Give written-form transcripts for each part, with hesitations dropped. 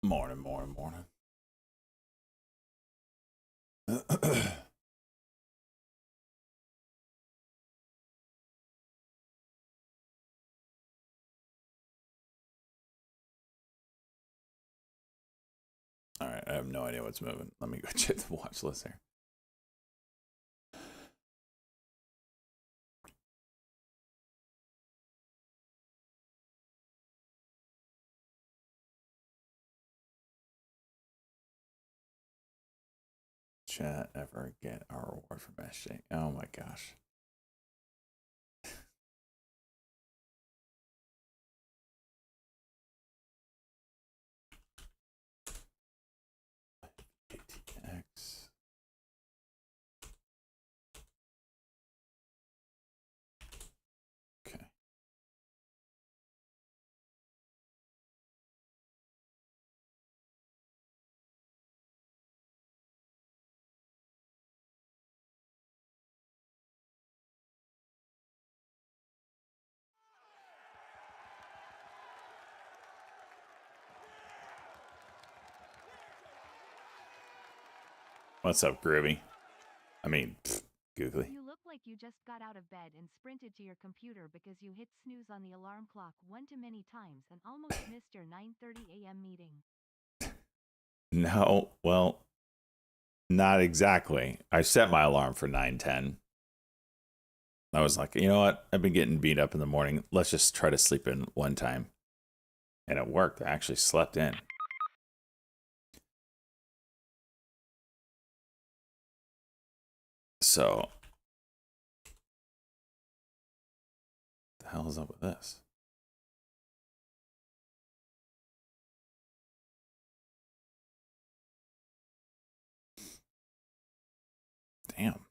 Morning, morning, morning. All right, I have no idea what's moving. Let me go check the watch list here. Chat ever get our reward from SJ? Oh my gosh. ATX. Okay. What's up, Groovy? I mean, googly. You look like you just got out of bed and sprinted to your computer because you hit snooze on the alarm clock one too many times and almost missed your 9:30 a.m. meeting. No, well, not exactly. I set my alarm for 9:10. I was like, you know what? I've been getting beat up in the morning. Let's just try to sleep in one time. And it worked. I actually slept in. So, the hell is up with this? Damn.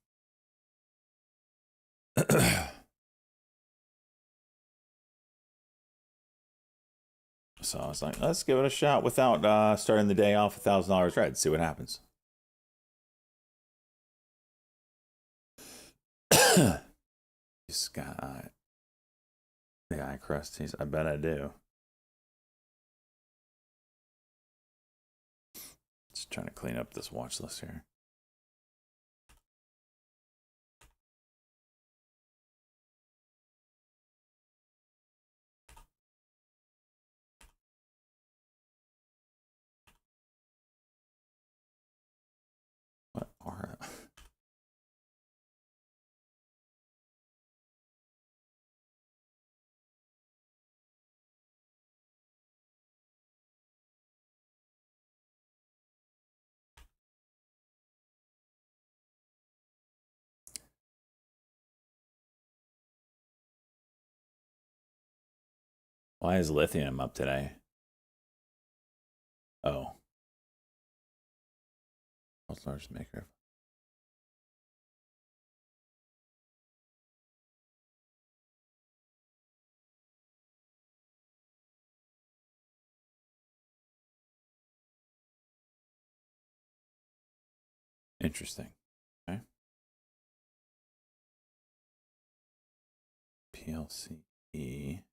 So I was like, let's give it a shot without starting the day off $1,000 red. See what happens. He's got the eye crust. I bet I do. Just trying to clean up this watch list here. What are Why is lithium up today? Oh. World's largest maker of interesting. Okay. PLCE.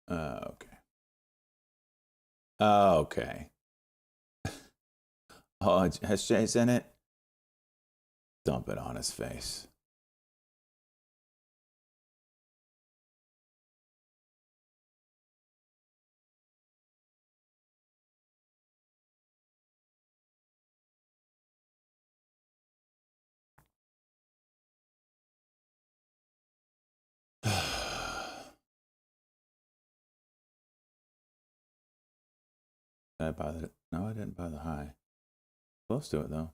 Okay. Okay. Oh, has Jay's in it? Dump it on his face. Did I buy the? No, I didn't buy the high. Close to it though.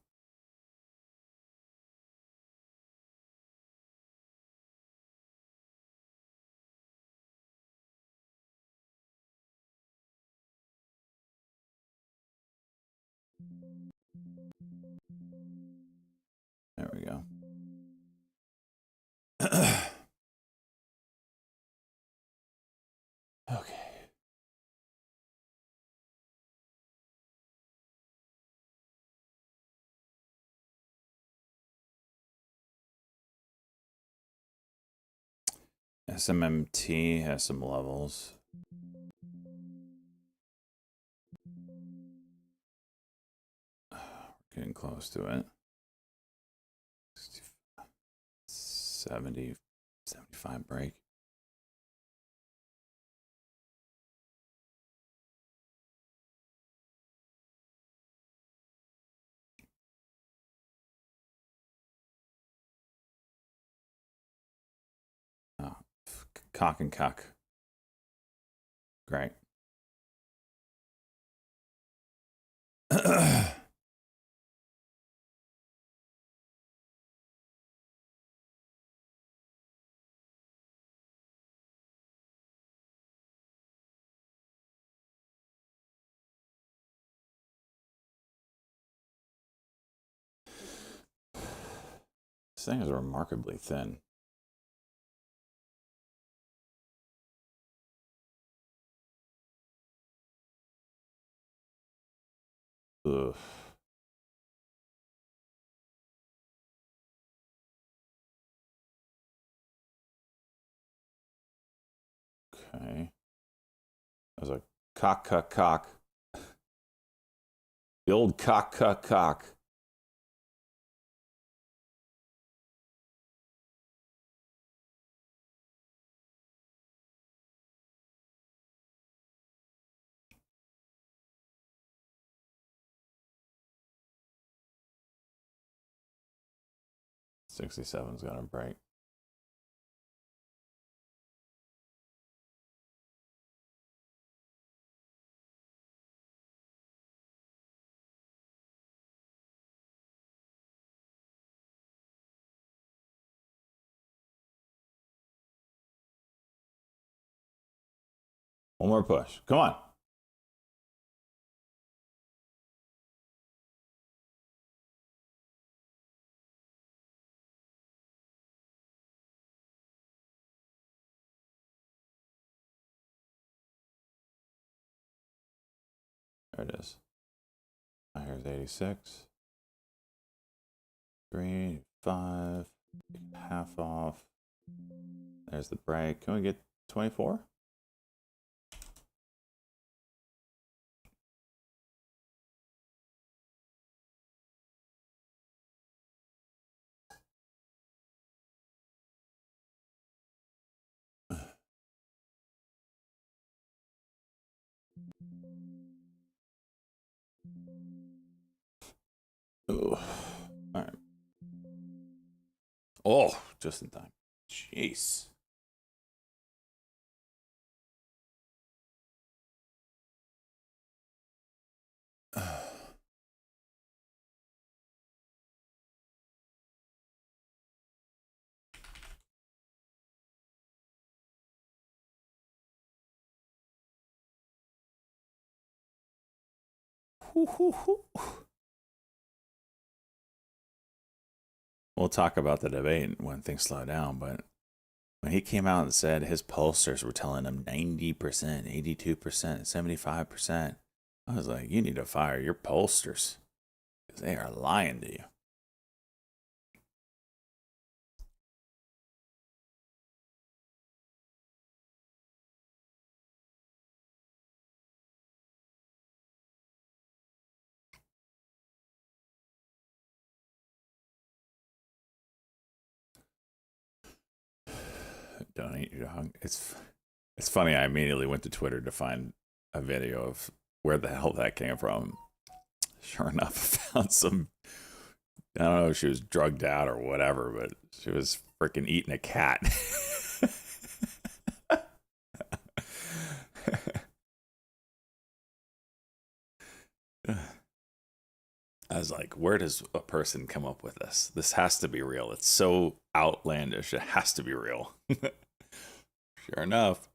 There we go. Okay. SMMT has some levels. Getting close to it. 70, 75 break. Oh, cock and cuck. Great. This thing is remarkably thin. Ugh. Okay. That was a cock, cuck, cock. The old cock, cuck, cock. $67's gonna break. One more push. Come on. There it is. Here's 86. Green, 5. Half off. There's the break. Can we get 24? Ooh. All right. Oh, just in time. Jeez. We'll talk about the debate when things slow down, but when he came out and said his pollsters were telling him 90%, 82%, 75%, I was like, you need to fire your pollsters because they are lying to you. Don't eat your dog. It's funny. I immediately went to Twitter to find a video of where the hell that came from. Sure enough, I found some. I don't know if she was drugged out or whatever, but she was freaking eating a cat. I was like, where does a person come up with this? This has to be real. It's so outlandish. It has to be real. Sure enough.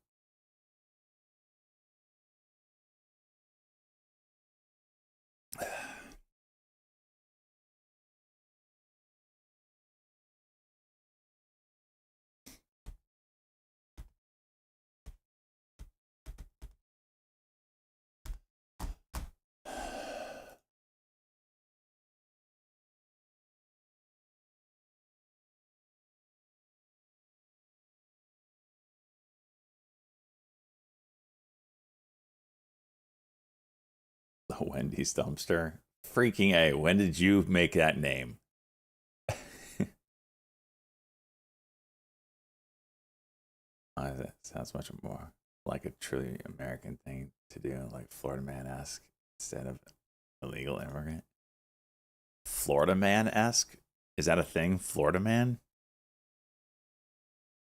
The Wendy's dumpster. Freaking A. When did you make that name? That sounds much more like a truly American thing to do, like Florida man esque instead of illegal immigrant. Florida man esque? Is that a thing? Florida man?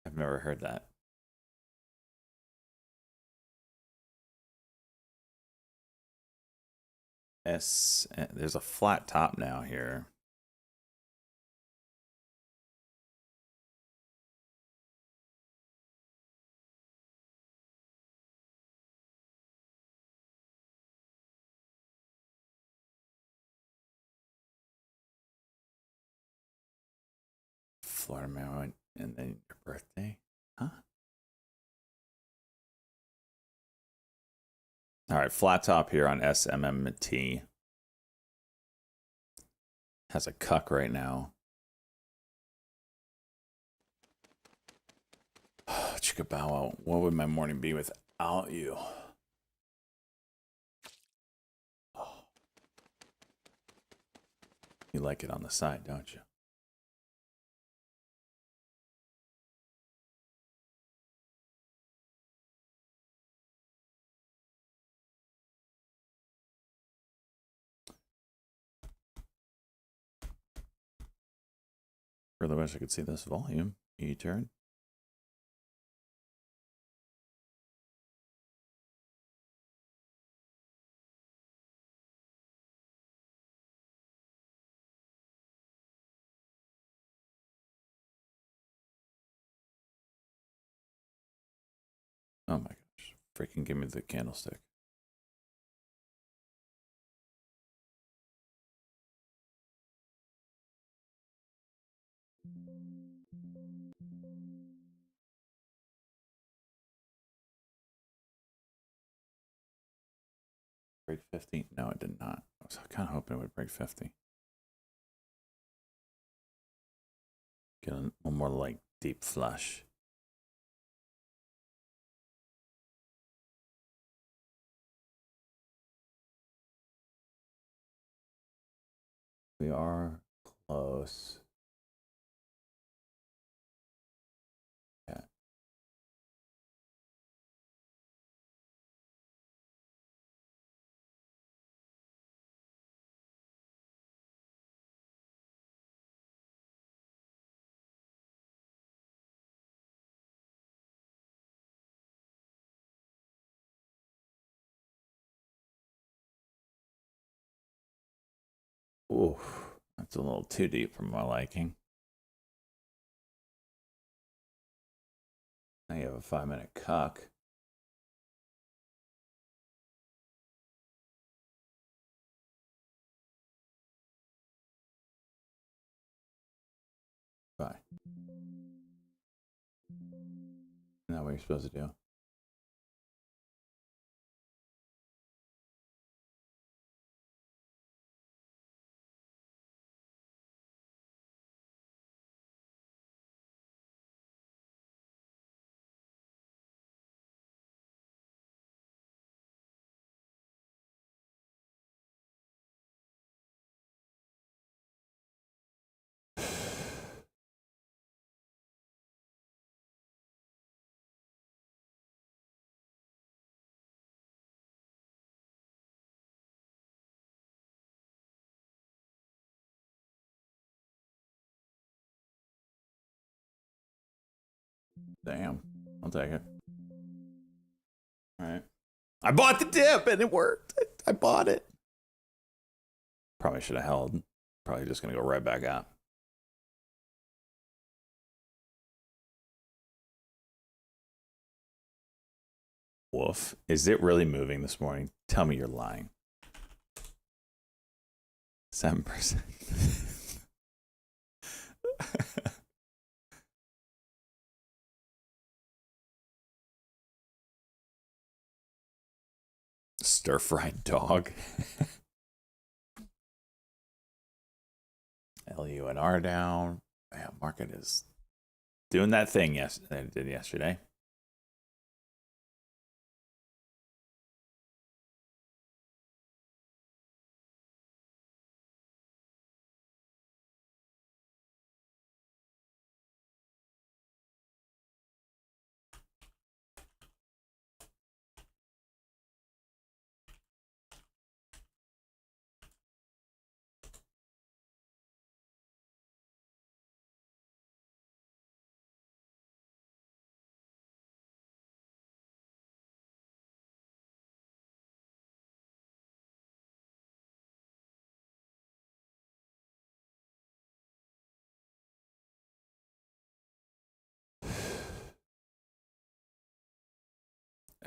I've never heard that. There's a flat top now here. Florida man, and then your birthday? Huh? All right, flat top here on SMMT. Has a cuck right now. Chicka Bow Wow, what would my morning be without you? Oh. You like it on the side, don't you? Really wish I could see this volume. E-turn. Oh my gosh. Freaking give me the candlestick. Break 50? No, it did not. I was kind of hoping it would break 50. Get one more like deep flush. We are close. Yeah. Ooh, that's a little too deep for my liking. Now you have a 5-minute cuck. Bye. Now what are you supposed to do? Damn. I'll take it. All right. I bought the dip and it worked. I bought it. Probably should have held. Probably just going to go right back out. Woof. Is it really moving this morning? Tell me you're lying. 7%. Stir-fried dog. LUNR down. Yeah, market is doing that thing it did yesterday.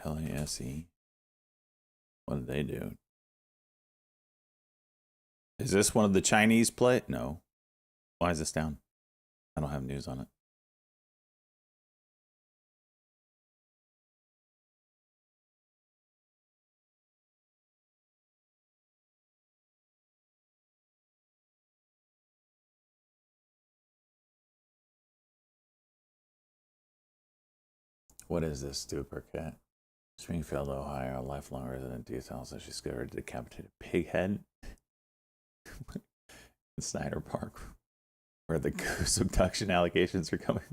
LASE. What did they do? Is this one of the Chinese play? No. Why is this down? I don't have news on it. What is this, Stupor Cat? Springfield, Ohio, a lifelong resident details that she discovered a decapitated pig head in Snyder Park, where the goose abduction allegations are coming.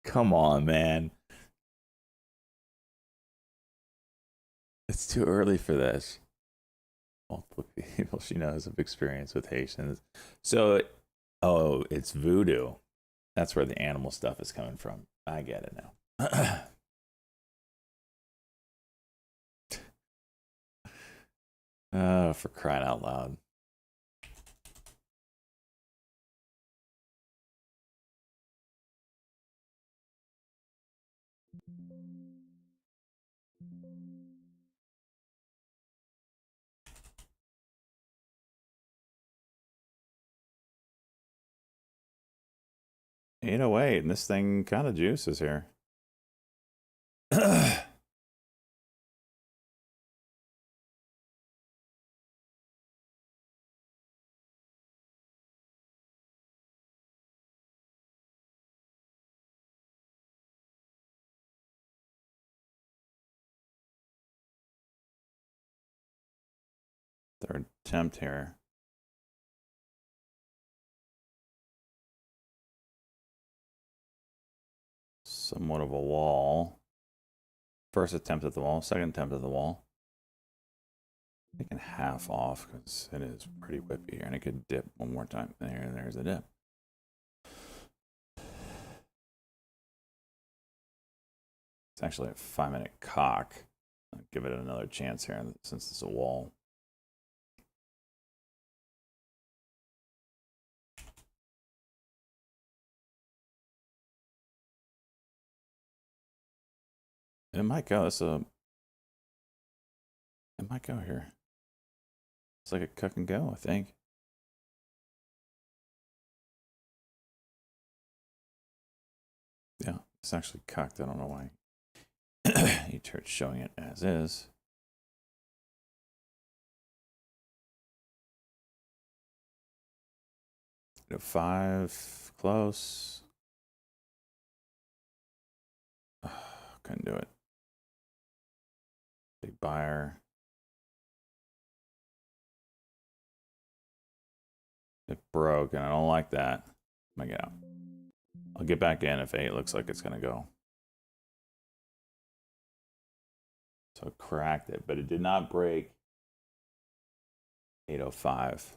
Come on, man. It's too early for this. Multiple people she knows have experience with Haitians. So, oh, it's voodoo. That's where the animal stuff is coming from. I get it now. Oh, for crying out loud. And this thing kind of juices here. Third attempt here. Somewhat of a wall. First attempt at the wall, second attempt at the wall. Taking half off because it is pretty whippy here, and it could dip one more time. There's a dip. It's actually a 5-minute cock. I'll give it another chance here since it's a wall. It might go. It might go here. It's like a cook and go, I think. Yeah, it's actually cocked. I don't know why. It's showing it as is. Five, close. Couldn't do it. Big buyer. It broke, and I don't like that. I'm gonna get out. I'll get back in if 8 looks like it's gonna go. So it cracked it, but it did not break 805.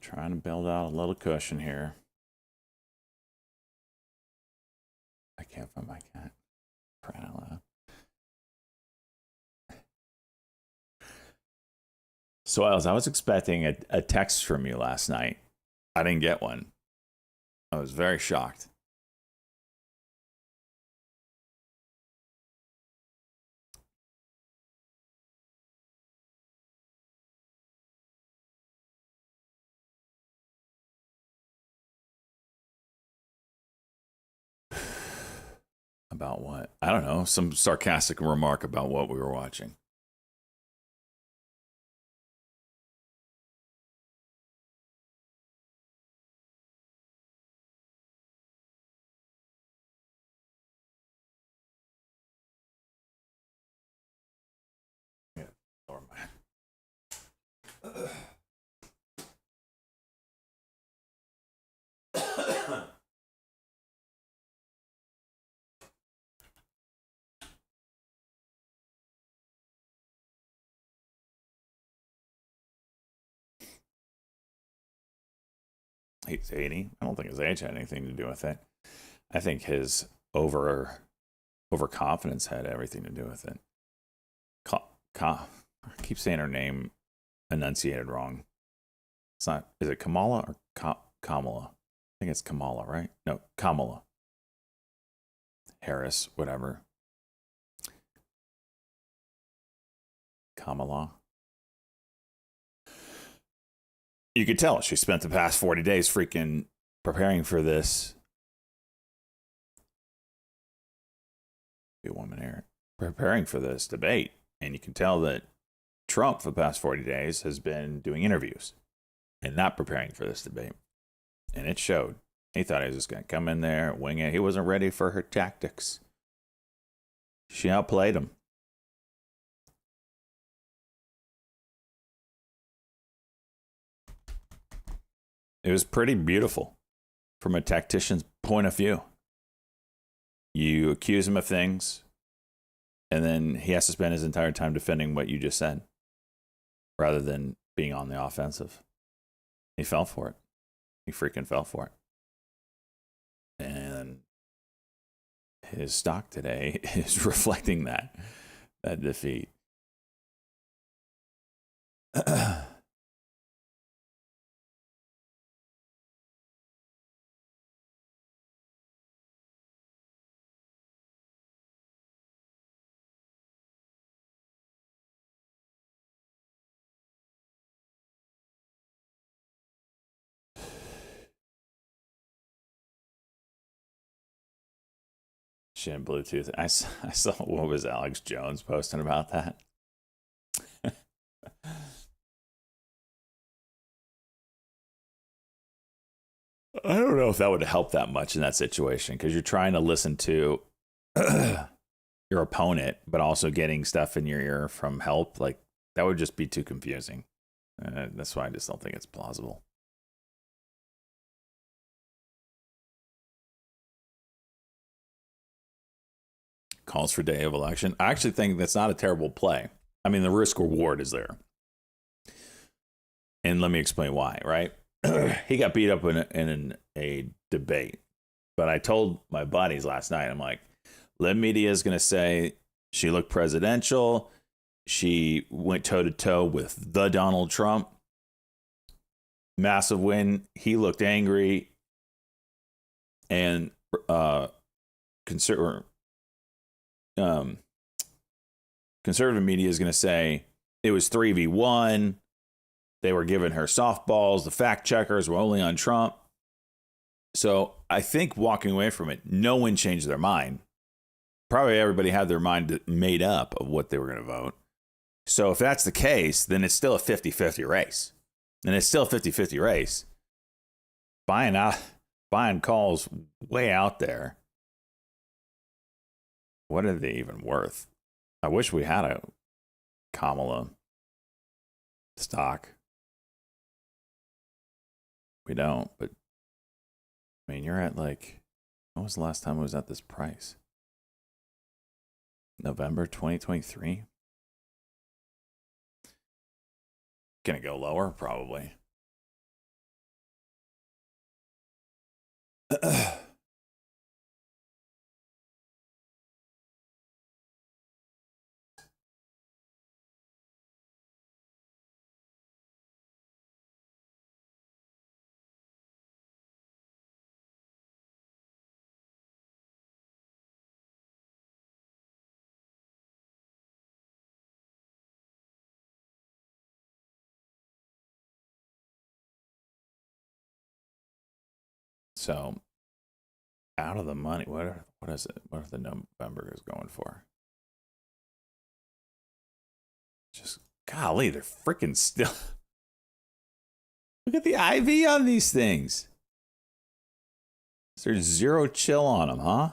Trying to build out a little cushion here. I can't find my cat. Crying out loud. So I was expecting a text from you last night. I didn't get one. I was very shocked. About what? I don't know. Some sarcastic remark about what we were watching. Yeah, lower my. He's 80. I don't think his age had anything to do with it. I think his overconfidence had everything to do with it. I keep saying her name enunciated wrong. It's not. Is it Kamala or Kamala? I think it's Kamala, right? No, Kamala Harris, whatever. Kamala. You could tell she spent the past 40 days freaking preparing for this. Be a woman here. Preparing for this debate. And you can tell that Trump, for the past 40 days, has been doing interviews and not preparing for this debate. And it showed. He thought he was just going to come in there, wing it. He wasn't ready for her tactics. She outplayed him. It was pretty beautiful from a tactician's point of view. You accuse him of things, and then he has to spend his entire time defending what you just said, rather than being on the offensive. He fell for it. He freaking fell for it. And his stock today is reflecting that defeat. Shit, Bluetooth. I saw, what was Alex Jones posting about that? I don't know if that would help that much in that situation, because you're trying to listen to your opponent, but also getting stuff in your ear from help. Like, that would just be too confusing. That's why I just don't think it's plausible. Calls for day of election. I actually think that's not a terrible play. I mean, the risk reward is there. And let me explain why, right? He got beat up in a debate. But I told my buddies last night, I'm like, Lib Media is going to say she looked presidential. She went toe-to-toe with the Donald Trump. Massive win. He looked angry. And conservative media is going to say it was 3v1. They were giving her softballs. The fact checkers were only on Trump. So I think walking away from it, no one changed their mind. Probably everybody had their mind made up of what they were going to vote. So if that's the case, then it's still a 50-50 race. And it's still a 50-50 race. Buying calls way out there. What are they even worth? I wish we had a Kamala stock. We don't, but I mean, you're at like, when was the last time it was at this price? November 2023? Gonna go lower? Probably. So out of the money. What is it? What are the November is going for? Just golly, they're freaking still. Look at the IV on these things. There's zero chill on them, huh?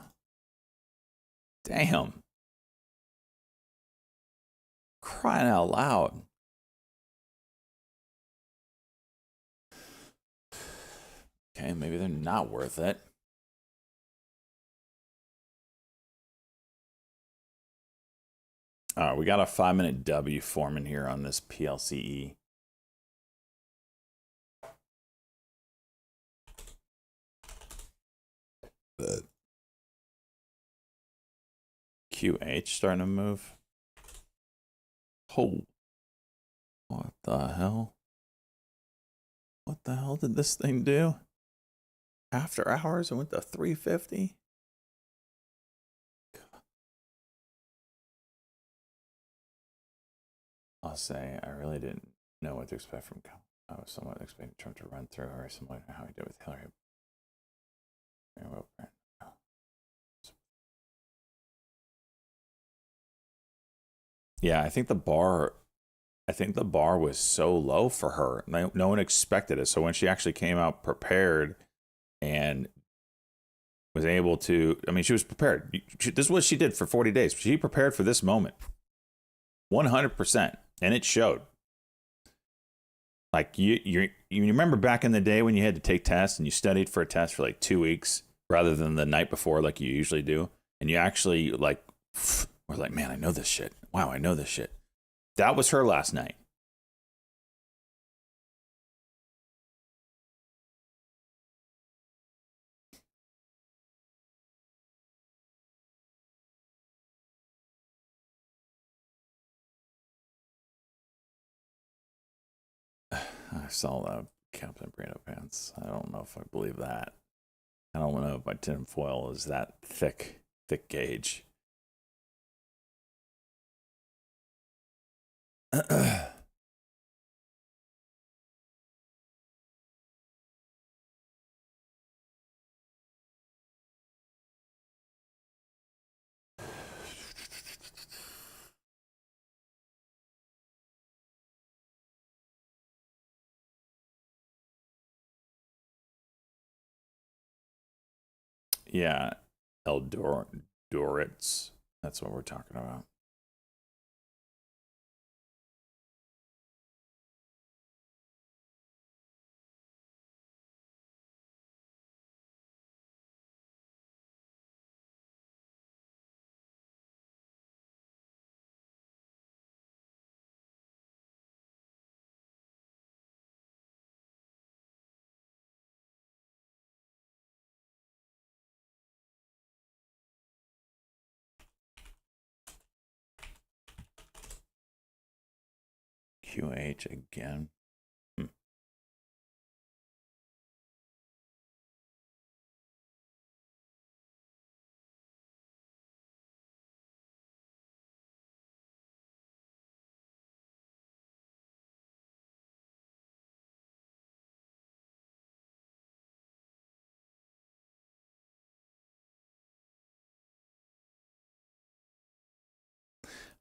Damn. Crying out loud. Okay, maybe they're not worth it. All right, we got a 5-minute W forming here on this PLCE. QH starting to move. Oh, what the hell? What the hell did this thing do? After hours, it went to 350. I'll say I really didn't know what to expect from Trump. I was somewhat expecting Trump to run through her, similar to how he did with Hillary. Yeah, I think the bar was so low for her. No one expected it. So when she actually came out prepared and was able to, I mean, she was prepared. This is what she did for 40 days. She prepared for this moment. 100%. And it showed. Like you remember back in the day when you had to take tests and you studied for a test for like 2 weeks rather than the night before like you usually do, and you actually like were like, man, I know this shit. Wow, I know this shit. That was her last night. I saw the Captain Brando pants. I don't know if I believe that. I don't know if my tinfoil is that thick gauge. Yeah, Doritz. That's what we're talking about. QH again.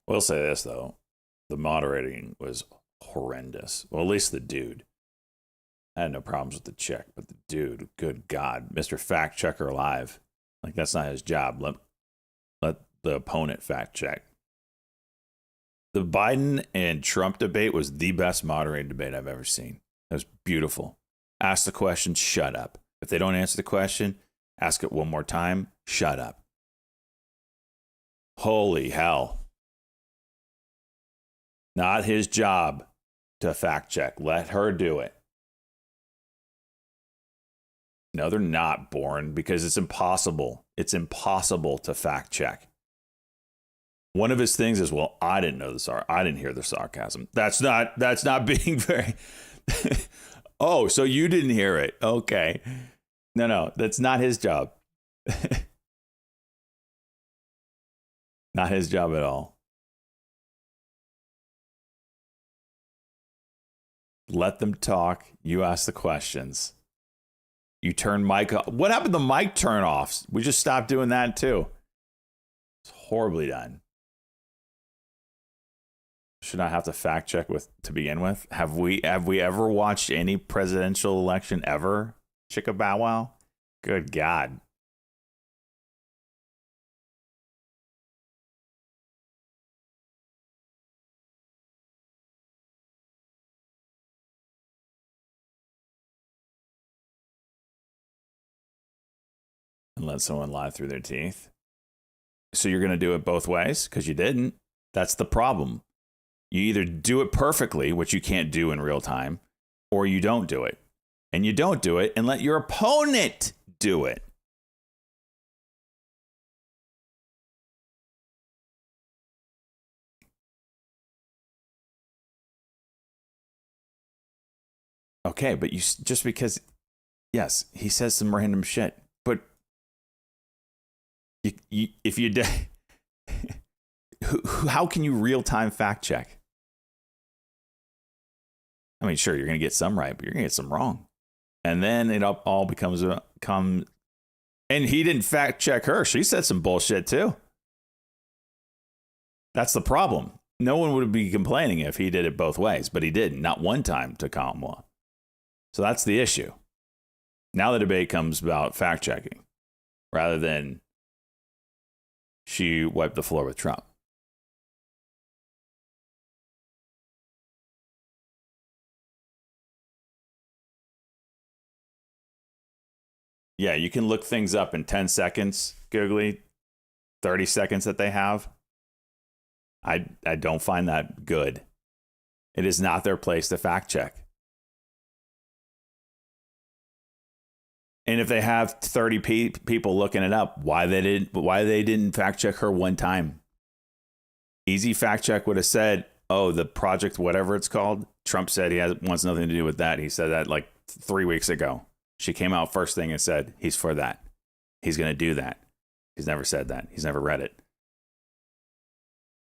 We'll say this though, the moderating was horrendous. Well, at least the dude. I had no problems with the check, but the dude, good God, Mr. Fact Checker Live, like that's not his job. Let the opponent fact check. The Biden and Trump debate was the best moderated debate I've ever seen. It was beautiful. Ask the question, shut up. If they don't answer the question, ask it one more time, shut up. Holy hell. Not his job to fact check. Let her do it. No, they're not born because it's impossible. It's impossible to fact check. One of his things is, well, I didn't know I didn't hear the sarcasm. That's not being very. Oh, so you didn't hear it? Okay. No, that's not his job. Not his job at all. Let them talk. You ask the questions. You turn mic off. What happened to mic turn offs? We just stopped doing that too. It's horribly done. Should I have to fact check to begin with? Have we ever watched any presidential election ever? Chicka Bow Wow? Good God. And let someone lie through their teeth. So you're going to do it both ways? Because you didn't. That's the problem. You either do it perfectly, which you can't do in real time, or you don't do it. And you don't do it and let your opponent do it. Okay, but you just because, yes, he says some random shit, but if you how can you real time fact check? I mean, sure, you're going to get some right, but you're going to get some wrong. And then it all becomes and he didn't fact check her. She said some bullshit too. That's the problem. No one would be complaining if he did it both ways, but he didn't. Not one time to Kamala. So that's the issue. Now the debate comes about fact checking rather than she wiped the floor with Trump. Yeah, you can look things up in 10 seconds, Googly, 30 seconds that they have. I don't find that good. It is not their place to fact check. And if they have 30 people looking it up, why they didn't fact check her one time? Easy fact check would have said, oh, the project, whatever it's called, Trump said wants nothing to do with that. He said that like 3 weeks ago. She came out first thing and said, he's for that. He's going to do that. He's never said that. He's never read it.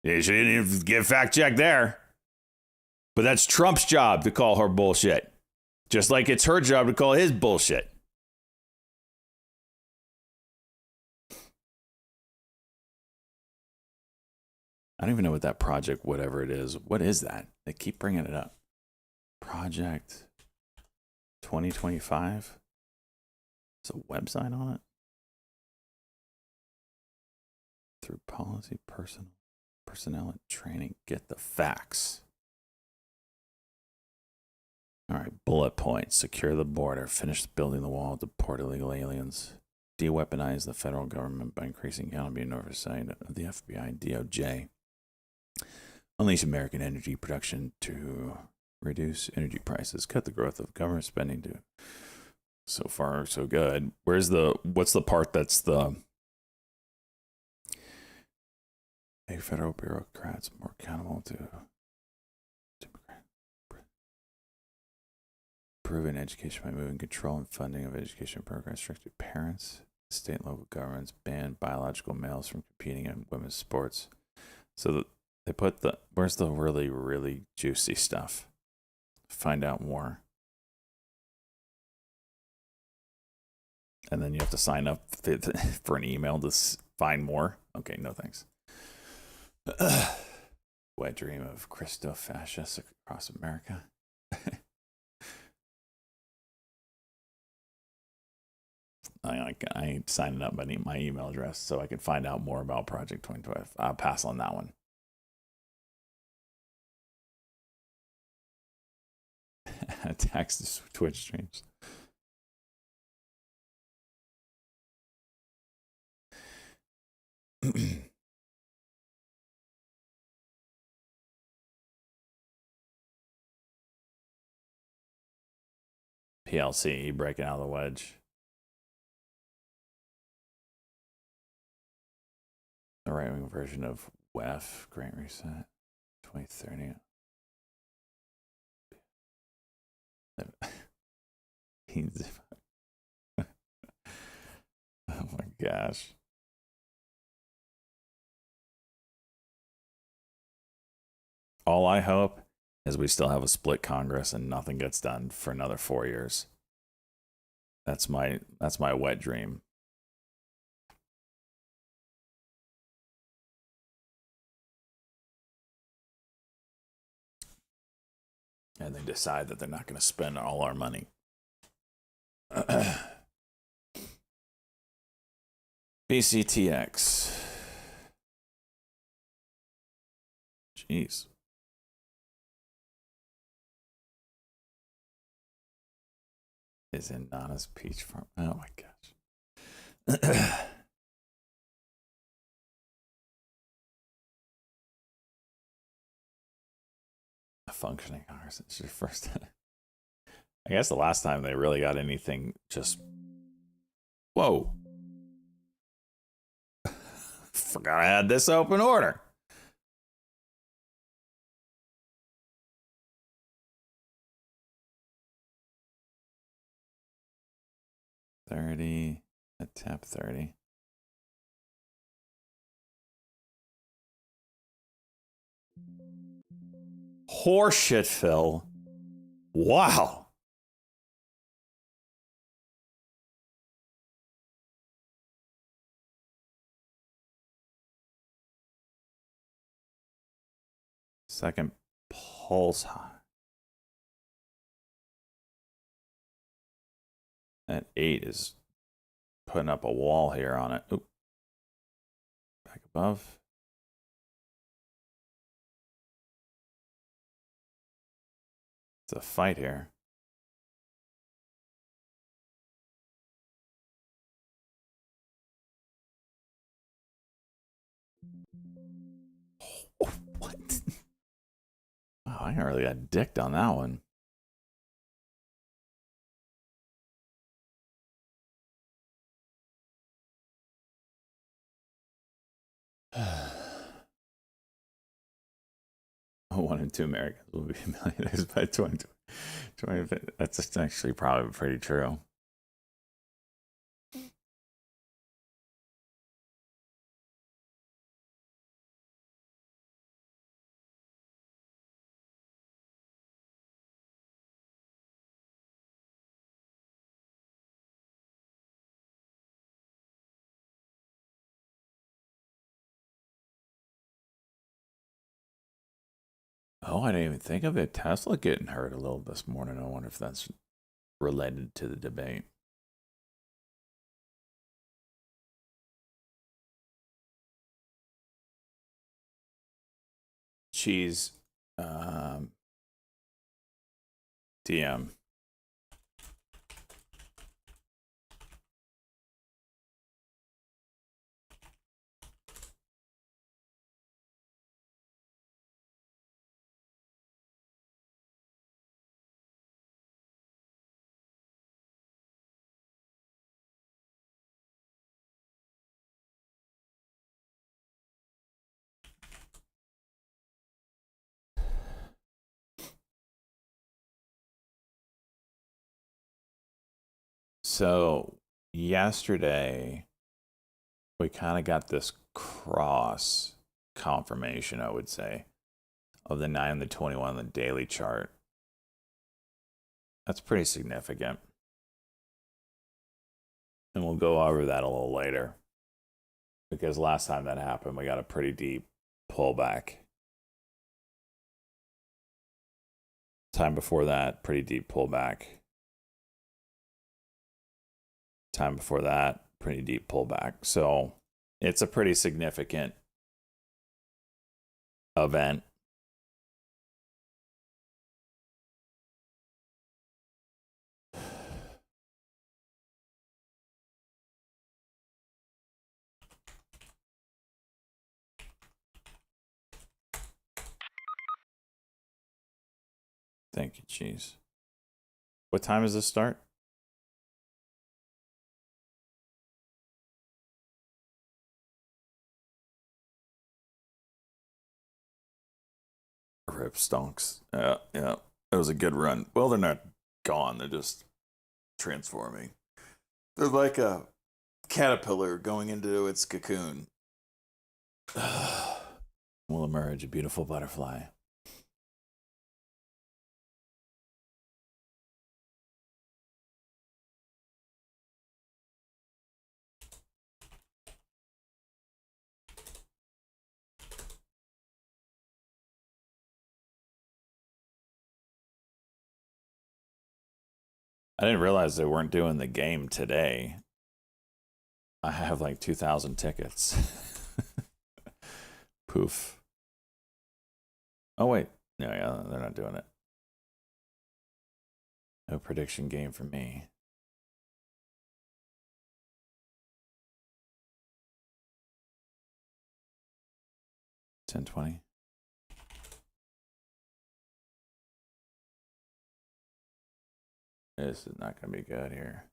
She didn't even get fact check there. But that's Trump's job to call her bullshit. Just like it's her job to call his bullshit. I don't even know what that project, whatever it is. What is that? They keep bringing it up. Project 2025. There's a website on it. Through policy, personnel, and training. Get the facts. All right, bullet points. Secure the border. Finish building the wall. Deport illegal aliens. De-weaponize the federal government by increasing accountability and oversight of the FBI and DOJ. Unleash American energy production to reduce energy prices. Cut the growth of government spending to... So far, so good. What's the part that's the... Make federal bureaucrats more accountable to improving education by moving control and funding of education programs straight to parents. State and local governments ban biological males from competing in women's sports. So they put where's the really, really juicy stuff? Find out more. And then you have to sign up for an email to find more. Okay, no thanks. Wet dream of Christo-fascists across America. I ain't signing up my email address so I can find out more about Project 2012. I'll pass on that one. Attacks to Twitch streams. PLC breaking out of the wedge. The right wing version of WEF, Great Reset, 2030. Oh my gosh. All I hope is we still have a split Congress and nothing gets done for another 4 years. That's my wet dream. And they decide that they're not going to spend all our money. BCTX. Jeez. Is in Nana's peach farm. Oh my gosh. A functioning Congress. It's your first. I guess the last time they really got anything just. Whoa. Forgot I had this open order. $30 at tap 30. Horseshit, Phil. Wow. Second pulse high. That 8 is putting up a wall here on it. Oop. Back above. It's a fight here. Oh, what? Wow, I really got dicked on that one. One in two Americans will be millionaires by 2020. That's actually probably pretty true. Oh, I didn't even think of it. Tesla getting hurt a little this morning. I wonder if that's related to the debate. Cheese. DM. So yesterday we kind of got this cross confirmation, I would say, of the 9 and the 21 on the daily chart. That's pretty significant. And we'll go over that a little later. Because last time that happened, we got a pretty deep pullback. Time before that, pretty deep pullback. Time before that, pretty deep pullback. So it's a pretty significant event. Thank you, cheese. What time does this start? rip stonks. Yeah. It was a good run. Well, they're not gone. They're just transforming. They're like a caterpillar going into its cocoon. Will emerge a beautiful butterfly. I didn't realize they weren't doing the game today. I have like 2,000 tickets. Poof. Oh, wait. No, yeah, they're not doing it. No prediction game for me. $10.20. This is not going to be good here.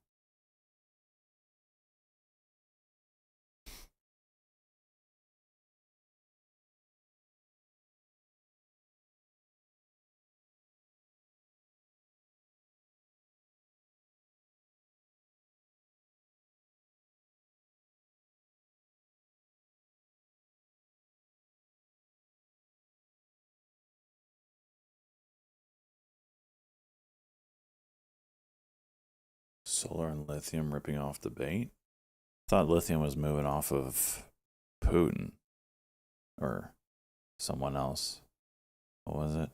Solar and lithium ripping off the bait. Thought lithium was moving off of Putin or someone else. What was it?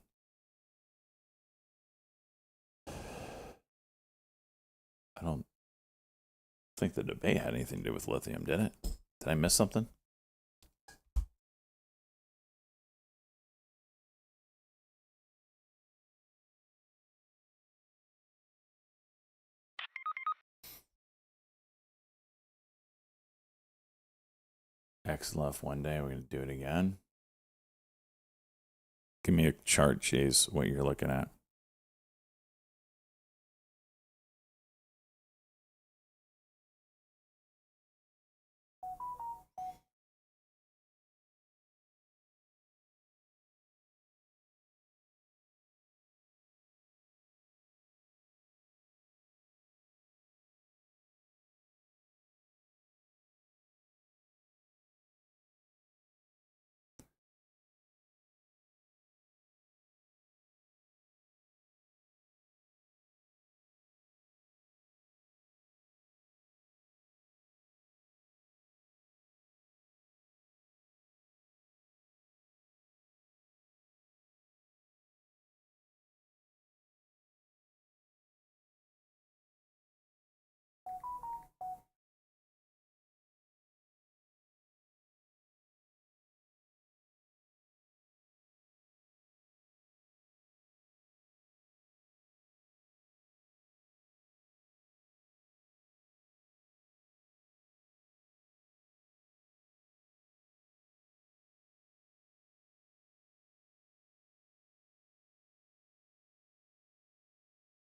I don't think the debate had anything to do with lithium, did it? Did I miss something? X left one day. We're going to do it again. Give me a chart, Chase, what you're looking at.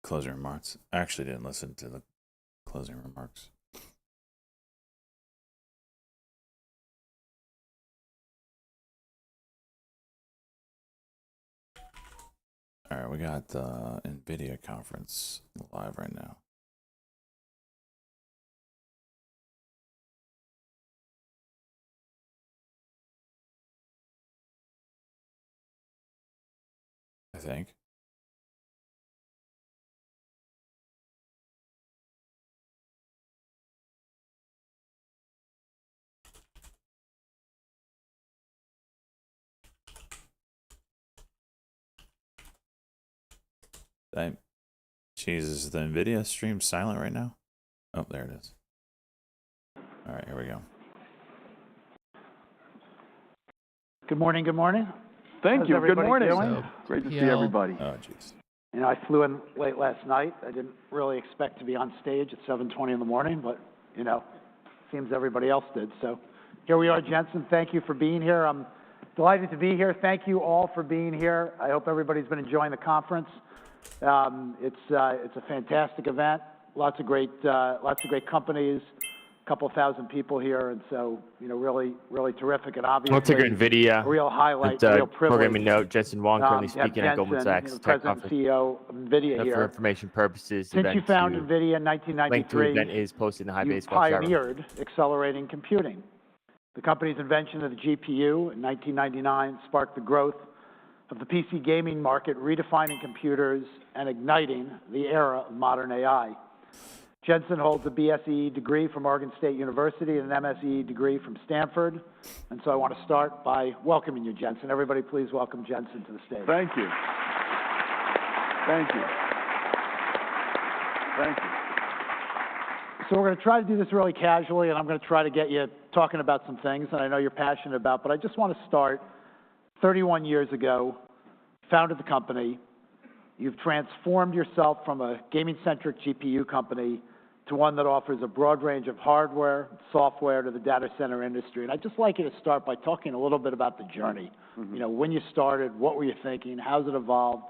Closing remarks. I actually didn't listen to the closing remarks. All right, we got the NVIDIA conference live right now. I think. Jesus, is the NVIDIA stream silent right now? Oh, there it is. All right, here we go. Good morning, good morning. Thank How's you, good everybody morning. doing? Great to see everybody. Oh, jeez. You know, I flew in late last night. I didn't really expect to be on stage at 7:20 in the morning, but, you know, seems everybody else did. So here we are, Jensen. Thank you for being here. I'm delighted to be here. Thank you all for being here. I hope everybody's been enjoying the conference. It's a fantastic event. Lots of great companies, couple thousand people here, and so, you know, really, really terrific, and I'll take obviously NVIDIA. a real highlight, And, real privilege. programming note, Jensen Wong currently to have speaking at Goldman Jensen, Sachs you know, Tech President and Conference. CEO of NVIDIA For here. information purposes, Since you event founded to- NVIDIA in link to 1993, event is posted in the high you baseball chat room. pioneered accelerating computing. The company's invention of the GPU in 1999 sparked the growth of the PC gaming market, redefining computers and igniting the era of modern AI. Jensen holds a BSE degree from Oregon State University and an MSE degree from Stanford. And so I want to start by welcoming you, Jensen. Everybody please welcome Jensen to the stage. Thank you. Thank you. Thank you. So we're going to try to do this really casually, and I'm going to try to get you talking about some things that I know you're passionate about, but I just want to start 31 years ago, founded the company. You've transformed yourself from a gaming-centric GPU company to one that offers a broad range of hardware, software to the data center industry. And I'd just like you to start by talking a little bit about the journey. You know, when you started, what were you thinking, how's it evolved?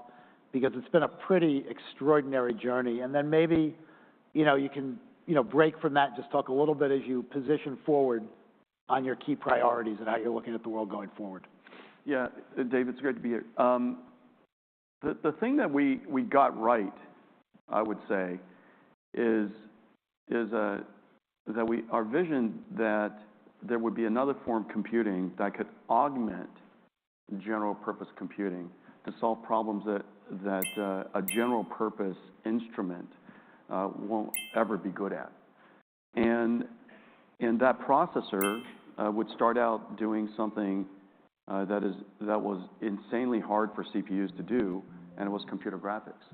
Because it's been a pretty extraordinary journey. And then maybe, you know, you can, you know, break from that and just talk a little bit as you position forward on your key priorities and how you're looking at the world going forward. Yeah, Dave, it's great to be here. The thing that we got right, I would say, is that our vision that there would be another form of computing that could augment general purpose computing to solve problems that a general purpose instrument won't ever be good at. And that processor would start out doing something that was insanely hard for CPUs to do, and it was computer graphics.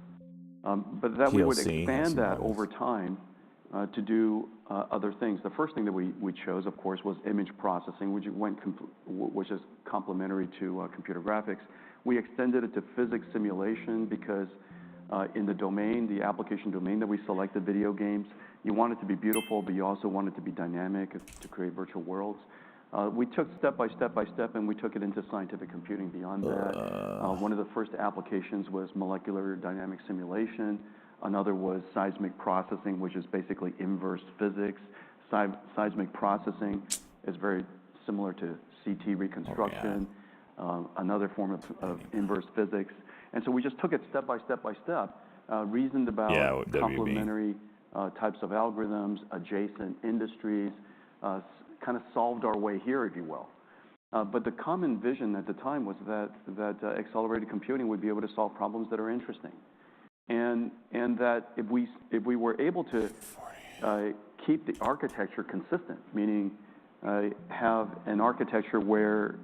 But that we would PLC expand that sometimes. over time to do other things. The first thing that we chose, of course, was image processing, which is complementary to computer graphics. We extended it to physics simulation because in the application domain that we selected, video games, you want it to be beautiful, but you also want it to be dynamic to create virtual worlds. We took step by step, and we took it into scientific computing beyond that. One of the first applications was molecular dynamic simulation. Another was seismic processing, which is basically inverse physics. Seismic processing is very similar to CT reconstruction, another form of inverse physics. And so we just took it step by step, reasoned about WB. complementary types of algorithms, adjacent industries, kind of solved our way here, if you will. But the common vision at the time was that accelerated computing would be able to solve problems that are interesting. And that if we were able to keep the architecture consistent, meaning have an architecture where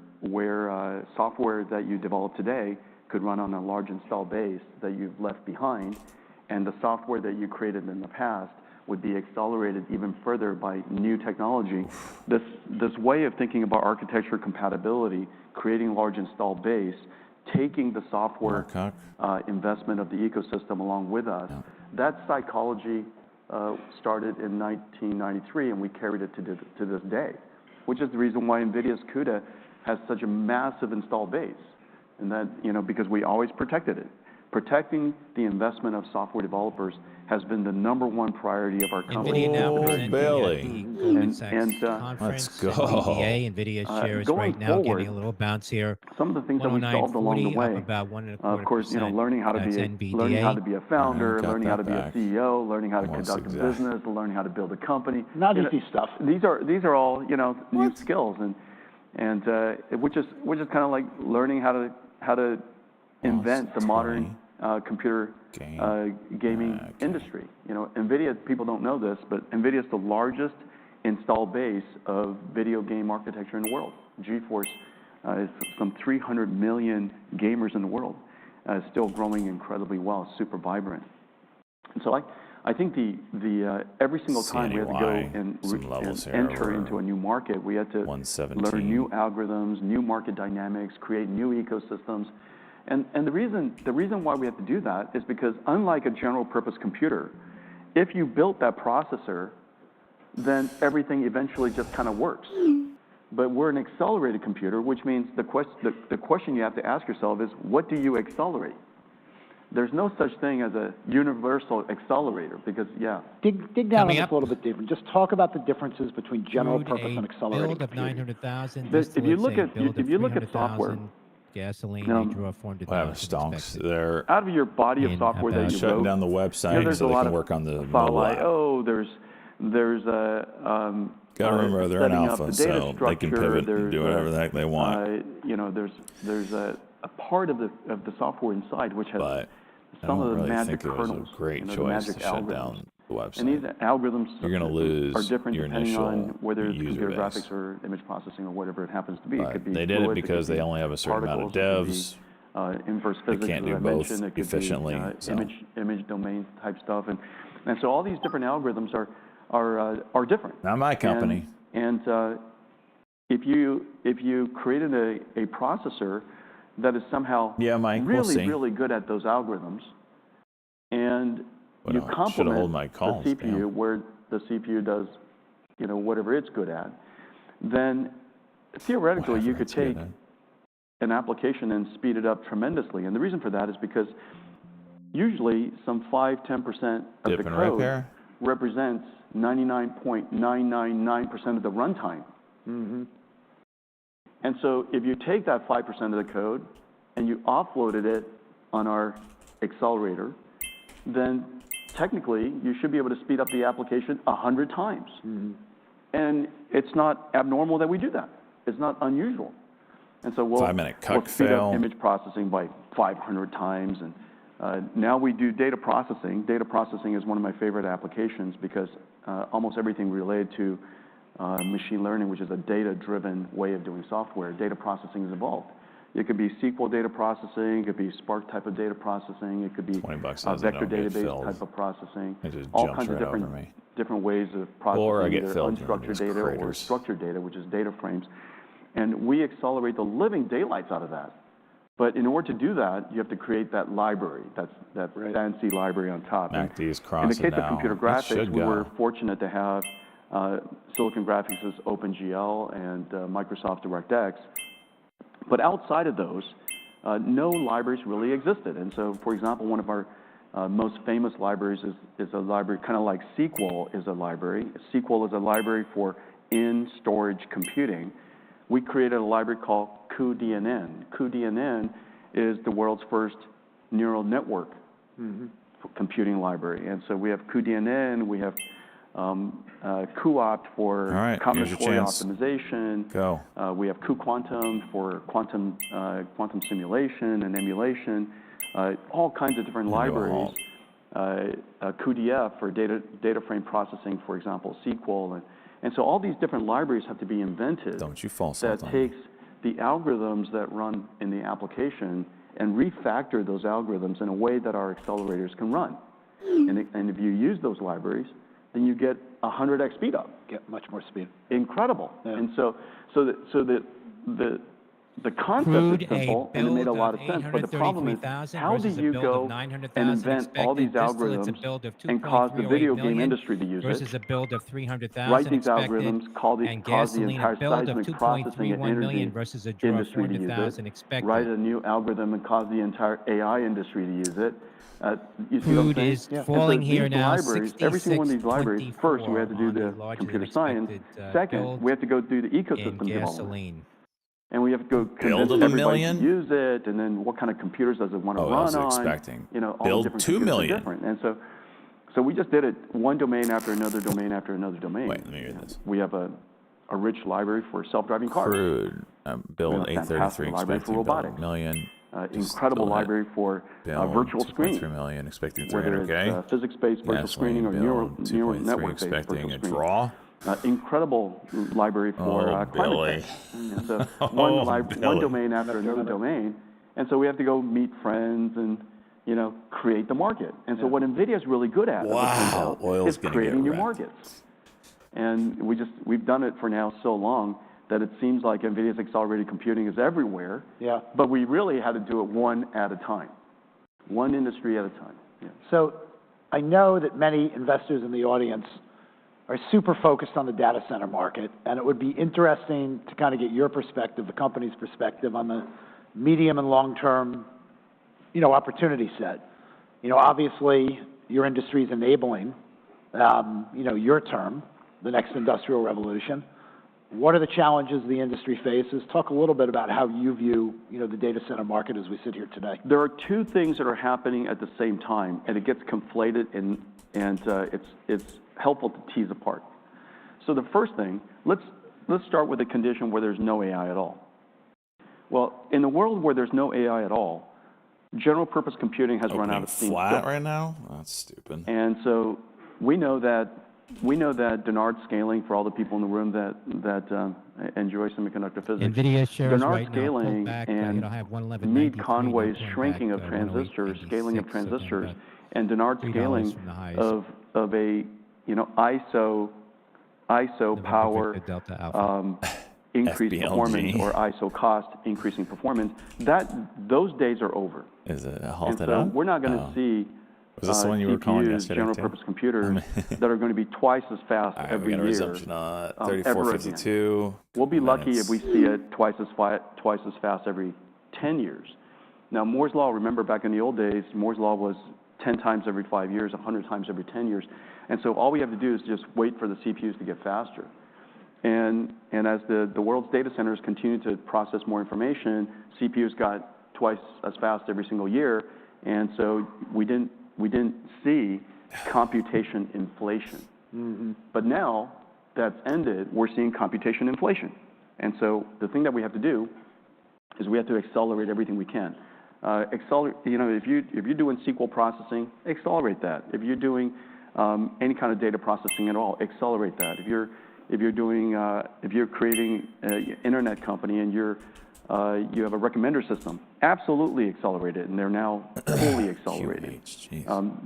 software that you develop today could run on a large install base that you've left behind, and the software that you created in the past would be accelerated even further by new technology. This way of thinking about architecture compatibility, creating large install base, taking the software investment of the ecosystem along with us, that psychology started in 1993, and we carried it to this day, which is the reason why NVIDIA's CUDA has such a massive install base, and that, you know, because we always protected it. Protecting the investment of software developers has been the #1 priority of our company. NVIDIA now Oh, presenting Bailey. at the Goldman Sachs And, conference. Let's go. NVIDIA. NVIDIA shares going right now forward, getting a little bounce here. Some of the things that we solved along the 109.40 way, up about 1.25%. of course, you know, learning how to That's be NVIDIA. a founder, Got learning how to that be a back. CEO, learning how to Almost conduct a exact. business, learning how to build a company. Not You know, easy stuff. These are all, you know, new skills, and which is kind of like learning how to invent the modern computer gaming industry. You know, NVIDIA, people don't know this, but NVIDIA is the largest install base of video game architecture in the world. GeForce is some 300 million gamers in the world, still growing incredibly well, super vibrant. And so I think the every single time we had to go and enter into a new market, we had to 117. learn new algorithms, new market dynamics, create new ecosystems. And the reason why we have to do that is because, unlike a general purpose computer, if you built that processor, then everything eventually just kind of works. But we're an accelerated computer, which means the question you have to ask yourself is, what do you accelerate? there's no such thing as a universal accelerator because, Dig down on Coming this up- a little bit deeper. Just talk about the differences between general Crude, purpose a and accelerated build of computing. 900,000. If you look distillates, a at- build if of you look at software, 300,000, gasoline, um, they draw 400,000. Whatever, stonks. expected. They're out of your body of In software that about- you shutting wrote, down the website there's so a they lot can of work on the file mobile app. I/O, there's a Gotta remember, they're in setting up alpha, the data so they can structure, pivot and there's do whatever the heck they want. you know, there's a part of the software inside which has But I some don't of the really magic think it was kernels, a great you know, the choice magic to shut algorithms. down the website. And these algorithms You're gonna are lose different your depending on initial whether it's user computer base. graphics or image processing or whatever it happens to be. It But could be they did it fluids, because could they be only have a certain amount of particles, it could devs. be, inverse They physics, can't as do I both mentioned. It could efficiently, be so. image domain type stuff, and so all these different algorithms are different. Not my company. And if you created a processor that is somehow Yeah, Mike, we'll really see. really good at those algorithms, and Well, you no, I should've complement hold my calls, the CPU damn. where the CPU does, you know, whatever it's good at, then theoretically you Whatever could it's good take at. an application and speed it up tremendously. And the reason for that is because usually some 5-10% of the Dip and code repair. represents 99.999% of the runtime. And so if you take that 5% of the code and you offloaded it on our accelerator, then technically you should be able to speed up the application 100 times. And it's not abnormal that we do that. It's not unusual. And so we'll 5-minute we'll cuck speed fail. up image processing by 500 times. And now we do data processing. Data processing is one of my favorite applications because almost everything related to machine learning, which is a data-driven way of doing software, data processing is involved. It could be SQL data processing, it could be Spark type of data processing, it could be $20 vector says I don't get database filled. type of processing, It just all jumps kinds of right over me. different ways of processing Or I get either filled during unstructured these data or craters. structured data, which is data frames. And we accelerate the living daylights out of that. But in order to do that, you have to create that library, that fancy library on top. MACD is In the crossing case now. of computer It graphics, should we go. were fortunate to have Silicon Graphics' OpenGL and Microsoft DirectX. But outside of those, no libraries really existed. And so, for example, one of our most famous libraries is a library, kind of like SQL is a library. SQL is a library for in-storage computing. We created a library called cuDNN. cuDNN is the world's first neural network computing library. And so we have cuDNN, we have cuOpt for All right, here's your combinatorial chance. optimization. Go. We have cuQuantum for quantum simulation and emulation. All kinds of different Into a libraries. halt. cuDF for data frame processing, for example, SQL. And so all these different libraries have to be invented Don't you false that salt on me. takes the algorithms that run in the application and refactor those algorithms in a way that our accelerators can run. And if you use those libraries, then you get 100x speed up. Get much more speed. Incredible. Yeah. And so the concept Crude, is simple a and it made a build lot of of sense. But the problem is, 833,000 how do versus a you build go of 900,000 and invent all these expected, distillates a algorithms build of and cause the 2.308 video game million industry to use versus it? a build of 300,000 Write these expected, algorithms, cause the and gasoline entire a build of seismic processing and 2.31 million energy versus a draw of industry to use 400,000 it. expected. Write a new algorithm and cause the entire AI industry to use it. You see what I'm Crude saying? is And falling so here these now, libraries, every single one of these libraries, first we have to do on the the larger computer than science. expected, Second, build we have to go do the in ecosystem development. gasoline. And we have to go convince of a everybody million? to use it, and then what kind of computers does it want to Oh, I run was on? expecting. You know, all Build different 2 computers are million. different. And so we just did it one domain after another domain after another domain. Wait, let me read this. We have a rich library for self-driving cars. Crude. Build We have a 833, fantastic library for expecting build robotics. $1 million. Incredible build it. library for Build virtual 2.3 screening, million, expecting whether 300K. it's physics-based virtual screening or neural 2.3, network-based expecting virtual a screening. draw. Incredible library for Oh, climate Billy. change. And so Oh, one Billy. domain after another domain. And so we have to go meet friends and, you know, create the market. And so what NVIDIA is really good at, as it turns Wow, out, oil's is gonna creating get new wrecked. markets. And we've done it for now so long that it seems like NVIDIA's accelerated computing is everywhere. Yeah. But we really had to do it one at a time, one industry at a time. Yeah. So I know that many investors in the audience are super focused on the data center market, and it would be interesting to kind of get your perspective, the company's perspective on the medium and long-term, you know, opportunity set. You know, obviously, your industry is enabling, you know, your term, the next industrial revolution. What are the challenges the industry faces? Talk a little bit about how you view, you know, the data center market as we sit here today. There are two things that are happening at the same time, and it gets conflated, and it's helpful to tease apart. So the first thing, let's start with a condition where there's no AI at all. Well, in the world where there's no AI at all, general purpose computing has run out of steam. Flat right now? That's stupid. And so we know that Dennard scaling, for all the people in the room that enjoy semiconductor physics, NVIDIA shares Dennard right now pulled scaling back. and I have 111.93 Mead now Conway's pulling shrinking back, of transistors, 108.86, scaling of so transistors, about and Dennard $3 scaling from the highs. of a, you know, ISO November power Victor Delta Alpha. increased FBLG. performance, or ISO cost increasing performance, those days are over. Is it And halted so up? we're not going to Oh. see Was this the one you were calling CPUs, yesterday, general too? purpose computers, that are going to be twice as fast All right, we every got a year. resumption on ever again. 3452. We'll be lucky minutes. if we see it twice as fast every 10 years. Now, Moore's Law, remember back in the old days, Moore's Law was 10 times every 5 years, 100 times every 10 years. And so all we have to do is just wait for the CPUs to get faster. And as the world's data centers continue to process more information, CPUs got twice as fast every single year. And so we didn't see computation inflation. But now that's ended, we're seeing computation inflation. And so the thing that we have to do is we have to accelerate everything we can. You know, if you're doing SQL processing, accelerate that. If you're doing any kind of data processing at all, accelerate that. If you're creating an internet company and you have a recommender system, absolutely accelerate it, and they're now fully accelerated.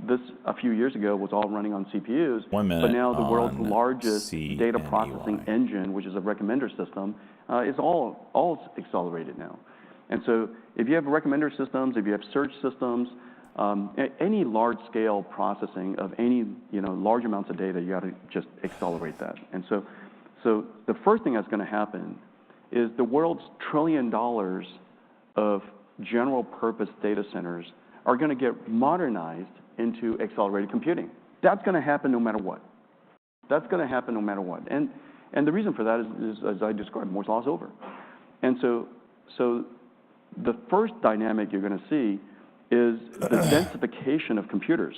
This a few years ago was all running on CPUs, 1 minute but now the world's on largest C data and processing EY. engine, which is a recommender system, is all accelerated now. And so if you have recommender systems, if you have search systems, any large-scale processing of any, you know, large amounts of data, you got to just accelerate that. And so the first thing that's going to happen is the world's $1 trillion of general-purpose data centers are going to get modernized into accelerated computing. That's going to happen no matter what. That's going to happen no matter what. And the reason for that is as I described, Moore's Law is over. And so the first dynamic you're going to see is the densification of computers.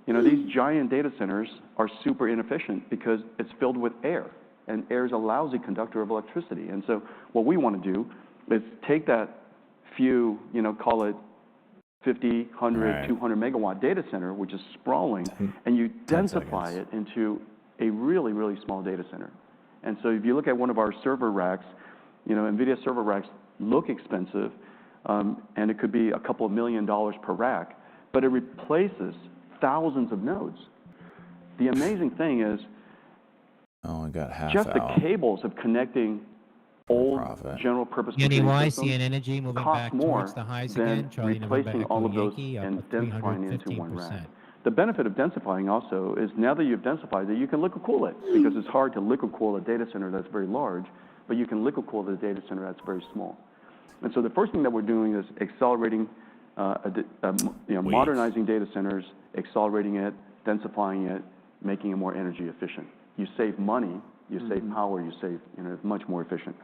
You know, these giant data centers are super inefficient because it's filled with air, and air is a lousy conductor of electricity. And so what we want to do is take that few, you know, call it 50, 100, Right. 200 megawatt data center, which is sprawling, and you 10 densify seconds. it into a really, really small data center. And so if you look at one of our server racks, you know, NVIDIA server racks look expensive, and it could be a couple of $1 million per rack, but it replaces thousands of nodes. The amazing thing is Oh, I got half just out. the cables of connecting old profit. general purpose computing NEY, systems CN Energy moving cost back more towards the highs than again. Charlie November replacing all Echo of those Yankee up and densifying into one 315%. rack. The benefit of densifying also is now that you've densified it, you can liquid cool it, because it's hard to liquid cool a data center that's very large, but you can liquid cool the data center that's very small. And so the first thing that we're doing is accelerating, modernizing data centers, accelerating it, densifying it, making it more energy efficient. You save money, you save power, you save, you know, much more efficient.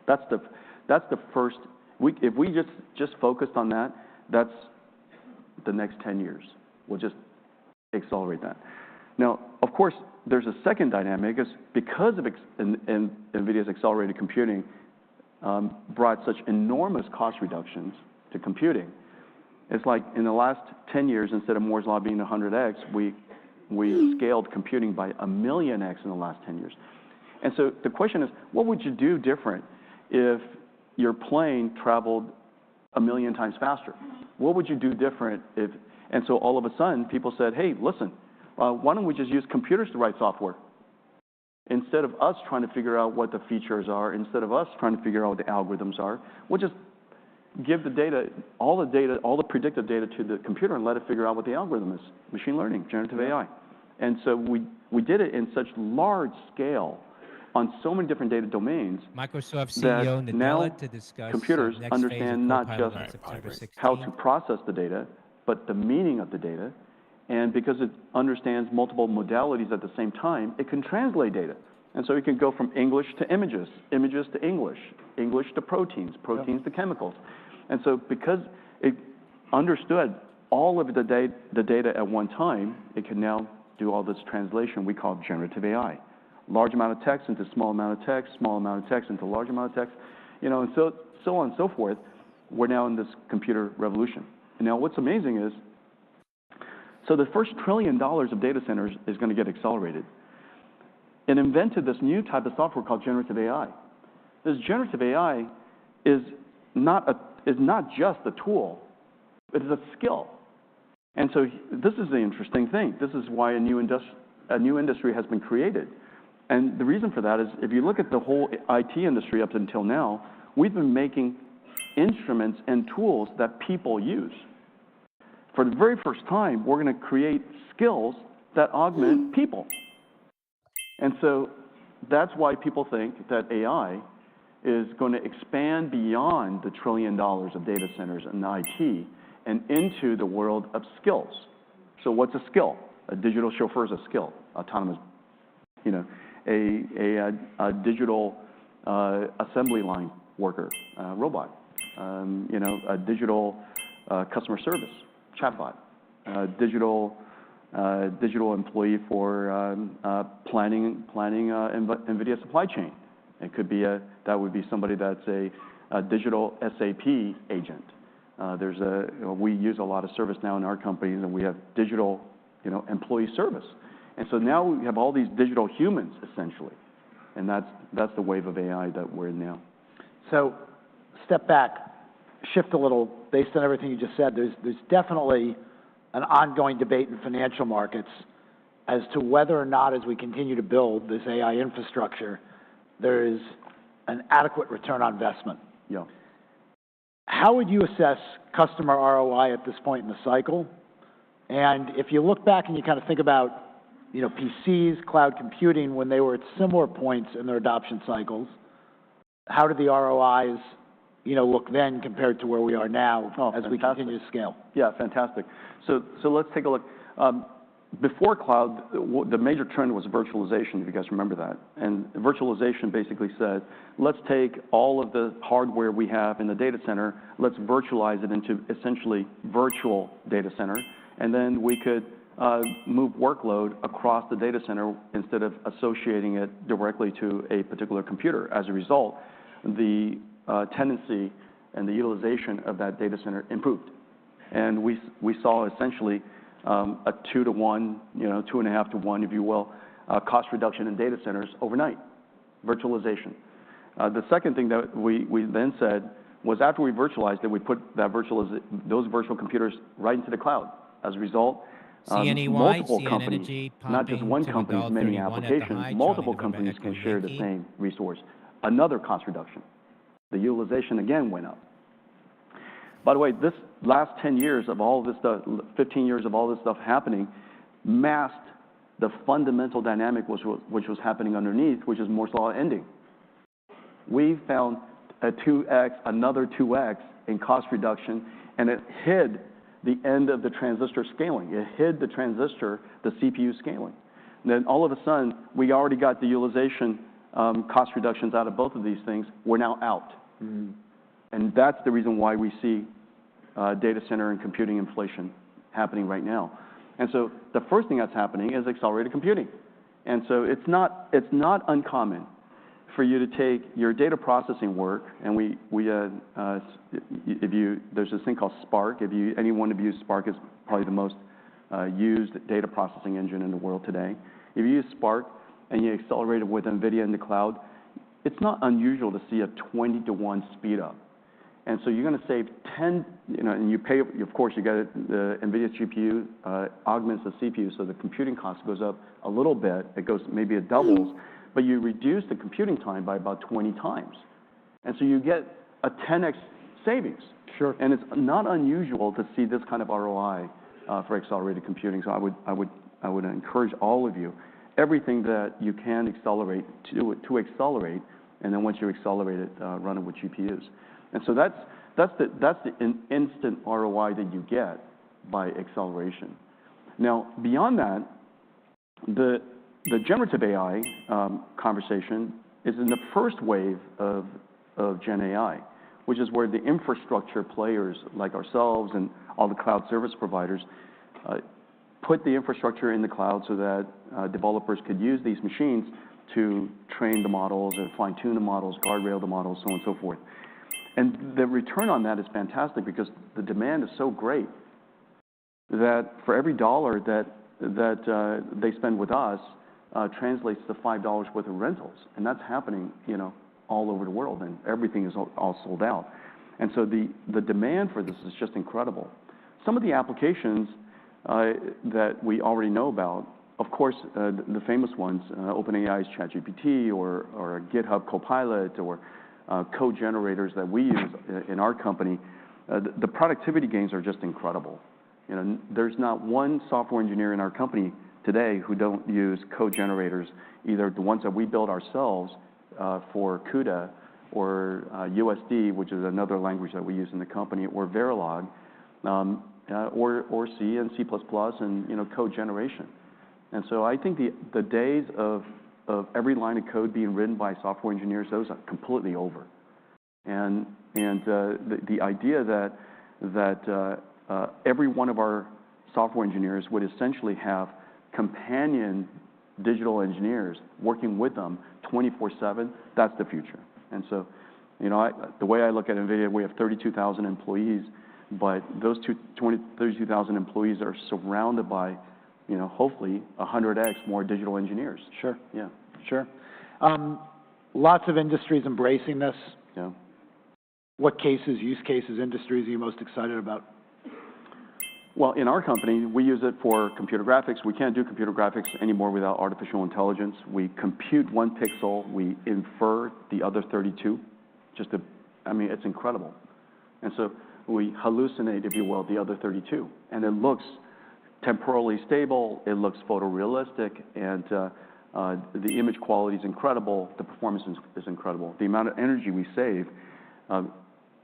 That's the first. If we just focused on that, that's the next 10 years. We'll just accelerate that. Now, of course, there's a second dynamic, is because of NVIDIA's accelerated computing brought such enormous cost reductions to computing. It's like in the last 10 years, instead of Moore's Law being 100x, we scaled computing by 1,000,000x in the last 10 years. And so the question is, what would you do different if your plane traveled 1,000,000 times faster? What would you do different if? And so all of a sudden, people said, hey, listen, why don't we just use computers to write software? Instead of us trying to figure out what the features are, instead of us trying to figure out what the algorithms are, we'll just give the data, all the predictive data to the computer and let it figure out what the algorithm is. Machine learning, generative AI. And so we did it in such large scale on so many different data domains Microsoft that CEO now Nadella to discuss computers next phase of understand not Copilot just on September 16th. how to process the data, but the meaning of the data. And because it understands multiple modalities at the same time, it can translate data. And so it can go from English to images, images to English, English to proteins, proteins to chemicals. And so because it understood all of the data at one time, it can now do all this translation we call generative AI. Large amount of text into small amount of text, small amount of text into large amount of text, and so on and so forth. We're now in this computer revolution. And now what's amazing is, so the first $1 trillion of data centers is going to get accelerated. It invented this new type of software called generative AI. This generative AI is not just a tool, it is a skill. And so this is the interesting thing. This is why a new industry has been created. And the reason for that is, if you look at the whole IT industry up until now, we've been making instruments and tools that people use. For the very first time, we're going to create skills that augment people. And so that's why people think that AI is going to expand beyond the $1 trillion of data centers and IT and into the world of skills. So what's a skill? A digital chauffeur is a skill. Autonomous, a digital assembly line worker, robot, a digital customer service, chatbot, digital employee for planning NVIDIA supply chain. It could be that would be somebody that's a digital SAP agent. We use a lot of ServiceNow in our companies, and we have digital, employee service. And so now we have all these digital humans essentially, and that's the wave of AI that we're in now. So, step back, shift a little. Based on everything you just said, there's definitely an ongoing debate in financial markets as to whether or not, as we continue to build this AI infrastructure, there is an adequate return on investment. Yeah. How would you assess customer ROI at this point in the cycle? And if you look back and you kind of think about, PCs, cloud computing, when they were at similar points in their adoption cycles, how did the ROIs, look then compared to where we are now as we continue to scale? Yeah, fantastic. So let's take a look. Before cloud, the major trend was virtualization, if you guys remember that. And virtualization basically said, let's take all of the hardware we have in the data center, let's virtualize it into essentially virtual data center, and then we could move workload across the data center instead of associating it directly to a particular computer. As a result, the tendency and the utilization of that data center improved. And we saw essentially a 2 to 1, 2.5 to 1, if you will, cost reduction in data centers overnight, virtualization. The second thing that we then said was, after we virtualized it, we put those virtual computers right into the cloud. As a result, multiple companies, not just one company's many applications, multiple companies can share the same resource. Another cost reduction. The utilization again went up. By the way, this last 10 years of all this stuff, 15 years of all this stuff happening, masked the fundamental dynamic which was happening underneath, which is Moore's Law ending. We found a 2x, another 2x in cost reduction, and it hid the end of the transistor scaling. It hid the transistor, the CPU scaling. And then all of a sudden, we already got the utilization cost reductions out of both of these things. We're now out. Mm-hmm. And that's the reason why we see data center and computing inflation happening right now. And so the first thing that's happening is accelerated computing. And so it's not uncommon for you to take your data processing work, and there's this thing called Spark. Anyone who uses Spark is probably the most used data processing engine in the world today. If you use Spark and you accelerate it with NVIDIA in the cloud, it's not unusual to see a 20 to 1 speed up. And so you're going to save 10, and you pay, of course, you get the NVIDIA GPU augments the CPU, so the computing cost goes up a little bit. Maybe it doubles, but you reduce the computing time by about 20 times. And so you get a 10x savings. Sure. And it's not unusual to see this kind of ROI for accelerated computing. So I would encourage all of you, everything that you can accelerate to accelerate, and then once you accelerate it, run it with GPUs. And so that's the instant ROI that you get by acceleration. Now, beyond that, the generative AI conversation is in the first wave of Gen AI, which is where the infrastructure players like ourselves and all the cloud service providers put the infrastructure in the cloud so that developers could use these machines to train the models and fine-tune the models, guardrail the models, so on and so forth. And the return on that is fantastic because the demand is so great that for every $1 that they spend with us translates to $5 worth of rentals. And that's happening, all over the world, and everything is all sold out. And so the demand for this is just incredible. Some of the applications that we already know about, of course, the famous ones, OpenAI's ChatGPT or GitHub Copilot or code generators that we use in our company, the productivity gains are just incredible. There's not one software engineer in our company today who don't use code generators, either the ones that we build ourselves for CUDA or USD, which is another language that we use in the company, or Verilog, or C and C++ and code generation. And so I think the days of every line of code being written by software engineers, those are completely over. And the idea that every one of our software engineers would essentially have companion digital engineers working with them 24/7, that's the future. And so, the way I look at NVIDIA, we have 32,000 employees, but those 32,000 employees are surrounded by, hopefully 100x more digital engineers. Sure. Yeah. Sure. Lots of industries embracing this. Yeah. What use cases, industries are you most excited about? Well, in our company, we use it for computer graphics. We can't do computer graphics anymore without artificial intelligence. We compute 1 pixel, we infer the other 32. It's incredible. And so we hallucinate, if you will, the other 32. And it looks temporally stable, it looks photorealistic, and the image quality is incredible, the performance is incredible. The amount of energy we save,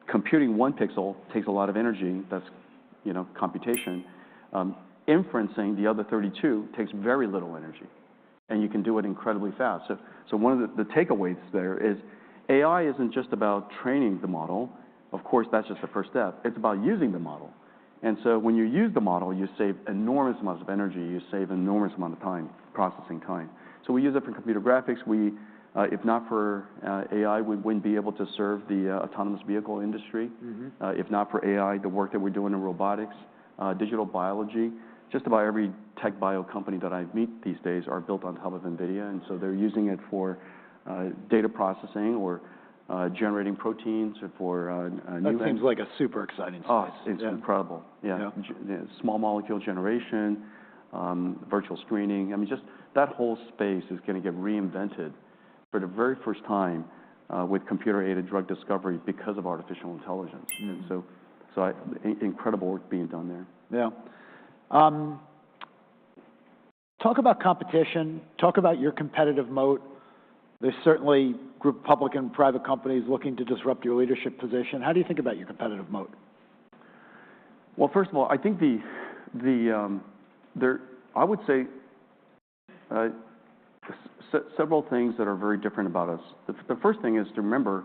computing 1 pixel takes a lot of energy, that's computation. Inferencing the other 32 takes very little energy, and you can do it incredibly fast. So one of the takeaways there is AI isn't just about training the model. Of course, that's just the first step. It's about using the model. And so when you use the model, you save enormous amounts of energy, you save enormous amount of time, processing time. So we use it for computer graphics. If not for AI, we wouldn't be able to serve the autonomous vehicle industry. Mm-hmm. If not for AI, the work that we're doing in robotics, digital biology, just about every tech bio company that I meet these days are built on top of NVIDIA, and so they're using it for data processing or generating proteins or for new... That seems like a super exciting space. Oh, it's incredible. Yeah. Small molecule generation, virtual screening. Just that whole space is going to get reinvented for the very first time with computer-aided drug discovery because of artificial intelligence. Mm-hmm. And so incredible work being done there. Yeah. Talk about competition. Talk about your competitive moat. There's certainly group public and private companies looking to disrupt your leadership position. How do you think about your competitive moat? Well, first of all, I think I would say several things that are very different about us. The first thing is to remember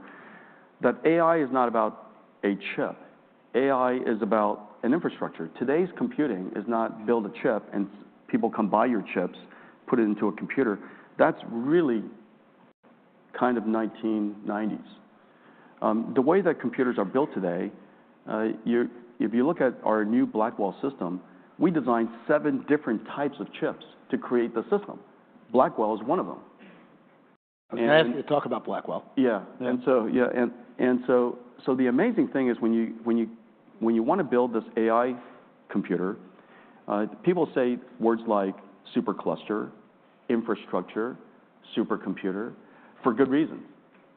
that AI is not about a chip. AI is about an infrastructure. Today's computing is not build a chip and people come buy your chips, put it into a computer. That's really kind of 1990s. The way that computers are built today, if you look at our new Blackwell system, we designed 7 different types of chips to create the system. Blackwell is one of them. Okay, I ask you to talk about Blackwell. Yeah. And so the amazing thing is when you want to build this AI computer, people say words like supercluster, infrastructure, supercomputer, for good reason,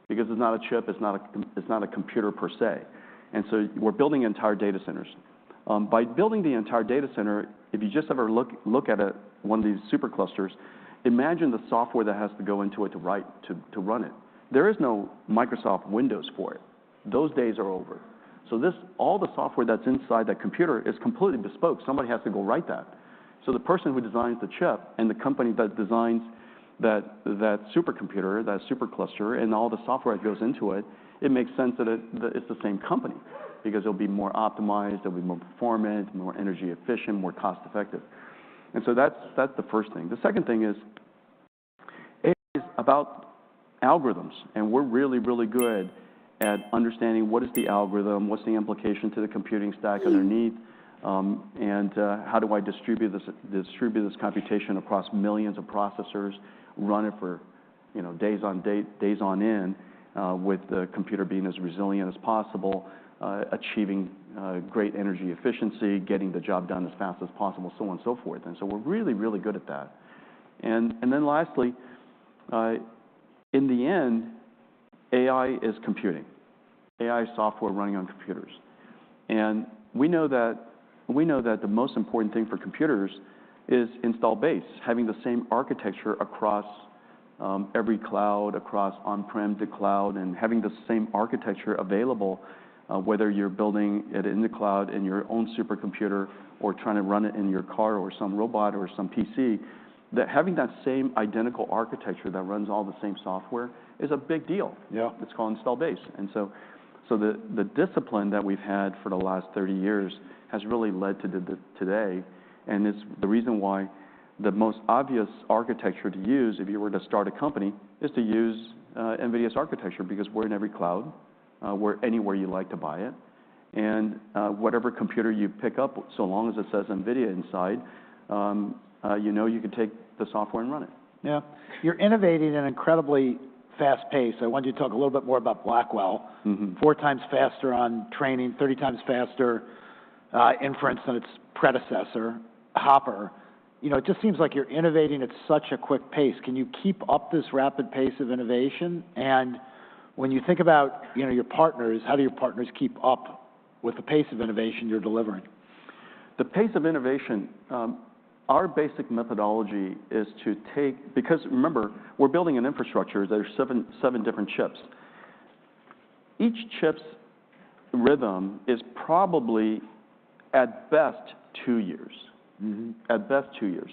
because it's not a chip, it's not a computer per se. And so we're building entire data centers. By building the entire data center, if you just ever look at one of these superclusters, imagine the software that has to go into it to run it. There is no Microsoft Windows for it. Those days are over. So all the software that's inside that computer is completely bespoke. Somebody has to go write that. So the person who designs the chip and the company that designs that supercomputer, that supercluster, and all the software that goes into it, it makes sense that it's the same company because it'll be more optimized, it'll be more performant, more energy efficient, more cost effective. And so that's the first thing. The second thing is AI is about algorithms, and we're really, really good at understanding what is the algorithm, what's the implication to the computing stack underneath, and how do I distribute this computation across millions of processors, run it for days on end, with the computer being as resilient as possible, achieving great energy efficiency, getting the job done as fast as possible, so on and so forth. And so we're really, really good at that. And then lastly, in the end, AI is computing. AI is software running on computers. And we know that the most important thing for computers is install base, having the same architecture across every cloud, across on-prem to cloud, and having the same architecture available, whether you're building it in the cloud in your own supercomputer or trying to run it in your car or some robot or some PC, that having that same identical architecture that runs all the same software is a big deal. Yeah. It's called install base. And so the discipline that we've had for the last 30 years has really led to today, and it's the reason why the most obvious architecture to use if you were to start a company is to use NVIDIA's architecture, because we're in every cloud, we're anywhere you like to buy it, and whatever computer you pick up, so long as it says NVIDIA inside, you can take the software and run it. Yeah. You're innovating at an incredibly fast pace. I wanted you to talk a little bit more about Blackwell. 4 times faster on training, 30 times faster inference than its predecessor, Hopper. It just seems like you're innovating at such a quick pace. Can you keep up this rapid pace of innovation? And when you think about your partners, how do your partners keep up with the pace of innovation you're delivering? The pace of innovation, our basic methodology is to take, because remember, we're building an infrastructure. There's seven different chips. Each chip's rhythm is probably at best 2 years. At best 2 years.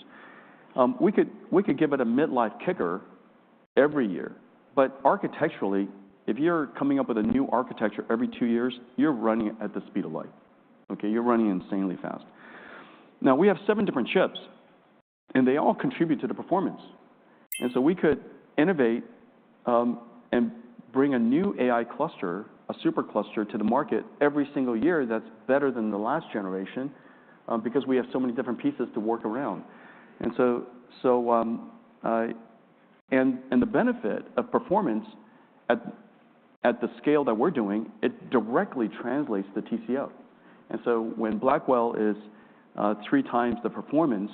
We could give it a midlife kicker every year, but architecturally, if you're coming up with a new architecture every 2 years, you're running at the speed of light. Okay, you're running insanely fast. Now, we have 7 different chips, and they all contribute to the performance. And so we could innovate and bring a new AI cluster, a supercluster, to the market every single year that's better than the last generation, because we have so many different pieces to work around. And and the benefit of performance at the scale that we're doing, it directly translates to TCO. And so when Blackwell is 3 times the performance,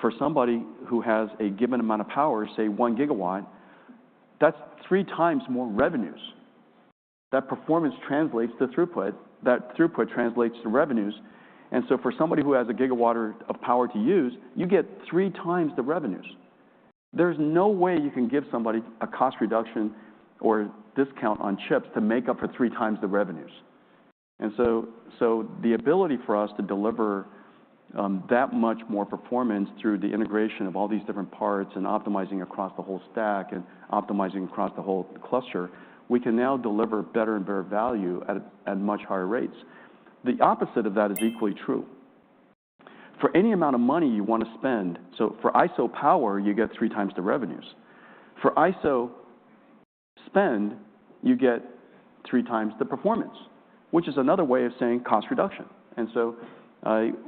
for somebody who has a given amount of power, say 1 gigawatt, that's 3 times more revenues. That performance translates to throughput. That throughput translates to revenues. And so for somebody who has a gigawatt of power to use, you get 3 times the revenues. There's no way you can give somebody a cost reduction or discount on chips to make up for 3 times the revenues. And so the ability for us to deliver that much more performance through the integration of all these different parts and optimizing across the whole stack and optimizing across the whole cluster, we can now deliver better and better value at much higher rates. The opposite of that is equally true. For any amount of money you want to spend, so for ISO power, you get 3 times the revenues. For ISO spend, you get 3 times the performance, which is another way of saying cost reduction. And so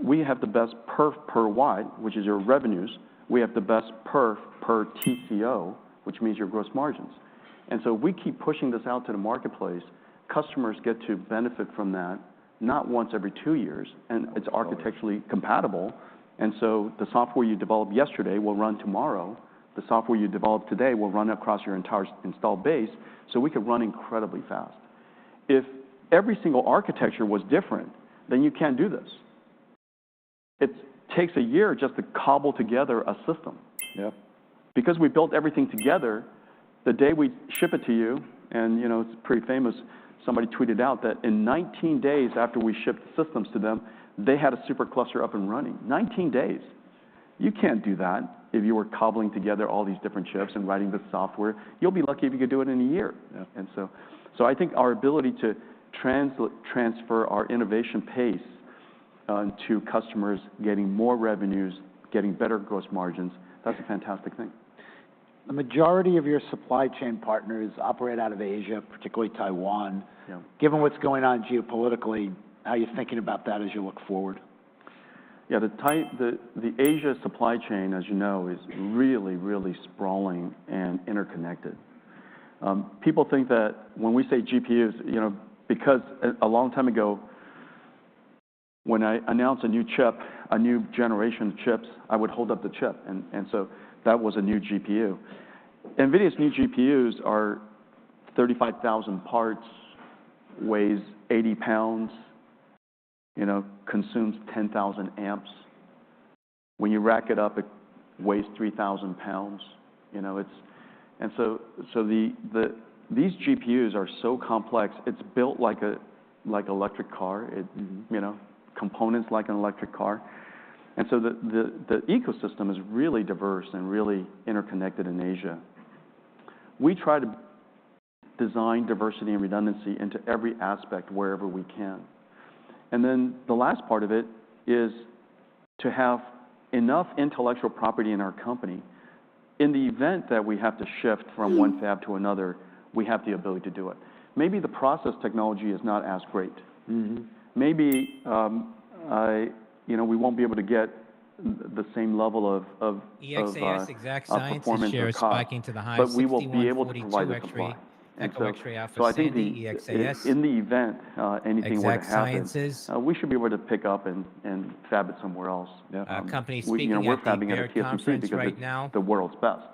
we have the best perf per watt, which is your revenues. We have the best perf per TCO, which means your gross margins. And so we keep pushing this out to the marketplace. Customers get to benefit from that, not once every 2 years, and it's architecturally compatible. And so the software you developed yesterday will run tomorrow. The software you developed today will run across your entire installed base, so we could run incredibly fast. If every single architecture was different, then you can't do this. It takes a year just to cobble together a system. Yeah. Because we built everything together, the day we ship it to you, and it's pretty famous, somebody tweeted out that in 19 days after we shipped the systems to them, they had a supercluster up and running. 19 days. You can't do that if you were cobbling together all these different chips and writing the software. You'll be lucky if you could do it in a year. Yeah. And so I think our ability to transfer our innovation pace to customers, getting more revenues, getting better gross margins, that's a fantastic thing. The majority of your supply chain partners operate out of Asia, particularly Taiwan. Yeah. Given what's going on geopolitically, how are you thinking about that as you look forward? Yeah, the Asia supply chain, as you know, is really, really sprawling and interconnected. People think that when we say GPUs, you know, because a long time ago, when I announced a new chip, a new generation of chips, I would hold up the chip, and so that was a new GPU. NVIDIA's new GPUs are 35,000 parts, weighs 80 pounds, you know, consumes 10,000 amps. When you rack it up, it weighs 3,000 pounds. You know, and so these GPUs are so complex. It's built like electric car. You know, components like an electric car. And so the ecosystem is really diverse and really interconnected in Asia. We try to design diversity and redundancy into every aspect wherever we can. And then the last part of it is to have enough intellectual property in our company. In the event that we have to shift from one fab to another, we have the ability to do it. Maybe the process technology is not as great. Maybe you know, we won't be able to get the same level of EXAS Exact Sciences performance share or is cost, spiking to the high but of we will be able to 6142 provide the X-ray, supply. And Echo X-ray Alpha so I think Sandy, EXAS. in the event anything were to Exact happen, Sciences. we should be able to pick up and fab it somewhere else. Company We, speaking you know, we're at the fabbing Baird at a TSMC conference because right it's now. the world's best.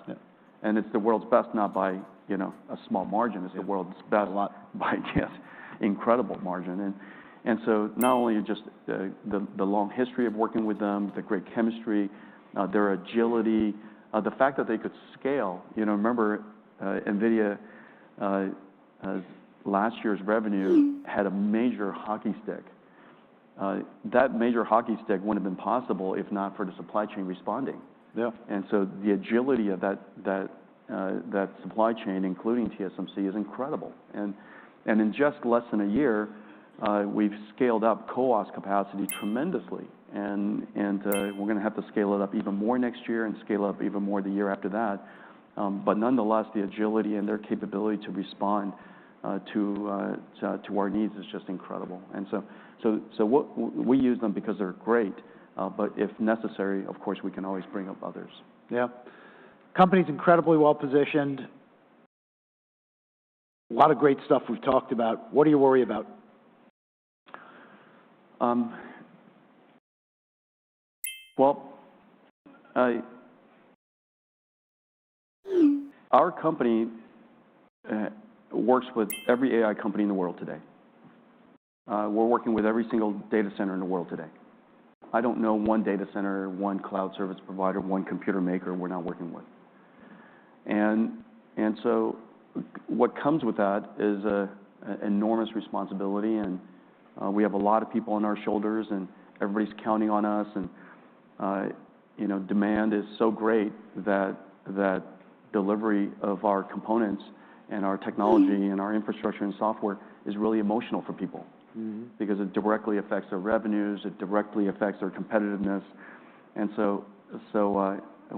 And it's the world's best not by, you know, a small margin. It's the world's best by just incredible margin. And so not only just the long history of working with them, the great chemistry, their agility, the fact that they could scale. You know, remember NVIDIA last year's revenue had a major hockey stick. That major hockey stick wouldn't have been possible if not for the supply chain responding. Yeah. And so the agility of that supply chain, including TSMC, is incredible. And in just less than a year, we've scaled up CoWoS capacity tremendously. And we're going to have to scale it up even more next year and scale up even more the year after that. But nonetheless, the agility and their capability to respond to our needs is just incredible. And so we use them because they're great. But if necessary, of course, we can always bring up others. Yeah. Company's incredibly well positioned. A lot of great stuff we've talked about. What do you worry about? Well, our company works with every AI company in the world today. We're working with every single data center in the world today. I don't know one data center, one cloud service provider, one computer maker we're not working with. And so what comes with that is an enormous responsibility, and we have a lot of people on our shoulders, and everybody's counting on us, and you know, demand is so great that delivery of our components and our technology and our infrastructure and software is really emotional for people. Because it directly affects their revenues, it directly affects their competitiveness, and so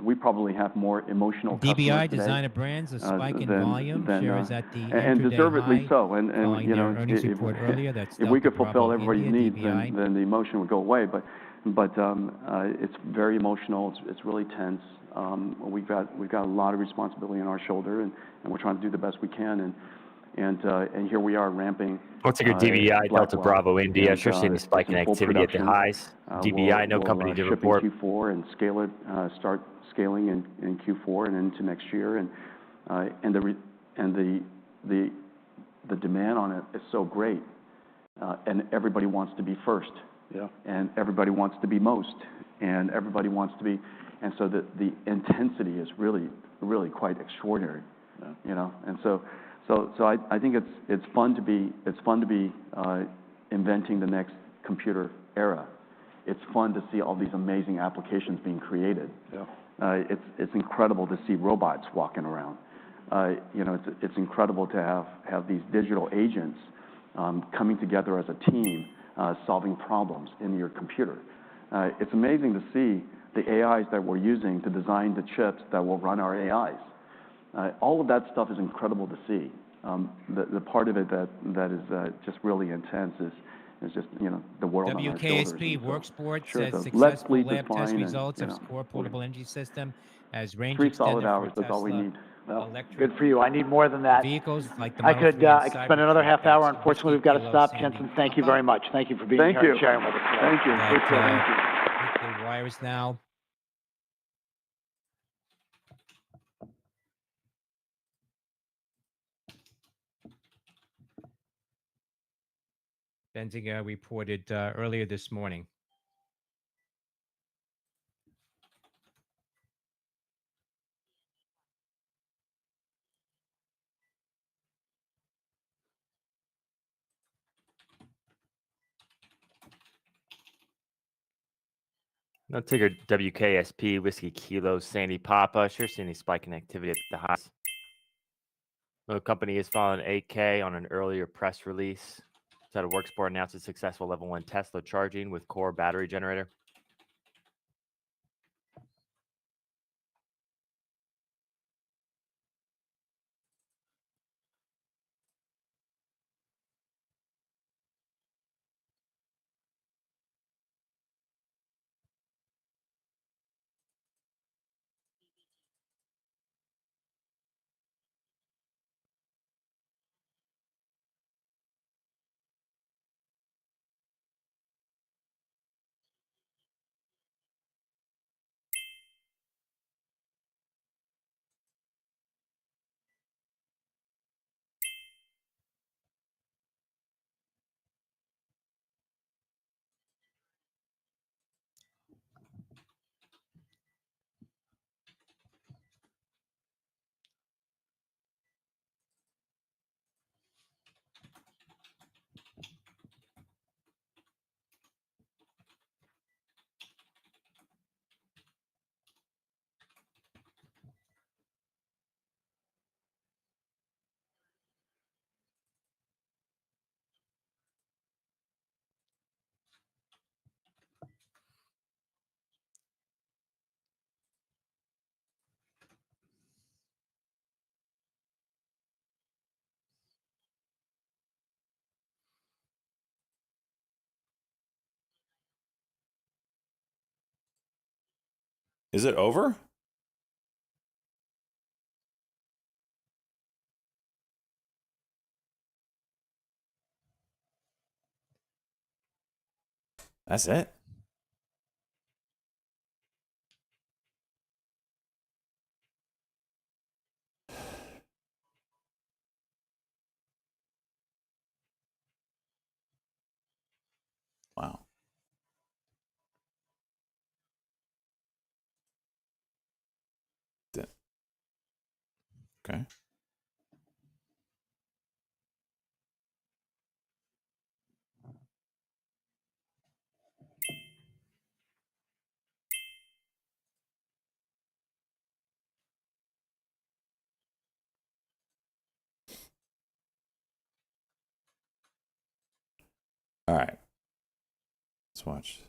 we probably have more emotional customers DBI, today, Designer Brands, a spike in than- volume. than, Share is at the and intraday deservedly high, so. And following you their know, earnings report earlier. That's if we Delta could fulfill Bravo everybody's India, needs, DBI. then the emotion would go away. But it's very emotional. It's really tense. We've got a lot of responsibility on our shoulder, and we're trying to do the best we can. And here we are ramping. What's a good DBI, Delta Blackwell. Bravo India? And, Sure seeing a spike in it's full activity at the production. highs. DBI, no company to ship report. in Q4 and scale it, start scaling in Q4 and into next year. And the demand on it is so great, and everybody wants to be first. Yeah. And everybody wants to be most, and everybody wants to be, and so the intensity is really, really quite extraordinary. You know, and so So I think it's fun to be inventing the next computer era. It's fun to see all these amazing applications being created. Yeah. It's incredible to see robots walking around. It's incredible to have these digital agents coming together as a team, solving problems in your computer. It's amazing to see the AIs that we're using to design the chips that will run our AIs. All of that stuff is incredible to see. The part of it that is just really intense is just the world on our shoulders. WKSP Worksports Sure, says so lead successful sleep is lab test fine, and, results you of know, Core portable energy system as range 3 extender solid for hours, that's all we Tesla need. Well, electric good for you. I need more than that. vehicles like the I Model could 3 and spend another Cybertruck. half hour. That's Unfortunately, we've Whiskey got to Kilo stop. Sandy Jensen, thank you Papa. very much. Thank you for being Thank here you. and sharing with us today. Thank you. That, Take care. Thank you. hit the wires now. Benzinger reported earlier this morning. No ticker WKSP, Whiskey Kilo, Sandy Papa. Sure seeing any spike in activity at the highs. The company is filing an 8K on an earlier press release. Said a Worksport announced a successful level 1 Tesla charging with Core battery generator. Is it over? That's it? Wow. Okay. All right. Let's watch.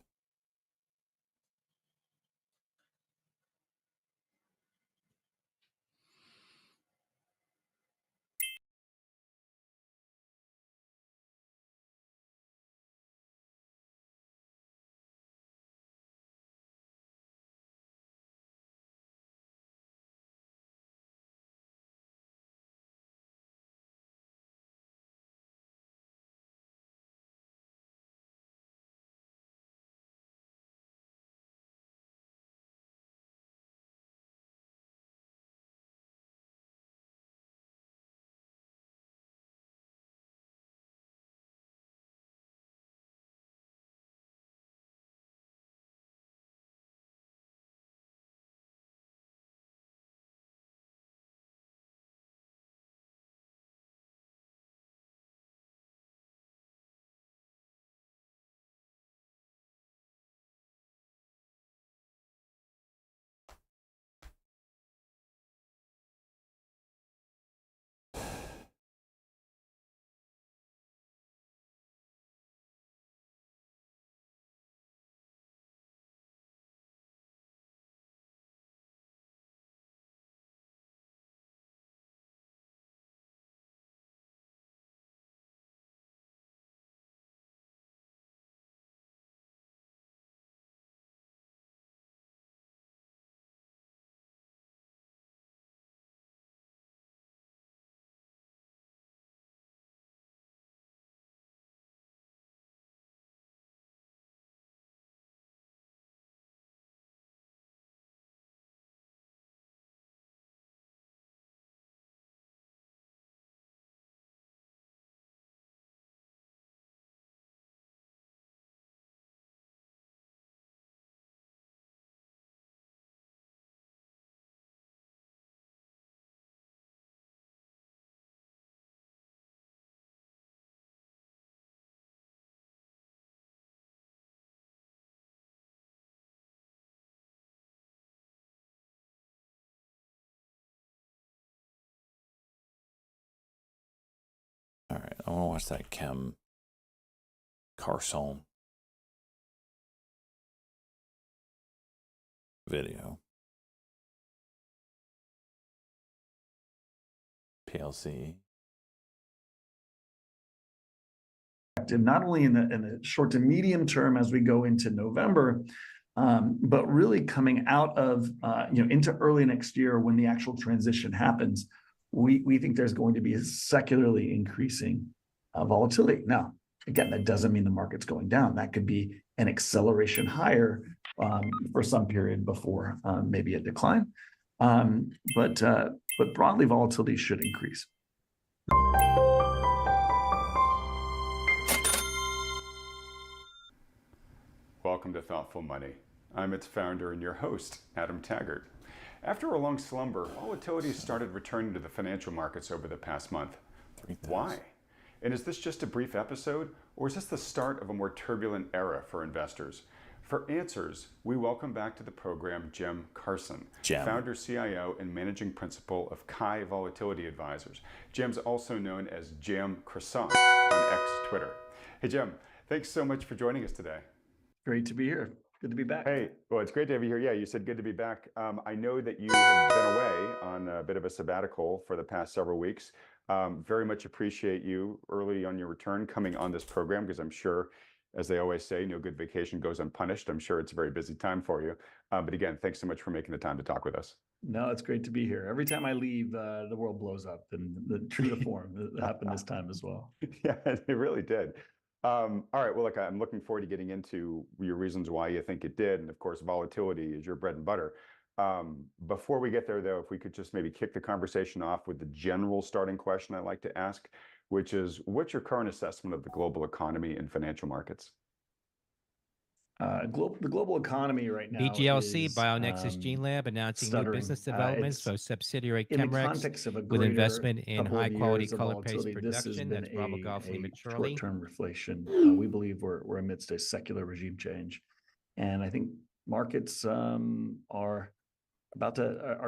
watch that Kim Carson video. PLC. Not only in the short to medium term as we go into November, but really coming out of into early next year when the actual transition happens, we think there's going to be a secularly increasing volatility. Now, again, that doesn't mean the market's going down. That could be an acceleration higher for some period before maybe a decline. But broadly, volatility should increase. Welcome to Thoughtful Money. I'm its founder and your host, Adam Taggart. After a long slumber, volatility started returning to the financial markets over the past month. Why? And is this just a brief episode, or is this the start of a more turbulent era for investors? For answers, we welcome back to the program Jim Carson, founder, CIO, and managing principal of Kai Volatility Advisors. Jim's also known as Jim Croissant on X Twitter. Hey, Jim, thanks so much for joining us today. Great to be here. Good to be back. Hey, well, it's great to have you here. Yeah, you said good to be back. I know that you have been away on a bit of a sabbatical for the past several weeks. Very much appreciate you early on your return coming on this program, because I'm sure, as they always say, no good vacation goes unpunished. I'm sure it's a very busy time for you. But again, thanks so much for making the time to talk with us. No, it's great to be here. Every time I leave, the world blows up, and the true to form it happened this time as well. Yeah, it really did. All right, well, look, I'm looking forward to getting into your reasons why you think it did. And of course, volatility is your bread and butter. Before we get there, though, if we could just maybe kick the conversation off with the general starting question I like to ask, which is, what's your current assessment of the global economy and financial markets? The global economy right now BGLC, is BioNexus Gene Lab, announcing new stuttering. business developments It's for subsidiary in the Chemrex context of a with greater investment in couple of high-quality years of color-paste volatility. This has production. been That's Bravo Golf Lima Charlie. short-term reflation. We believe we're amidst a secular regime change, and I think markets are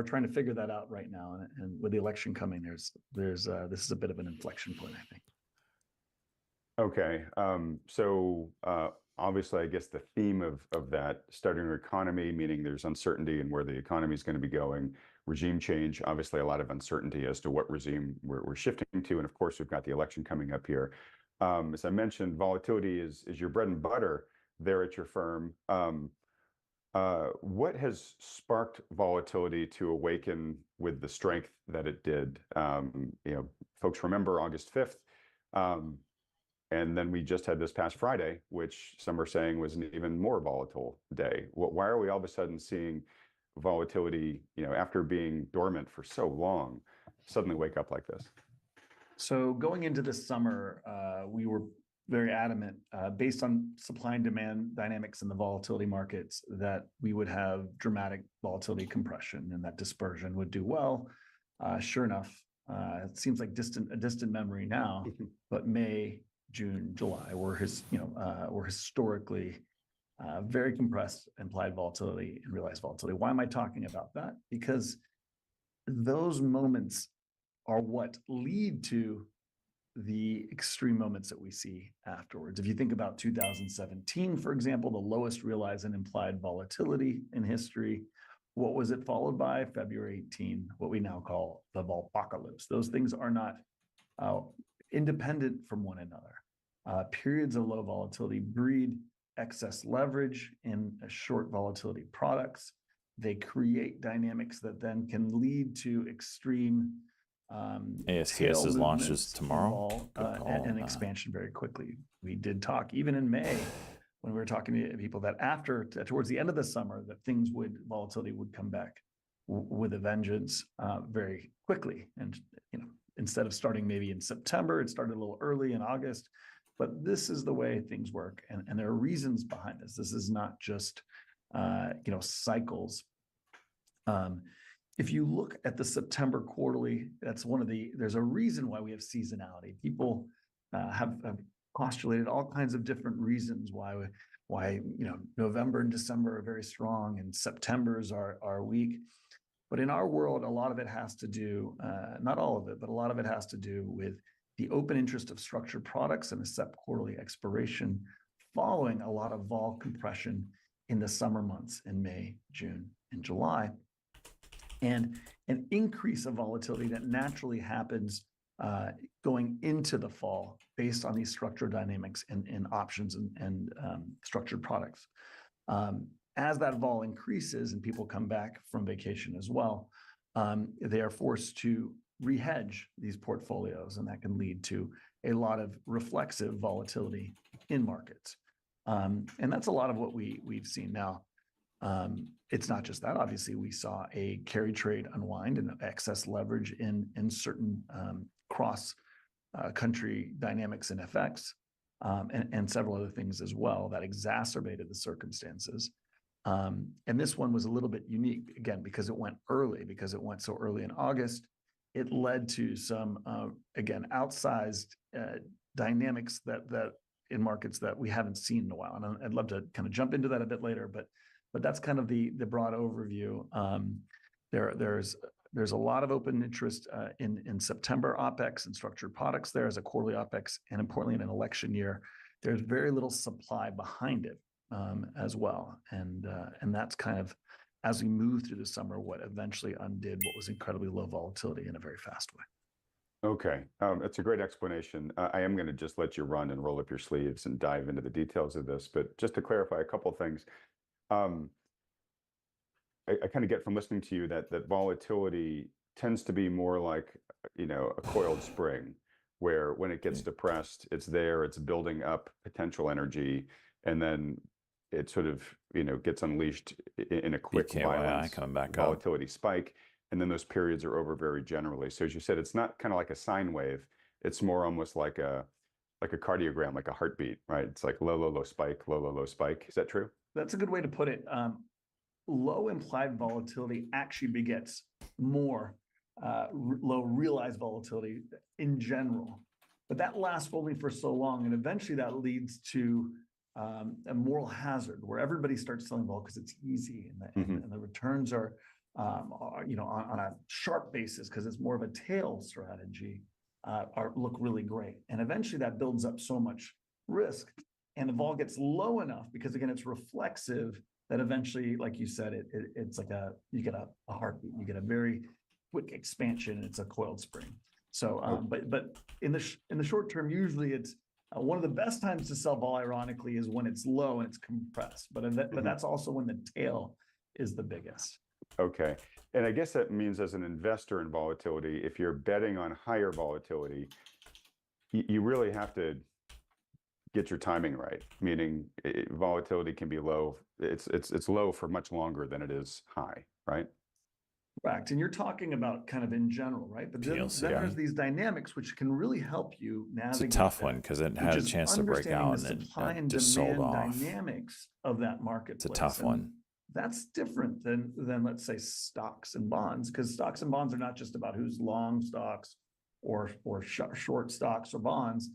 trying to figure that out right now. And with the election coming, this is a bit of an inflection point, I think. Okay, obviously, I guess the theme of that stuttering economy, meaning there's uncertainty in where the economy is going to be going, regime change, obviously a lot of uncertainty as to what regime we're shifting to. And of course, we've got the election coming up here. As I mentioned, volatility is your bread and butter there at your firm. What has sparked volatility to awaken with the strength that it did? Folks remember August 5th. And then we just had this past Friday, which some are saying was an even more volatile day. Why are we all of a sudden seeing volatility, after being dormant for so long, suddenly wake up like this? So going into this summer, we were very adamant, based on supply and demand dynamics in the volatility markets, that we would have dramatic volatility compression and that dispersion would do well. Sure enough, it seems like a distant memory now, but May, June, July were historically very compressed implied volatility and realized volatility. Why am I talking about that? Because those moments are what lead to the extreme moments that we see afterwards. If you think about 2017, for example, the lowest realized and implied volatility in history, what was it followed by? February 18, what we now call the Volpocalypse. Those things are not independent from one another. Periods of low volatility breed excess leverage in short volatility products. They create dynamics that then can lead to extreme ASTS launches tomorrow and expansion very quickly. We did talk even in May when we were talking to people that towards the end of the summer, that volatility would come back with a vengeance very quickly. And instead of starting maybe in September, it started a little early in August. But this is the way things work, and there are reasons behind this. This is not just cycles. If you look at the September quarterly, that's there's a reason why we have seasonality. People have postulated all kinds of different reasons why November and December are very strong and Septembers are weak. But in our world, a lot of it has to do, not all of it, but a lot of it has to do with the open interest of structured products and a SEP quarterly expiration following a lot of vol compression in the summer months in May, June, and July, and an increase of volatility that naturally happens going into the fall based on these structural dynamics in options and structured products. As that vol increases and people come back from vacation as well, they are forced to rehedge these portfolios, and that can lead to a lot of reflexive volatility in markets. And that's a lot of what we've seen now. It's not just that. Obviously, we saw a carry trade unwind and excess leverage in certain cross country dynamics and FX, and several other things as well that exacerbated the circumstances. And this one was a little bit unique, again, because it went early, because it went so early in August. It led to some, again, outsized dynamics that in markets that we haven't seen in a while. And I'd love to kind of jump into that a bit later, but that's kind of the broad overview. There's a lot of open interest in September OPEX and structured products there as a quarterly OPEX, and importantly, in an election year, there's very little supply behind it as well. And that's kind of, as we move through the summer, what eventually undid what was incredibly low volatility in a very fast way. Okay, that's a great explanation. I am going to just let you run and roll up your sleeves and dive into the details of this, but just to clarify a couple of things. I kind of get from listening to you that volatility tends to be more like, a coiled spring, where when it gets depressed, it's there, it's building up potential energy, and then it sort of, gets unleashed in a quick violence, coming back volatility spike, and then those periods are over very generally. So as you said, it's not kind of like a sine wave; it's more almost like a cardiogram, like a heartbeat, right? It's like low, low, low spike, low, low, low spike. Is that true? That's a good way to put it. Low implied volatility actually begets more low realized volatility in general, but that lasts only for so long, and eventually that leads to a moral hazard where everybody starts selling vol because it's easy, and the returns are on a sharp basis because it's more of a tail strategy, look really great, and eventually that builds up so much risk, and the vol gets low enough because, again, it's reflexive, that eventually, like you said, it's like you get a heartbeat, you get a very quick expansion, and it's a coiled spring. So, but in the short term, usually it's one of the best times to sell vol, ironically, is when it's low and it's compressed. But that's also when the tail is the biggest. Okay, and I guess that means, as an investor in volatility, if you're betting on higher volatility, you really have to get your timing right. Meaning, volatility can be low. It's low for much longer than it is high, right? Correct. And you're talking about kind of in general, right? But then there's these dynamics which can really help you navigate. It's a tough one because it had a chance to break out and then just sold off. Dynamics of that marketplace. It's a tough one. That's different than let's say stocks and bonds, because stocks and bonds are not just about who's long stocks or short stocks or bonds.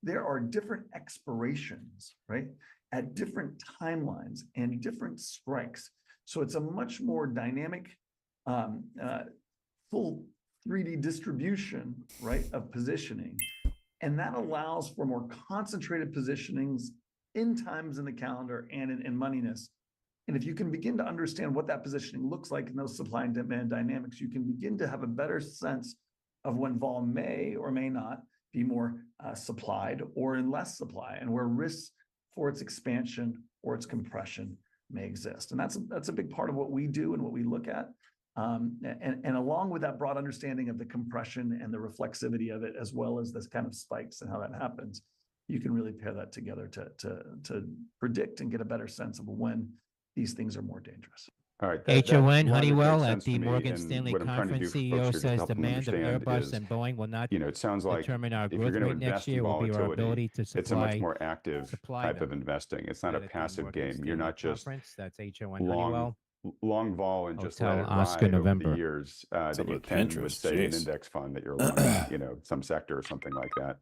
There are different expirations, right, at different timelines and different strikes. So it's a much more dynamic, full 3D distribution, right, of positioning. And that allows for more concentrated positionings in times in the calendar and in moneyness. And if you can begin to understand what that positioning looks like in those supply and demand dynamics, you can begin to have a better sense of when vol may or may not be more supplied or in less supply, and where risks for its expansion or its compression may exist. And that's a big part of what we do and what we look at. And along with that broad understanding of the compression and the reflexivity of it, as well as this kind of spikes and how that happens, you can really pair that together to predict and get a better sense of when these things are more dangerous. All right. HON, Honeywell at the Morgan Stanley conference, CEO says demand of Airbus and Boeing will not it sounds like determine our if you're growth going to rate next invest in year, will be our volatility, ability to supply. it's a much more active type them. of investing. It's not a At the passive Morgan game. You're Stanley not just conference. That's HON Honeywell. long vol and just let Hotel it Oscar ride over November. the years that Some you of the can with, Pinterest, say, an jeez. index fund that you're long, some sector or something like that.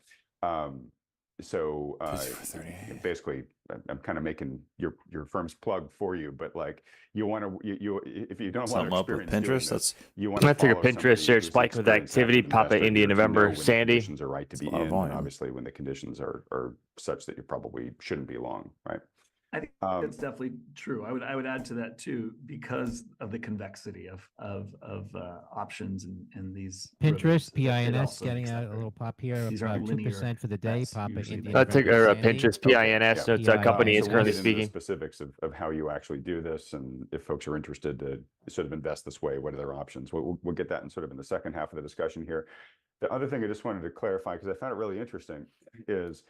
So Busy for 38. basically, I'm kind of making your firm's plug for you, but like you want to you if you don't want Something to up with experience doing Pinterest. this, That's you want I'm to gonna take a follow somebody Pinterest search, who's spiking with experienced activity, active Papa investor India here to know November, when the Sandy. conditions are right to be a lot of in, volume. and obviously when the conditions are such that you probably shouldn't be long, right? I think that's definitely true. I would add to that too, because of the convexity of options and these Pinterest, derivatives, it PINS, also getting makes that a little pop here, these aren't 2% for the day. bets. Papa Usually India they Take November, don't. Sandy. Pinterest, PINS. So it's a company PINS. is So we'll currently get into the speaking. specifics of how you actually do this, and if folks are interested to sort of invest this way, what are their options? We'll get that in sort of in the second half of the discussion here. The other thing I just wanted to clarify, because I found it really interesting, is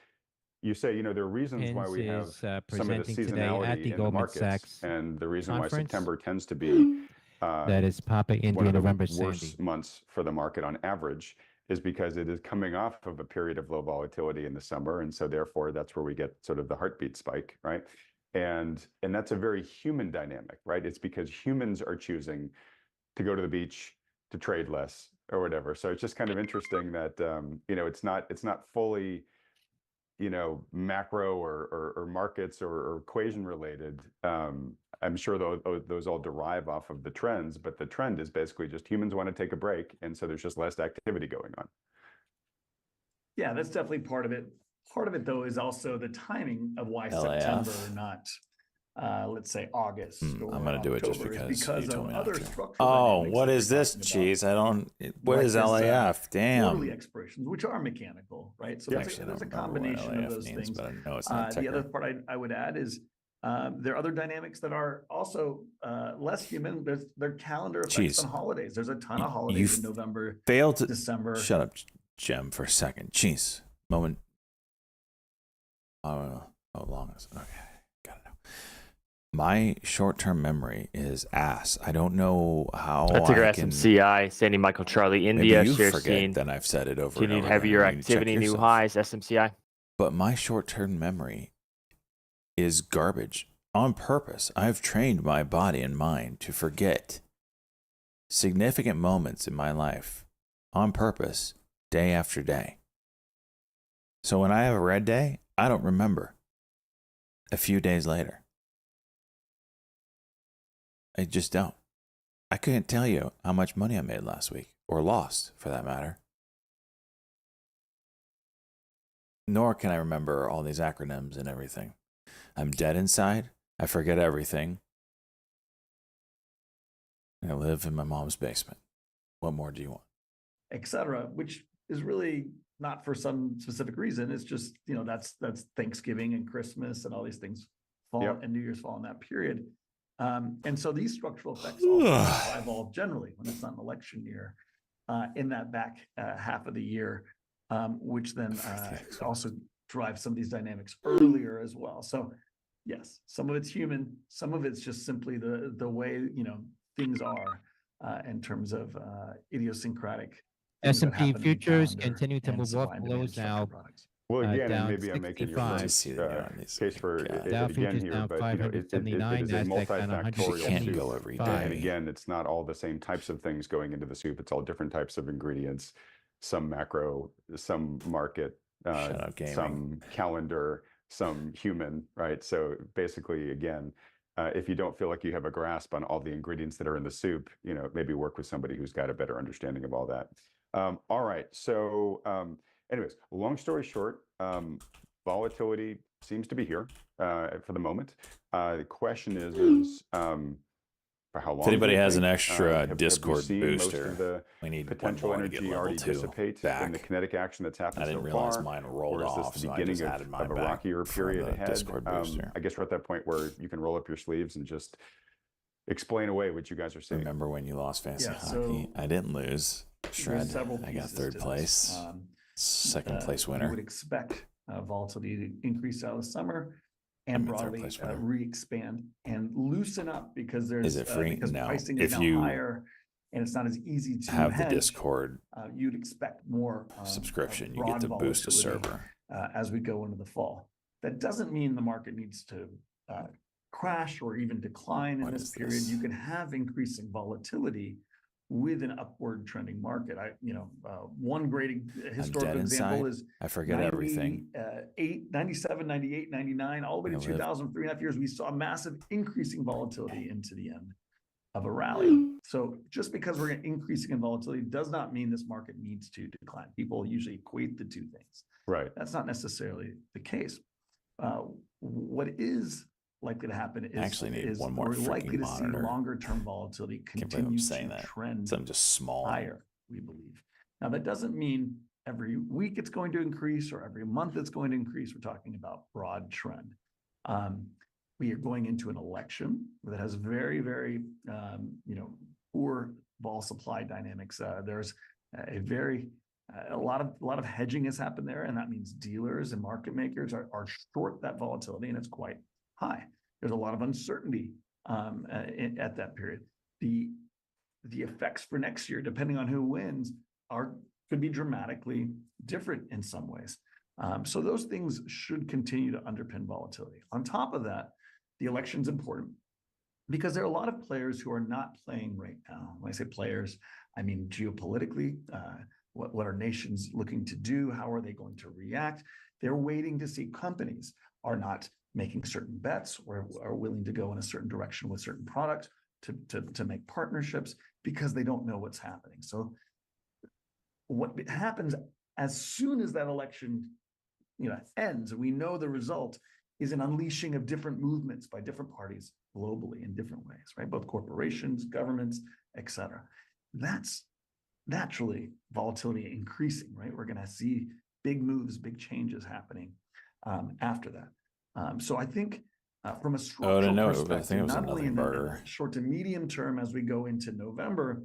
you say, you know, there are reasons why we have Pins is some of the presenting today at seasonality the in the Goldman markets, Sachs and the reason why conference. September tends to be That is Papa one India of the November, worst Sandy. months for the market on average is because it is coming off of a period of low volatility in the summer, and so therefore that's where we get sort of the heartbeat spike, right? And that's a very human dynamic, right? It's because humans are choosing to go to the beach, to trade less, or whatever. So it's just kind of interesting that you know, it's not fully, you know, macro or markets or equation related. I'm sure those all derive off of the trends, but the trend is basically just humans want to take a break, and so there's just less activity going on. Yeah, that's definitely part of it. Part of it, though, is also the timing of why LAF. September, not let's say August. Or I'm gonna do it just October, is because you told of me not other to. structural Oh, dynamics what that is we're this? talking about. Jeez, I don't. What Like is this, LAF? Quarterly Damn. expirations, which are mechanical, right? So Yeah. there's Actually, a I don't remember what combination of LAF those means, things. but I know it's not The other ticker. part I would add is there are other dynamics that are also less human. There's their calendar effects Jeez. on holidays. There's a ton You of holidays in November, Failed to December. shut up, Jem, for a second. Jeez, moment. I don't know how long is it? Okay, got it now. My short-term memory is ass. I don't know how I ticker I can. SMCI, Sandy Michael Charlie India, Maybe you share forget scene, that I've said it over and continued over heavier again. You need to check activity, new yourself. highs, SMCI. But my short-term memory is garbage. On purpose, I've trained my body and mind to forget significant moments in my life on purpose, day after day. So when I have a red day, I don't remember a few days later. I just don't. I couldn't tell you how much money I made last week, or lost for that matter. Nor can I remember all these acronyms and everything. I'm dead inside. I forget everything. I live in my mom's basement. What more do you want? Etc., which is really not for some specific reason. It's just, you know, that's Thanksgiving and Christmas and all these things fall Yep. and New Year's fall in that period. And so these structural effects also evolve generally when it's not an election year in that back half of the year, which then also drives some of these dynamics earlier as well. So yes, some of it's human, some of it's just simply the way, you know, things are in terms of idiosyncratic things that S&P happen in the futures calendar continue to and move supply off and demand lows structured now. products. Well, again, and down maybe I'm making your 65. firm's See that you're on these- case for God. it Dow again futures here, down but you know, it is a 579, Nasdaq down multifactorial You can't soup. go every And day. again, it's not all the same types of things going into the soup. It's all different types of ingredients, some macro, some market, Shut up, gaming. some calendar, some human, right? So basically, again, if you don't feel like you have a grasp on all the ingredients that are in the soup, you know, maybe work with somebody who's got a better understanding of all that. All right. So anyways, long story short, volatility seems to be here for the moment. The question is for how long? If anybody do you has an think? extra Have we Discord seen most booster, of the we need potential one more to get energy level already 2 dissipate back. in the kinetic action that's happened I didn't so realize far? mine rolled Or is this off, the so I beginning just added of mine a back rockier for period the ahead? Discord booster. I guess we're at that point where you can roll up your sleeves and just explain away what you guys are seeing. Remember when you lost fantasy Yeah, hockey? so I didn't lose. There's Shred. several I got pieces third to place. this. Second place You would winner. expect volatility to increase out of the summer and third broadly place winner. re-expand and loosen up because there's Is it free? because No. pricing If is now you higher and it's not as easy to have the hedge. Discord You'd expect more subscription, you broad get to boost a volatility, server. as we go into the fall. That doesn't mean the market needs to crash or even decline in What this is period. this? You can have increasing volatility with an upward trending market. One great historical example is I forget everything. 97, 98, 99, all the way to 2000, 3.5 years, we saw massive increasing volatility into the end of a rally. So just because we're increasing in volatility does not mean this market needs to decline. People usually equate the two things. Right. That's not necessarily the case. What is likely to happen is, I actually need one more we're likely freaking to see monitor. longer-term volatility Can't believe I'm continue saying to that. trend So I'm just small. higher, we believe. Now, that doesn't mean every week it's going to increase or every month it's going to increase. We're talking about broad trend. We are going into an election that has very, very, poor vol supply dynamics. There's a lot of hedging has happened there, and that means dealers and market makers are short that volatility, and it's quite high. There's a lot of uncertainty at that period. The effects for next year, depending on who wins, could be dramatically different in some ways. So those things should continue to underpin volatility. On top of that, the election's important because there are a lot of players who are not playing right now. When I say players, I mean geopolitically. What are nations looking to do? How are they going to react? They're waiting to see companies are not making certain bets or are willing to go in a certain direction with certain products to make partnerships because they don't know what's happening. So what happens as soon as that election ends, we know the result is an unleashing of different movements by different parties globally in different ways, right? Both corporations, governments, et cetera. That's naturally volatility increasing, right? We're going to see big moves, big changes happening after that. So I think from a structural perspective, not only in the short to medium term as we go into November,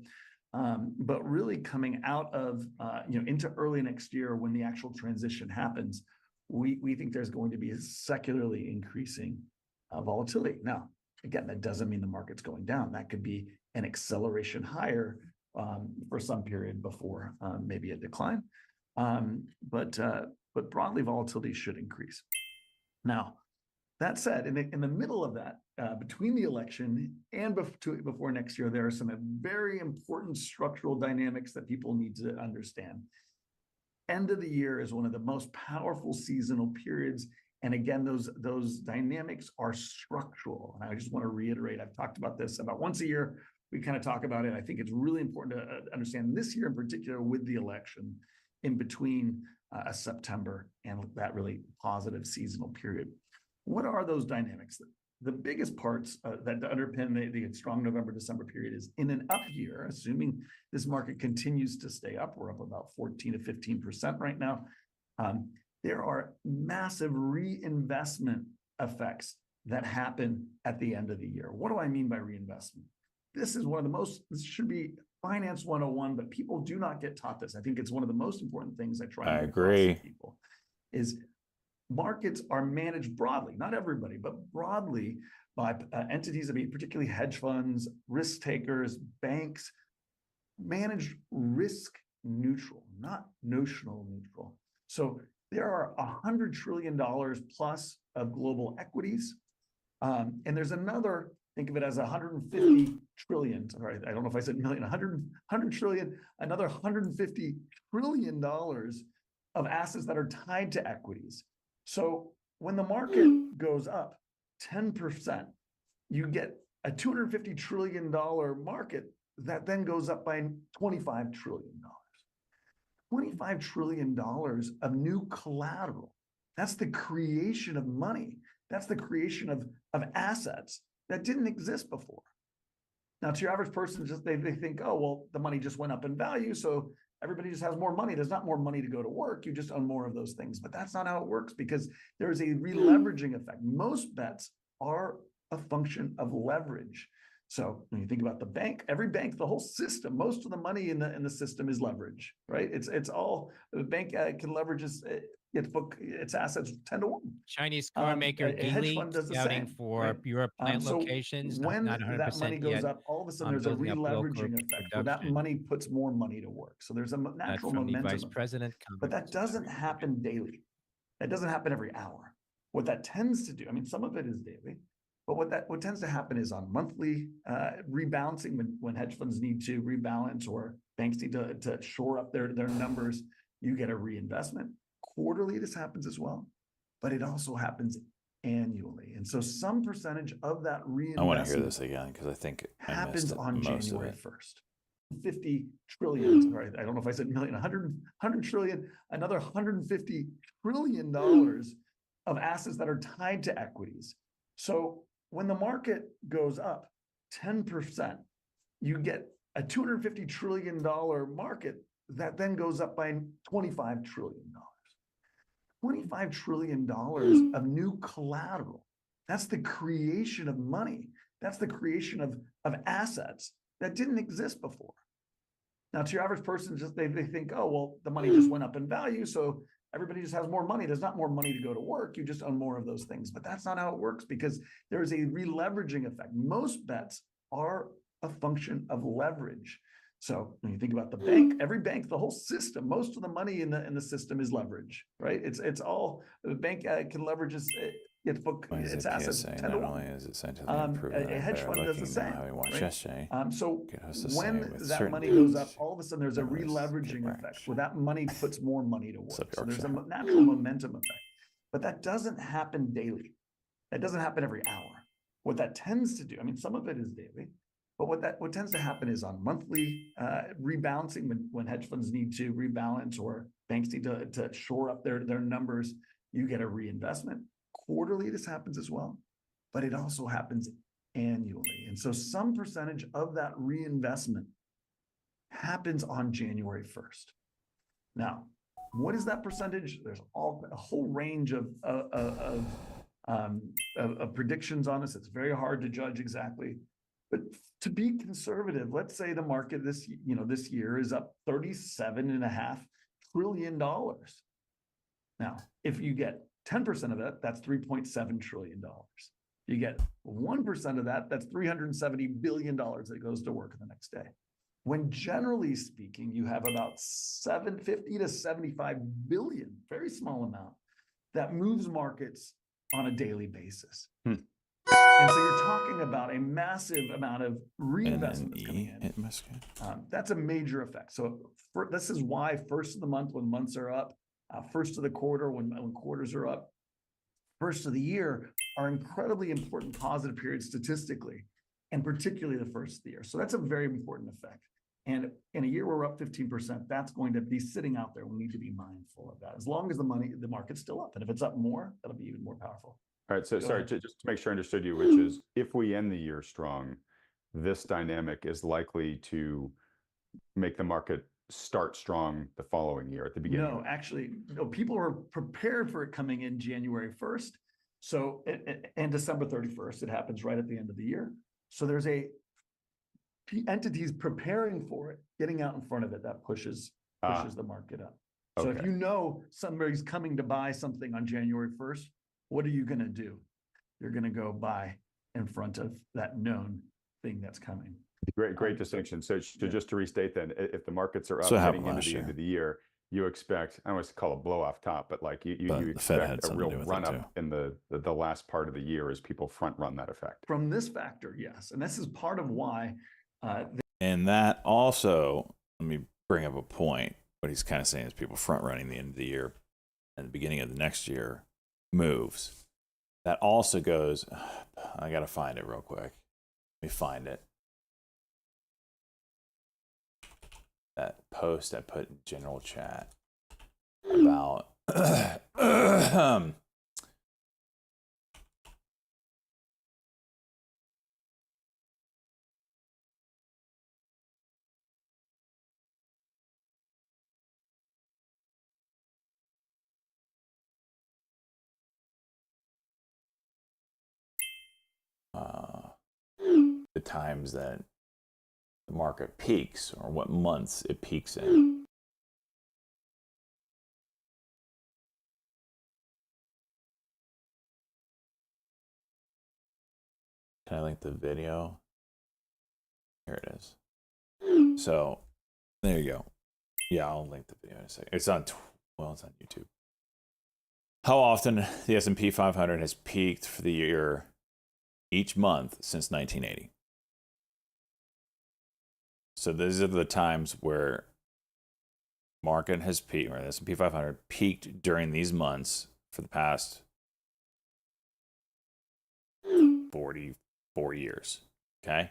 but really coming out of into early next year when the actual transition happens, we think there's going to be a secularly increasing volatility. Now, again, that doesn't mean the market's going down. That could be an acceleration higher for some period before maybe a decline. But broadly, volatility should increase. Now, that said, in the middle of that, between the election and before next year, there are some very important structural dynamics that people need to understand. End of the year is one of the most powerful seasonal periods. And again, those dynamics are structural. And I just want to reiterate, I've talked about this about once a year. We kind of talk about it. I think it's really important to understand this year in particular with the election in between September and that really positive seasonal period. What are those dynamics? The biggest parts that underpin the strong November-December period is in an up year, assuming this market continues to stay up, we're up about 14 to 15% right now. There are massive reinvestment effects that happen at the end of the year. What do I mean by reinvestment? This should be Finance 101, but people do not get taught this. I think it's one of the most important things I try to agree. People is markets are managed broadly, not everybody, but broadly by entities that be particularly hedge funds, risk takers, banks, managed risk neutral, not notional neutral. So there are $100 trillion plus of global equities. And there's another, think of it as 150 trillion, sorry, I don't know if I said million, 100 trillion, another $150 trillion of assets that are tied to equities. So when the market goes up 10%, you get a $250 trillion market that then goes up by $25 trillion. $25 trillion of new collateral. That's the creation of money. That's the creation of assets that didn't exist before. Now, to your average person, they think, oh, well, the money just went up in value, so everybody just has more money. There's not more money to go to work. You just own more of those things. But that's not how it works because there is a releveraging effect. Most bets are a function of leverage. So when you think about the bank, every bank, the whole system, most of the money in the system is leverage, right? It's all the bank can leverage its assets 10 to 1. Chinese car maker Geely scouting for Europe plant locations. When that money goes up, all of a sudden there's a releveraging effect where that money puts more money to work. So there's a natural momentum. Vice President, but that doesn't happen daily. That doesn't happen every hour. What that tends to do, I mean, some of it is daily, But what tends to happen is on monthly rebalancing, when hedge funds need to rebalance or banks need to shore up their numbers, you get a reinvestment. Quarterly, this happens as well, but it also happens annually. And so some percentage of that I want to reinvestment hear this again because I think I happens missed on most of January it. 1st. 50 trillion, right? I don't know if I said million, 100 trillion, another $150 trillion of assets that are tied to equities. So when the market goes up 10%, you get a $250 trillion market that then goes up by $25 trillion. $25 trillion of new collateral. That's the creation of money. That's the creation of assets that didn't exist before. Now, to your average person, just they think, oh, well, the money just went up in value, so everybody just has more money. There's not more money to go to work. You just own more of those things. But that's not how it works, because there is a releveraging effect. Most bets are a function of leverage. So when you think about the bank, every bank, the whole system, most of the money in the system is leverage, right? It's all the bank can leverage its book, Why is its it assets PSA? 10 to Not 1. only is it scientifically proven, A hedge fund does the same. How we watched Right? yesterday. So Get us to say when with that certain money goes things, up, all of a sudden there's a remember this, releveraging get effect rich. where that money puts more money to work. Except So there's a Yorkshire. natural momentum effect, but that doesn't happen daily. That doesn't happen every hour. What that tends to do, I mean, some of it is daily, but what tends to happen is on monthly rebalancing, when hedge funds need to rebalance or banks need to shore up their numbers, you get a reinvestment. Quarterly, this happens as well, but it also happens annually. And so some percentage of that reinvestment happens on January 1st. Now, what is that percentage? There's a whole range of predictions on this. It's very hard to judge exactly. But to be conservative, let's say the market this year is up $37.5 trillion. Now, if you get 10% of it, that's $3.7 trillion. You get 1% of that, that's $370 billion that goes to work the next day. When generally speaking, you have about 750 to 75 billion, very small amount, that moves markets on a daily basis. And so you're talking about a massive amount of reinvestment coming in. That's a major effect. So this is why first of the month when months are up, first of the quarter when quarters are up, first of the year are incredibly important positive periods statistically, and particularly the first of the year. So that's a very important effect. And in a year where we're up 15%, that's going to be sitting out there. We need to be mindful of that. As long as the market's still up, and if it's up more, that'll be even more powerful. All right, so Go sorry, ahead. just to make sure I understood you, which is if we end the year strong, this dynamic is likely to make the market start strong the following year at the beginning. No, actually, people are prepared for it coming in January 1st. So, and December 31st, it happens right at the end of the year. So there's entities preparing for it, getting out in front of it, that pushes the market up. So if Okay. you know somebody's coming to buy something on January 1st, what are you going to do? You're going to go buy in front of that known thing that's coming. Great distinction. So just to restate then, if the markets are up So it heading happened into last the end year. of the year, you expect, I don't want to call it blow off top, but like you But the Fed had expect a something to real do with it run too. up in the last part of the year as people front run that effect. From this factor, yes. And this is part of why And that also, let me bring up a point. What he's kind of saying is people front running the end of the year and the beginning of the next year moves. That also goes, I got to find it real quick. Let me find it. That post I put in general chat about the times that the market peaks or what months it peaks in. Can I link the video? Here it is. So there you go. Yeah, I'll link the video in a second. It's on, it's on YouTube. How often the S&P 500 has peaked for the year each month since 1980. So these are the times where market has peaked, or the S&P 500 peaked during these months for the past 44 years. Okay.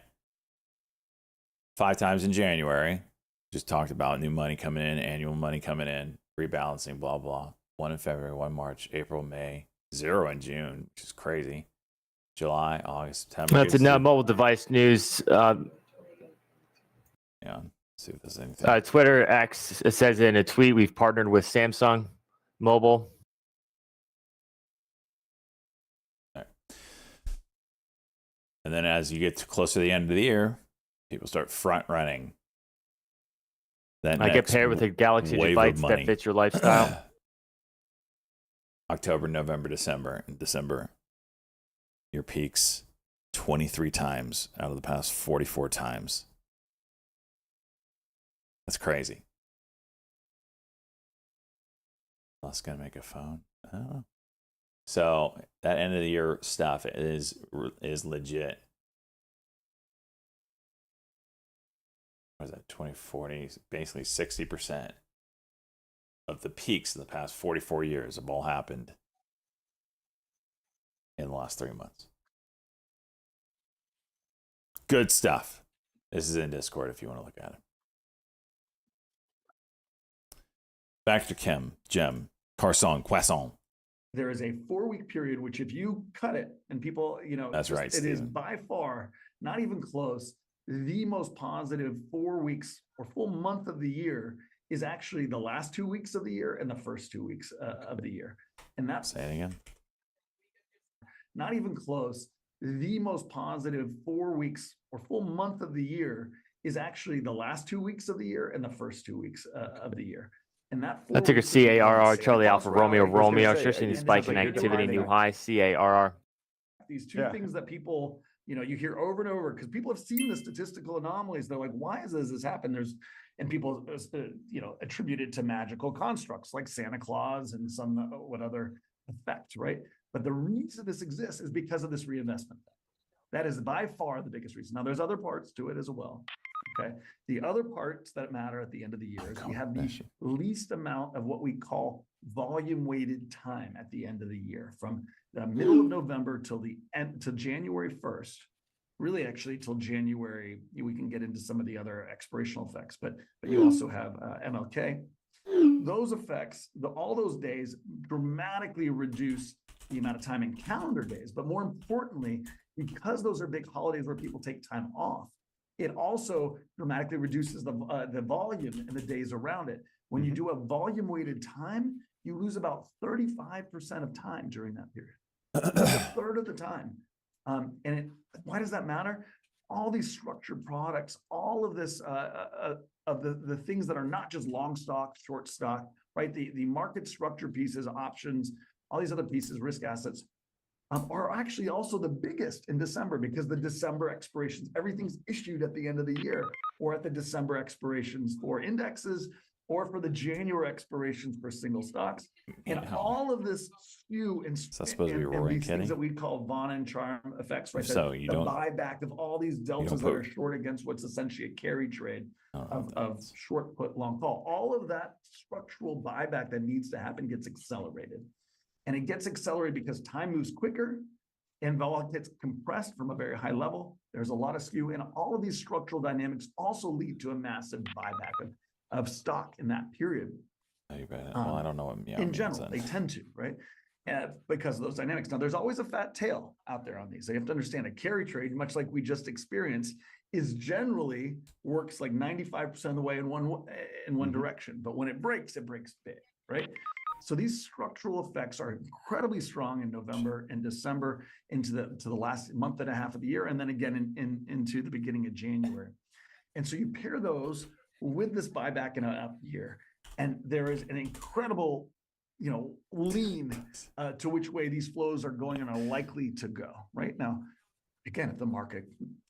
5 times in January, just talked about new money coming in, annual money coming in, rebalancing, blah, blah. 1 in February, 1 March, April, May, 0 in June, which is crazy. July, August, September. That's enough mobile device news. Yeah. See if there's anything. Twitter X says in a tweet, we've partnered with Samsung Mobile. Right. And then as you get closer to the end of the year, people start front running. I get paired with a Galaxy device that fits your lifestyle. October, November, December. In December, your peaks 23 times out of the past 44 times. That's crazy. Let's gonna make a phone. Oh. So that end of the year stuff is legit. What is that? 2040, basically 60% of the peaks in the past 44 years have all happened in the last 3 months. Good stuff. This is in Discord if you want to look at it. Back to Jim, Carson, Croissant. There is a 4-week period, which if you cut it and people, that's right, it is by far, not even close, the most positive 4 weeks or full month of the year is actually the last 2 weeks of the year and the first 2 weeks of the year. And that's Say it again. Not even close. The most positive 4 weeks or full month of the year is actually the last 2 weeks of the year and the first 2 weeks of the year. And that ticker CARR, Charlie Alpha Romeo Romeo. Sure, seeing the spike in activity, new high CARR. These two things that people, you hear over and over because people have seen the statistical anomalies. They're like, why does this happen? And people, attribute it to magical constructs like Santa Claus and some what other effect, right? But the reason this exists is because of this reinvestment. That is by far the biggest reason. Now, there's other parts to it as well. Okay. The other parts that matter at the end of the year is we have the least amount of what we call volume weighted time at the end of the year, from the middle of November till the end to January 1st. Really, actually, till January, we can get into some of the other expirational effects, but you also have MLK. Those effects, all those days dramatically reduce the amount of time in calendar days. But more importantly, because those are big holidays where people take time off, it also dramatically reduces the volume and the days around it. When you do a volume weighted time, you lose about 35% of time during that period. A third of the time. Why does that matter? All these structured products, all of this of the things that are not just long stock, short stock, right? The market structure pieces, options, all these other pieces, risk assets, are actually also the biggest in December because the December expirations, everything's issued at the end of the year or at the December expirations for indexes or for the January expirations for single stocks. And all of this skew and these things that we call Von and Charm effects, right? So the buyback of all these deltas that are short against what's essentially a carry trade of short put, long call. All of that structural buyback that needs to happen gets accelerated. And it gets accelerated because time moves quicker and vol gets compressed from a very high level. There's a lot of skew, and all of these structural dynamics also lead to a massive buyback of stock in that period. Well, I don't know what in general, they tend to, right? Because of those dynamics. Now, there's always a fat tail out there on these. So you have to understand a carry trade, much like we just experienced, is generally works like 95% of the way in one direction. But when it breaks big, right? So these structural effects are incredibly strong in November and December into the last month and a half of the year, and then again into the beginning of January. And so you pair those with this buyback in an up year, and there is an incredible, lean to which way these flows are going and are likely to go. Right now, again, if the market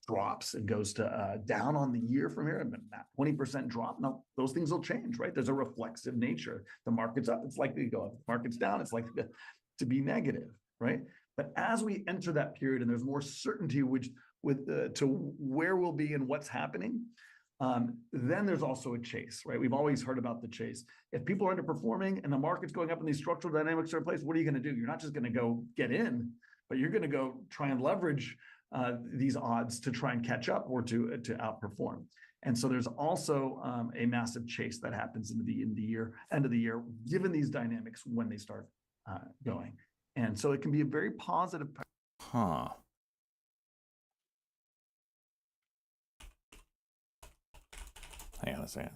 drops and goes to down on the year from here, and that 20% drop, no, those things will change, right? There's a reflexive nature. The market's up, it's likely to go up. The market's down, it's likely to be negative, right? But as we enter that period and there's more certainty to where we'll be and what's happening, then there's also a chase, right? We've always heard about the chase. If people are underperforming and the market's going up and these structural dynamics are in place, what are you going to do? You're not just going to go get in, but you're going to go try and leverage these odds to try and catch up or to outperform. And so there's also a massive chase that happens into the end of the year, given these dynamics when they start going. And so it can be a very positive. Huh. Hang on a second.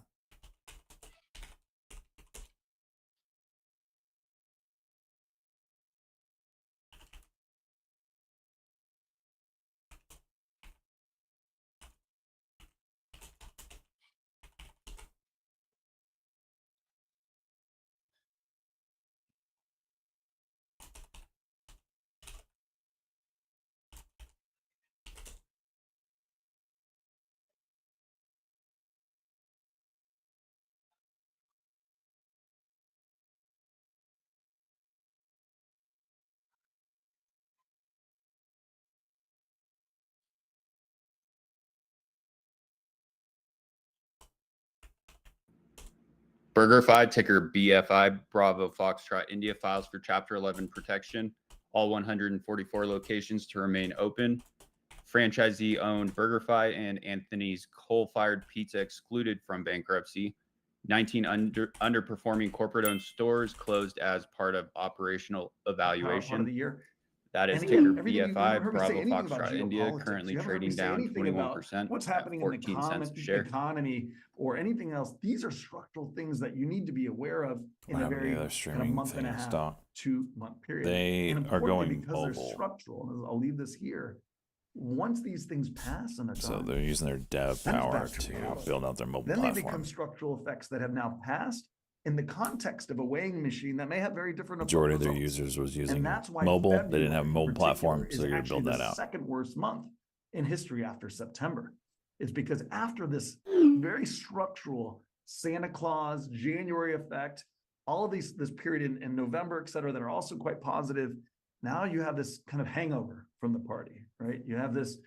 BurgerFi, ticker BFI, Bravo Foxtrot India, files for Chapter 11 protection. All 144 locations to remain open. Franchisee-owned BurgerFi and Anthony's Coal-Fired Pizza excluded from bankruptcy. 19 underperforming corporate-owned stores closed as part of operational evaluation. Part of the year. That is ticker BFI, Bravo Foxtrot India, currently trading down 21%. What's happening in the economy or anything else? These are structural things that you need to be aware of in a very kind of month and a half, 2 month period. They are going because mobile. they're structural. And I'll leave this here. Once these things pass and So they're using their dev power to build out their mobile then platform. they become structural effects that have now passed in the context of a weighing machine that may have very different Majority of their results. users was using And that's why mobile. They didn't February have a in mobile particular platform, is so they're going to actually build that the out. second worst month in history after September. It's because after this very structural Santa Claus, January effect, all of this period in November, et cetera, that are also quite positive. Now you have this kind of hangover from the party, right? You have this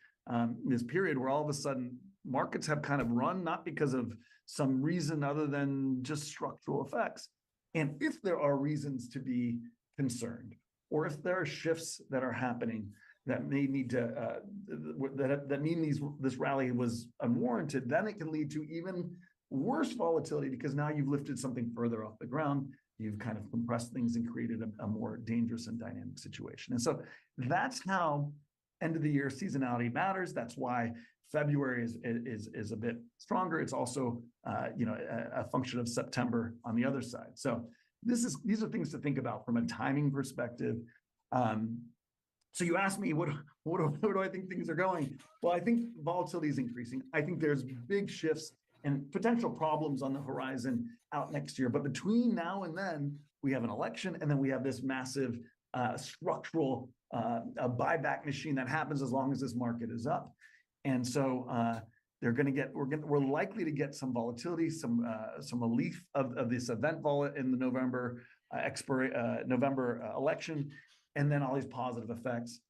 period where all of a sudden markets have kind of run, not because of some reason other than just structural effects. And if there are reasons to be concerned, or if there are shifts that are happening that may need to, that mean this rally was unwarranted, then it can lead to even worse volatility because now you've lifted something further off the ground. You've kind of compressed things and created a more dangerous and dynamic situation. And so that's how end of the year seasonality matters. That's why February is a bit stronger. It's also a function of September on the other side. So these are things to think about from a timing perspective. So you asked me, what do I think things are going? Well, I think volatility is increasing. I think there's big shifts and potential problems on the horizon out next year. But between now and then, we have an election, and then we have this massive structural buyback machine that happens as long as this market is up. And so we're likely to get some volatility, some relief of this event vol in the November election, and then all these positive effects.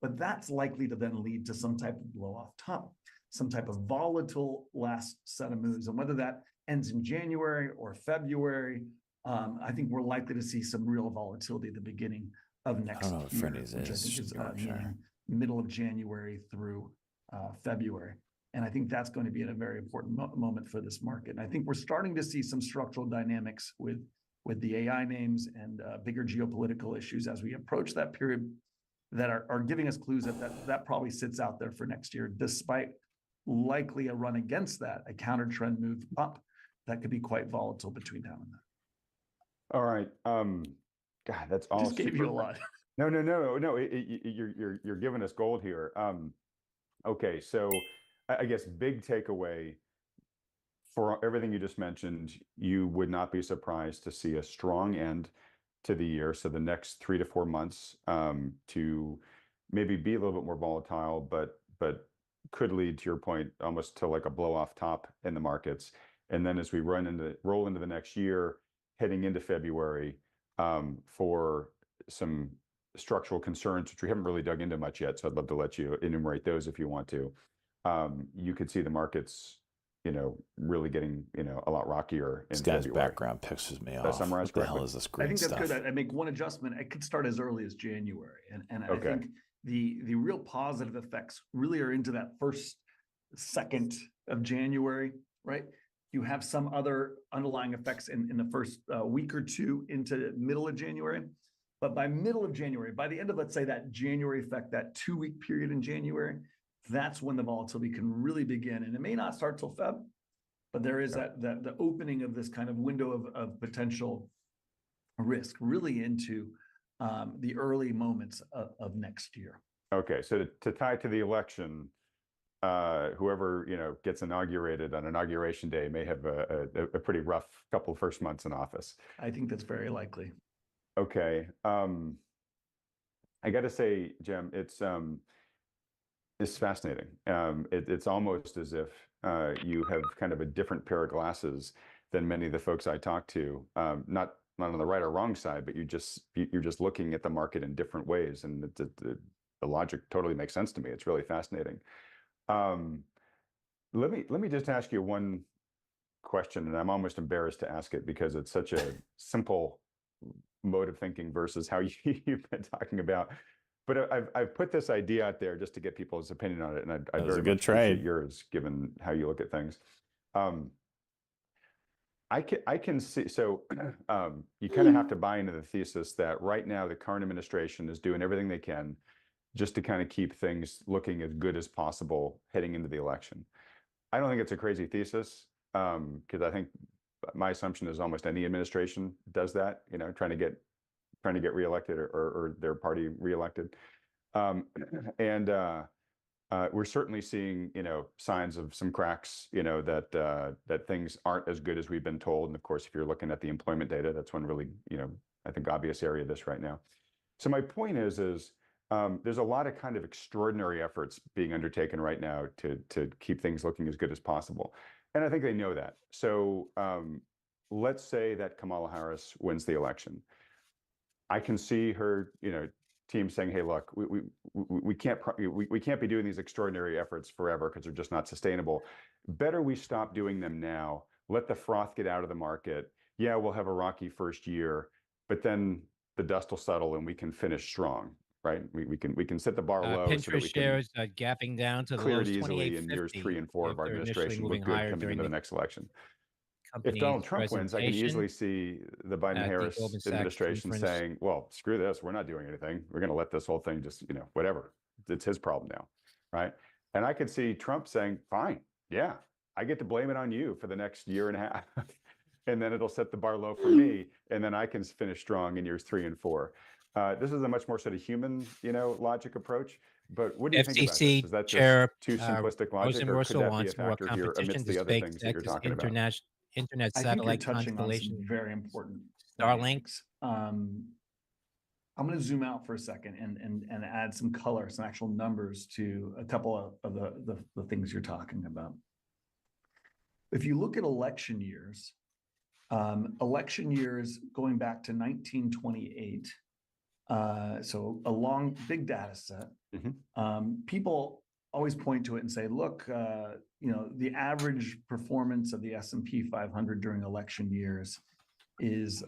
But that's likely to then lead to some type of blow off top, some type of volatile last set of moves. And whether that ends in January or February, I think we're likely to see some real volatility at the beginning of next year, which I think is middle of January through February. And I think that's going to be a very important moment for this market. And I think we're starting to see some structural dynamics with the AI names and bigger geopolitical issues as we approach that period that are giving us clues that probably sits out there for next year, despite likely a run against that, a counter trend move up that could be quite volatile between now and then. All right. God, that's all. Just gave you a lot. No. You're giving us gold here. Okay, so I guess big takeaway for everything you just mentioned, you would not be surprised to see a strong end to the year. So the next 3 to 4 months to maybe be a little bit more volatile, but could lead, to your point, almost to like a blow off top in the markets. And then as we roll into the next year, heading into February, for some structural concerns, which we haven't really dug into much yet. So I'd love to let you enumerate those if you want to. You could see the markets, really getting, a lot rockier in This guy's February. background pisses me Did I off. summarize What the hell correctly? is this I green think that's stuff? good. I make one adjustment. It could start as early as January. And I Okay. think the real positive effects really are into that second of January, right? You have some other underlying effects in the first week or two into middle of January. But by middle of January, by the end of, let's say, that January effect, that 2-week period in January, that's when the volatility can really begin. And it may not start till Feb, but there is the opening of this kind of window of potential risk really into the early moments of next year. Okay, so to tie to the election, whoever gets inaugurated on Inauguration Day may have a pretty rough couple of first months in office. I think that's very likely. Okay, I got to say, Jim, it's fascinating. It's almost as if you have kind of a different pair of glasses than many of the folks I talk to. Not on the right or wrong side, but you're just looking at the market in different ways, and the logic totally makes sense to me. It's really fascinating. Let me just ask you one question, and I'm almost embarrassed to ask it because it's such a simple mode of thinking versus how you've been talking about. But I've put this idea out there just to get people's opinion on it, and I very much appreciate yours, given how you look at things. I can see, so you kind of have to buy into the thesis that right now the current administration is doing everything they can just to kind of keep things looking as good as possible heading into the election. I don't think it's a crazy thesis, because I think my assumption is almost any administration does that, trying to get reelected or their party reelected. We're certainly seeing, signs of some cracks, that things aren't as good as we've been told. And of course, if you're looking at the employment data, that's one really, I think obvious area of this right now. So my point is there's a lot of kind of extraordinary efforts being undertaken right now to keep things looking as good as possible. And I think they know that. So let's say that Kamala Harris wins the election. I can see her, team saying, "Hey, look, we can't be doing these extraordinary efforts forever because they're just not sustainable. Better we stop doing them now. Let the froth get out of the market. Yeah, we'll have a rocky first year, but then the dust will settle and we can finish strong, right? We can set the bar low so that Pinterest we can shares gapping down to the clear it lowest easily in years 3 and 4 of our administration. Look good coming into the next election." If Donald Trump wins, I can easily see the Biden-Harris administration saying, "Well, screw this. We're not doing anything. We're going to let this whole thing just, whatever. It's his problem now," right? And I could see Trump saying, "Fine, yeah, I get to blame it on you for the next year and a half, and then it'll set the bar low for me, and then I can finish strong in years 3 and 4." This is a much more sort of human, logic approach. But what do you think about this? Is that just too simplistic logic, or could that be a factor here amidst the other things that you're talking about? Internet I think you're satellite touching on constellation some very important Starlink. I'm going to zoom out for a second and add some color, some actual numbers to a couple of the things you're talking about. If you look at election years going back to 1928, so a long, big data set, people always point to it and say, look, the average performance of the S&P 500 during election years is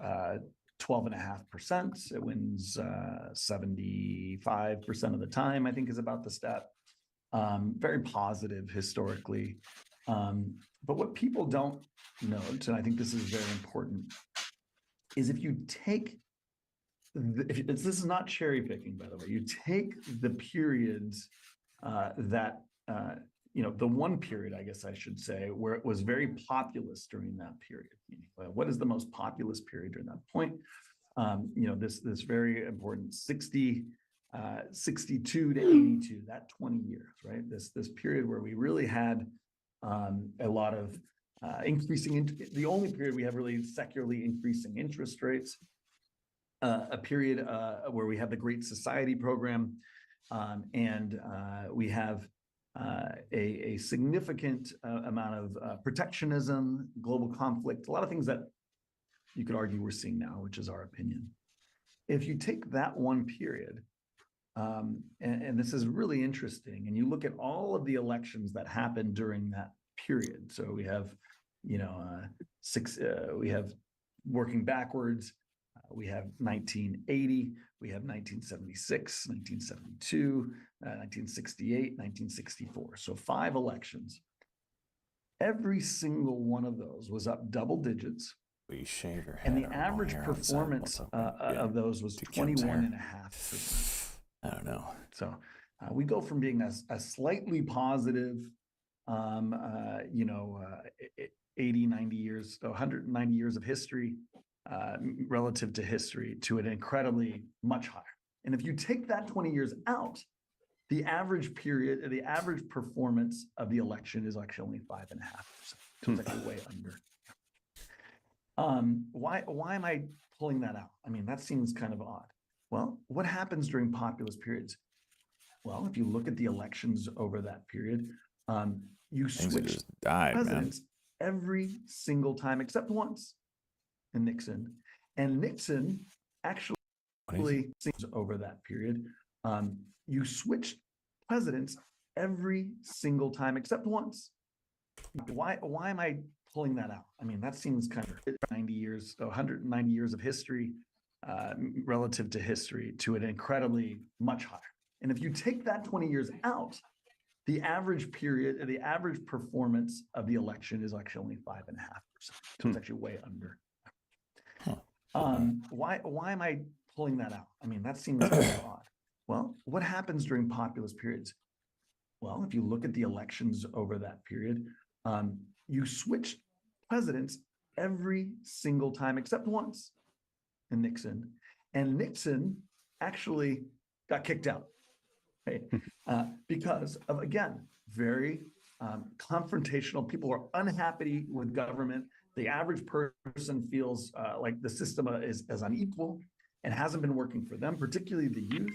12.5%. It wins 75% of the time, I think is about the stat. Very positive historically. But what people don't note, and I think this is very important, is if you take, this is not cherry picking, by the way, you take the periods that, the one period, I guess I should say, where it was very populous during that period. What is the most populous period during that point? This very important 62 to 82, that 20 years, right? This period where we really had a lot of the only period we have really secularly increasing interest rates, a period where we have the Great Society program, and we have a significant amount of protectionism, global conflict, a lot of things that you could argue we're seeing now, which is our opinion. if you take that one period, and this is really interesting, and you look at all of the elections that happened during that period. So we have, we have working backwards, we have 1980, we have 1976, 1972, 1968, 1964. So 5 elections. Every single one of those was up double digits. We shave your head. And the average performance of those was 21.5%. I don't know. So we go from being a slightly positive, 80, 90 years, 190 years of history relative to history to an incredibly much higher. And if you take that 20 years out, the average period, the average performance of the election is actually only 5.5%. So it's actually way under. Why am I pulling that out? I mean, that seems kind of odd. Well, what happens during populist periods? Well, if you look at the elections over that period, you switch presidents every single time except once in Nixon. And Nixon actually seems over that period, you switched presidents every single time except once. Why am I pulling that out? I mean, that seems kind of 90 years, 190 years of history relative to history to an incredibly much higher. And if you take that 20 years out, the average period, the average performance of the election is actually only 5.5%. So it's actually way under. Why am I pulling that out? I mean, that seems kind of odd. Well, what happens during populist periods? Well, if you look at the elections over that period, you switch presidents every single time except once in Nixon. And Nixon actually got kicked out, right? Because of, again, very confrontational. People are unhappy with government. The average person feels like the system is unequal and hasn't been working for them, particularly the youth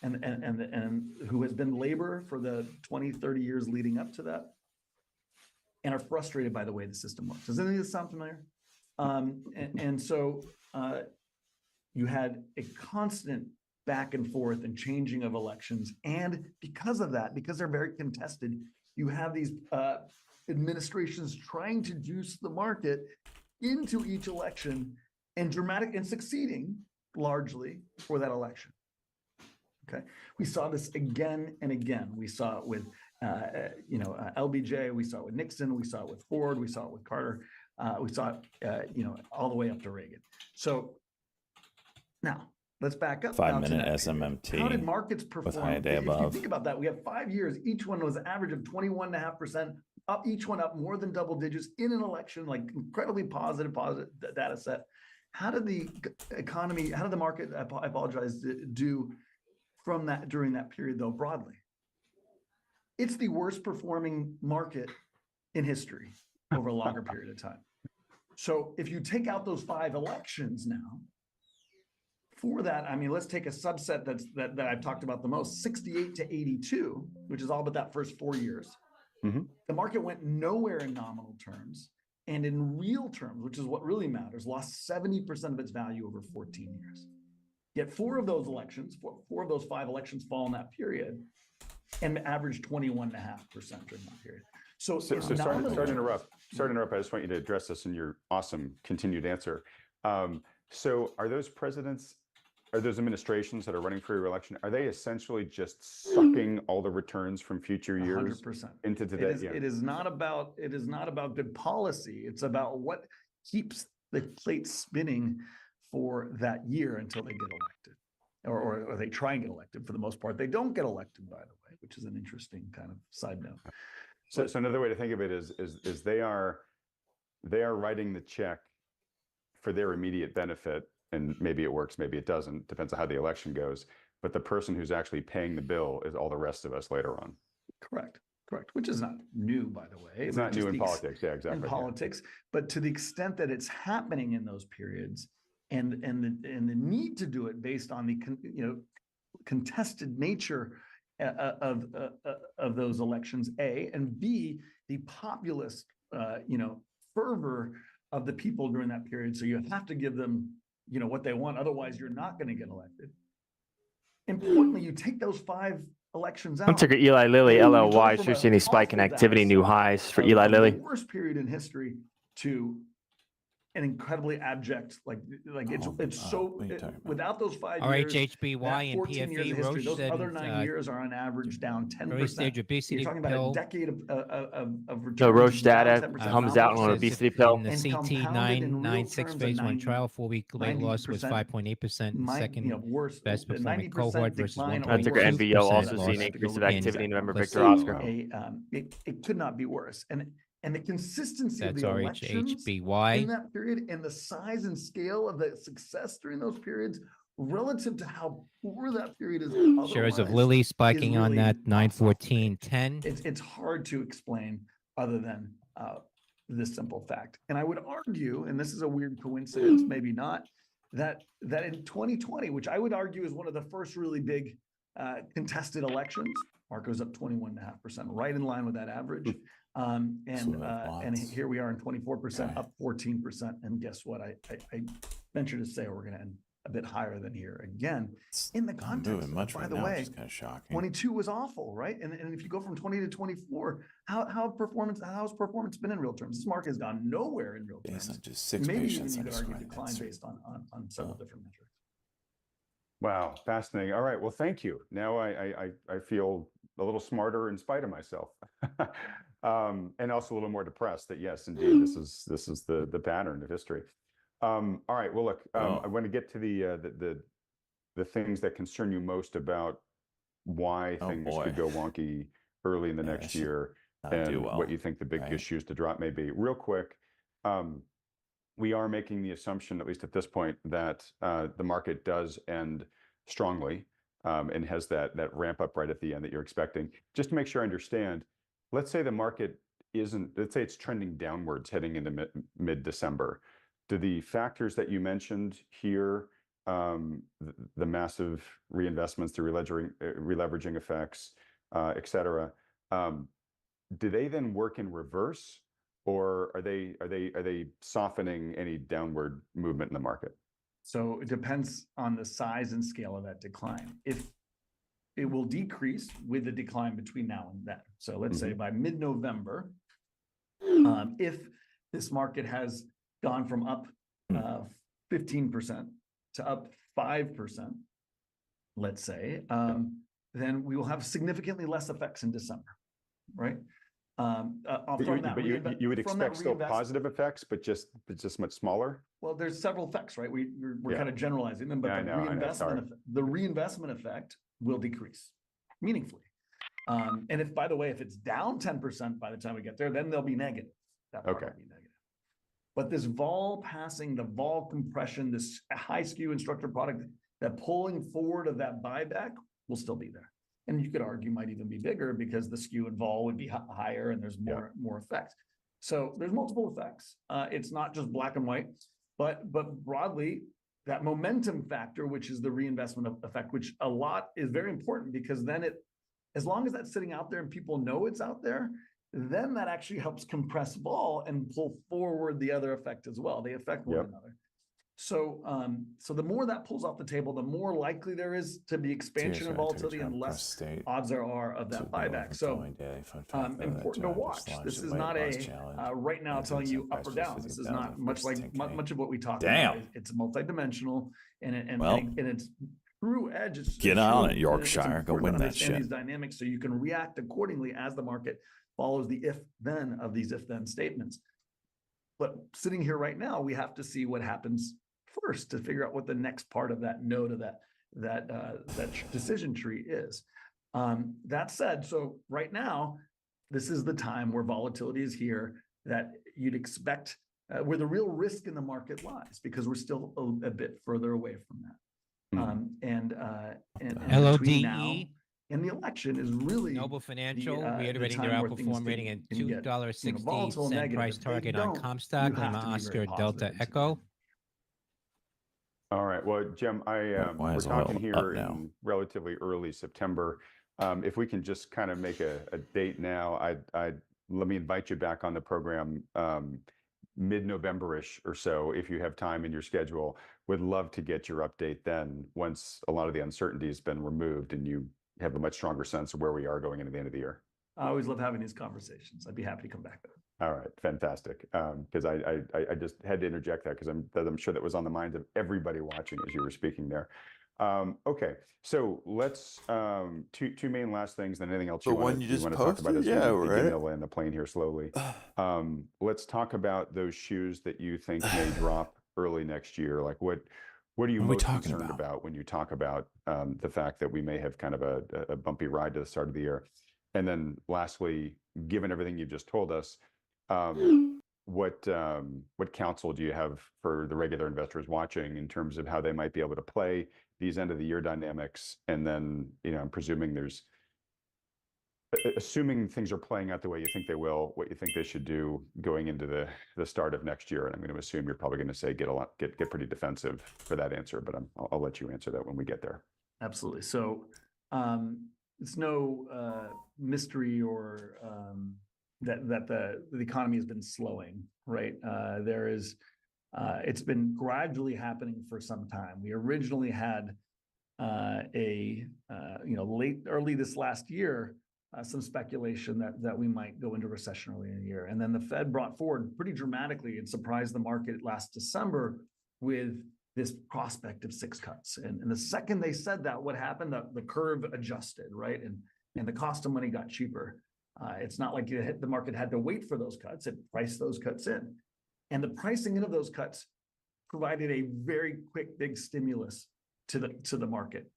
and who has been labor for the 20, 30 years leading up to that, and are frustrated by the way the system works. Does any of this sound familiar? So you had a constant back and forth and changing of elections. And because of that, because they're very contested, you have these administrations trying to juice the market into each election and succeeding largely for that election. Okay, we saw this again and again. We saw it with LBJ. We saw it with Nixon. We saw it with Ford. We saw it with Carter. We saw it, all the way up to Reagan. So now let's back up. 5-minute SMMT. How did markets perform? High day if above. you think about that, we have 5 years. Each one was an average of 21.5% up. Each one up more than double digits in an election, like incredibly positive data set. How did the economy? How did the market? I apologize. Do from that during that period though broadly? It's the worst performing market in history over a longer period of time. So if you take out those 5 elections now, for that, I mean, let's take a subset that I've talked about the most, 68 to 82, which is all but that first 4 years. Mm-hmm. The market went nowhere in nominal terms, and in real terms, which is what really matters, lost 70% of its value over 14 years. Yet 4 of those elections, 4 of those 5 elections fall in that period and averaged 21.5% during that period. So sorry to interrupt. I just want you to address this in your awesome continued answer. So are those administrations that are running for re-election, are they essentially just sucking all the returns from future years 100%. into today? It is not about good policy. It's about what keeps the plate spinning for that year until they get elected, or they try and get elected. For the most part, they don't get elected, by the way, which is an interesting kind of side note. So another way to think of it is they are writing the check for their immediate benefit, and maybe it works, maybe it doesn't, depends on how the election goes. But the person who's actually paying the bill is all the rest of us later on. Correct. Which is not new, by the way. It's not new in politics. Yeah, exactly. In politics, but to the extent that it's happening in those periods, and the need to do it based on the contested nature of those elections, A, and B, the populist fervor of the people during that period. So you have to give them what they want. Otherwise, you're not going to get elected. Importantly, you take those 5 elections out. Ticker Eli Lilly, and you go LLY. from Sure a see any spike in awful activity, new deficit highs for of Eli the Lilly. worst period in history to an incredibly abject, it's so, what are you talking about? without those 5 years, RHHBY that and 14 years of PFE, history, Roche those said other 9 years are on average down 10%. early stage obesity You're talking about pill. a decade of returns. No Roche down data 10%. comes out on an says obesity if pill. in the And CT compounded in real 996 terms, phase a 1 trial, 4-week weight loss was 90%, 5.8%. Second worse, best the performing 90% cohort versus decline or Ticker worse. 1.2% NVO also loss seen an increase of in activity in November. Victor placebo. Oscar. It could not be worse. And the consistency of That's the elections in RHHBY. that period and the size and scale of the success during those periods relative to how poor that period is Shares of otherwise Lilly spiking on really that awesome. 914.10. It's hard to explain other than this simple fact. And I would argue, and this is a weird coincidence, maybe not, that in 2020, which I would argue is one of the first really big contested elections, Marco's up 21.5%, right in line with that average. And here we are in 24%, up 14%. And guess what? I venture to say we're going to end a bit higher than here again. In the context, much by right the now, way, which is kind of shocking. 22 was awful, right? And if you go from 20 to 24, how's performance been in real terms? This market has gone nowhere in real terms. Based on just 6 Maybe even patients, you I could just argue find decline that's- based on several different metrics. Wow, fascinating. All right, well, thank you. Now I feel a little smarter in spite of myself, and also a little more depressed. That yes, indeed, this is the pattern of history. All right, well, look, I want to get to the things that concern you most about why things could go wonky early in the next year, and what you think the big issues to drop may be. Real quick, we are making the assumption, at least at this point, that the market does end strongly and has that ramp up right at the end that you're expecting. Just to make sure I understand, let's say the market let's say it's trending downwards heading into mid-December. Do the factors that you mentioned here, the massive reinvestments, the releveraging effects, et cetera, do they then work in reverse, or are they softening any downward movement in the market? So it depends on the size and scale of that decline. If it will decrease with the decline between now and then. So let's say by mid-November, if this market has gone from up 15% to up 5%, let's say, then we will have significantly less effects in December, right? But you would expect still positive effects, but just much smaller? Well, there's several effects, right? We're kind of generalizing them, but the reinvestment effect will decrease meaningfully. And if, by the way, if it's down 10% by the time we get there, then they'll be negative. That part will be negative. But this vol passing, the vol compression, this high skew and structured product, that pulling forward of that buyback will still be there. And you could argue might even be bigger because the skew and vol would be higher and there's more effect. So there's multiple effects. It's not just black and white, but broadly, that momentum factor, which is the reinvestment effect, which a lot is very important because then as long as that's sitting out there and people know it's out there, then that actually helps compress vol and pull forward the other effect as well. They affect one another. So the more that pulls off the table, the more likely there is to be expansion of volatility and less odds there are of that buyback. So important to watch. This is not right now telling you up or down. This is not much of what we talk about. It's multidimensional and it's true edge. Get on it, Yorkshire. Go win that shit. These dynamics so you can react accordingly as the market follows the if-then of these if-then statements. But sitting here right now, we have to see what happens first to figure out what the next part of that node of that decision tree is. That said, so right now, this is the time where volatility is here that you'd expect, where the real risk in the market lies, because we're still a bit further away from that. And between now and the election is really Noble Financial reiterating their outperform rating and $2.60 price target on Comstock, Lima Oscar Delta Echo. All right. Well, Jim, we're talking here in relatively early September. If we can just kind of make a date now, let me invite you back on the program mid-November-ish or so, if you have time in your schedule. Would love to get your update then, once a lot of the uncertainty has been removed and you have a much stronger sense of where we are going into the end of the year. I always love having these conversations. I'd be happy to come back there. All right, fantastic. Because I just had to interject that because I'm sure that was on the minds of everybody watching as you were speaking there. Okay, so let's two main last things. Then anything else The you one want you to just talk posted? about? As Yeah, we right. begin to land the plane here slowly. Let's talk about those shoes that you think may drop early next year. Like what are you most concerned about when you talk about the fact that we may have kind of a bumpy ride to the start of the year? And then lastly, given everything you've just told us, what counsel do you have for the regular investors watching in terms of how they might be able to play these end of the year dynamics? And then, I'm presuming assuming things are playing out the way you think they will, what you think they should do going into the start of next year. And I'm going to assume you're probably going to say get pretty defensive for that answer, but I'll let you answer that when we get there. Absolutely. So it's no mystery or that the economy has been slowing, right? It's been gradually happening for some time. We originally had early this last year, some speculation that we might go into recession early in the year. And then the Fed brought forward pretty dramatically and surprised the market last December with this prospect of 6 cuts. And the second they said that, what happened? The curve adjusted, right? And the cost of money got cheaper. It's not like the market had to wait for those cuts. It priced those cuts in. And the pricing in of those cuts provided a very quick, big stimulus to the market.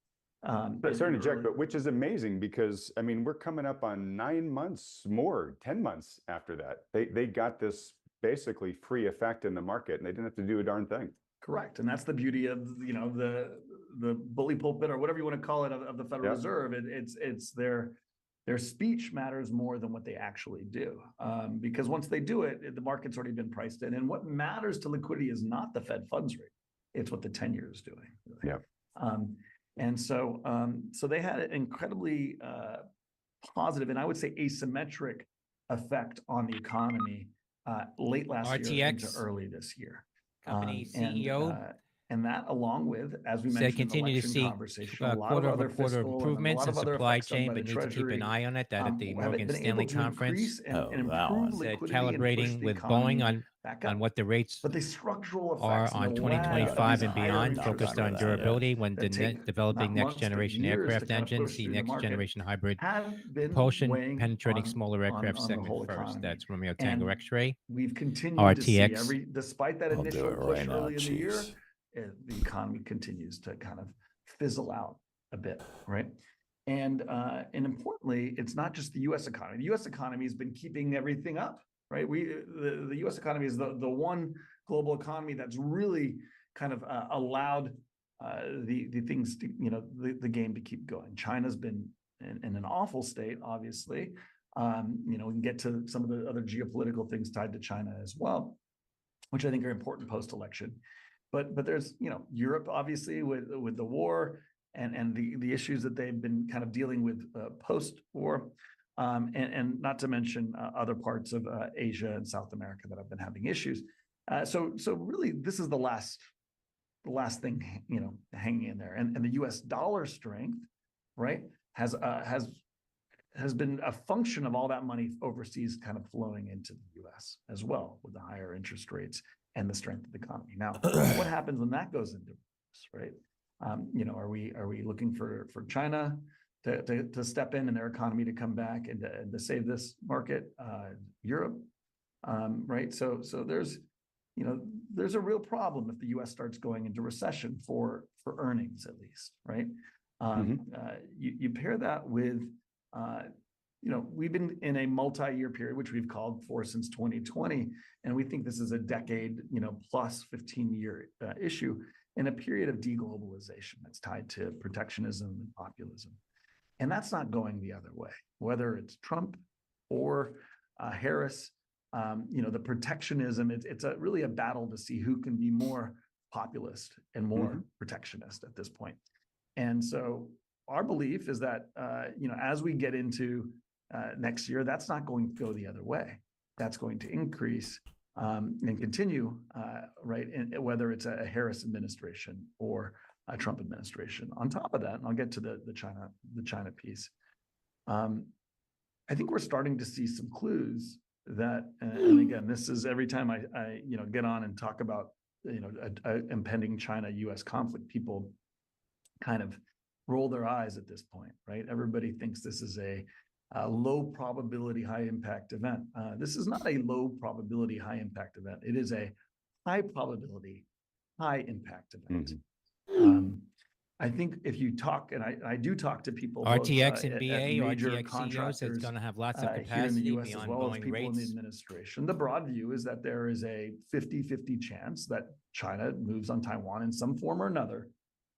Sorry to interject, but which is amazing because, we're coming up on 9 months more, 10 months after that. They got this basically free effect in the market and they didn't have to do a darn thing. Correct. And that's the beauty of, the bully pulpit or whatever you want to call it of the Federal Reserve. It's their speech matters more than what they actually do. Because once they do it, the market's already been priced in. And what matters to liquidity is not the Fed funds rate. It's what the 10-year is doing. Really. Yeah. And so they had an incredibly positive, and I would say asymmetric effect on the economy late last year into early this year. Company CEO. And that, along with, as we mentioned, continue to see quarter-over-quarter improvements in supply chain, but need to keep an eye on it. That at the Morgan Stanley conference, said calibrating with Boeing on what the rates are on 2025 and beyond, focused on durability when developing next generation aircraft engines, see next generation hybrid propulsion penetrating smaller aircraft segment first. That's Romeo Tango X-ray. We've continued to RTX. see despite that initial push early in the year, the economy continues to kind of fizzle out a bit, right? And importantly, it's not just the U.S. economy. The U.S. economy has been keeping everything up, right? The U.S. economy is the one global economy that's really kind of allowed the things to, the game to keep going. China's been in an awful state, obviously. We can get to some of the other geopolitical things tied to China as well, which I think are important post-election. But there's, Europe, obviously, with the war and the issues that they've been kind of dealing with post-war, and not to mention other parts of Asia and South America that have been having issues. So really, this is the last thing, hanging in there. And the U.S. dollar strength, right, has been a function of all that money overseas kind of flowing into the U.S. as well, with the higher interest rates and the strength of the economy. Now, what happens when that goes into reverse, right? Are we looking for China to step in and their economy to come back and to save this market? Europe, right? So there's a real problem if the U.S. starts going into recession for earnings, at least, right? You pair that with we've been in a multi-year period, which we've called for since 2020, and we think this is a decade, plus 15-year issue in a period of deglobalization that's tied to protectionism and populism. And that's not going the other way, whether it's Trump or Harris. The protectionism, it's really a battle to see who can be more populist and more protectionist at this point. And so our belief is that, as we get into next year, that's not going to go the other way. That's going to increase. and continue, right? And whether it's a Harris administration or a Trump administration. On top of that, and I'll get to the China piece. I think we're starting to see some clues that, and again, this is every time I get on and talk about a impending China-U.S. conflict, people kind of roll their eyes at this point, right? Everybody thinks this is a low probability, high impact event. This is not a low probability, high impact event. It is a high probability, high impact event. I think if you talk, and I do talk to people, RTX and both, BA, major RTX CEOs, it's going to have lots of here in the capacity US as beyond well as Boeing people in the rates. administration. The broad view is that there is a 50-50 chance that China moves on Taiwan in some form or another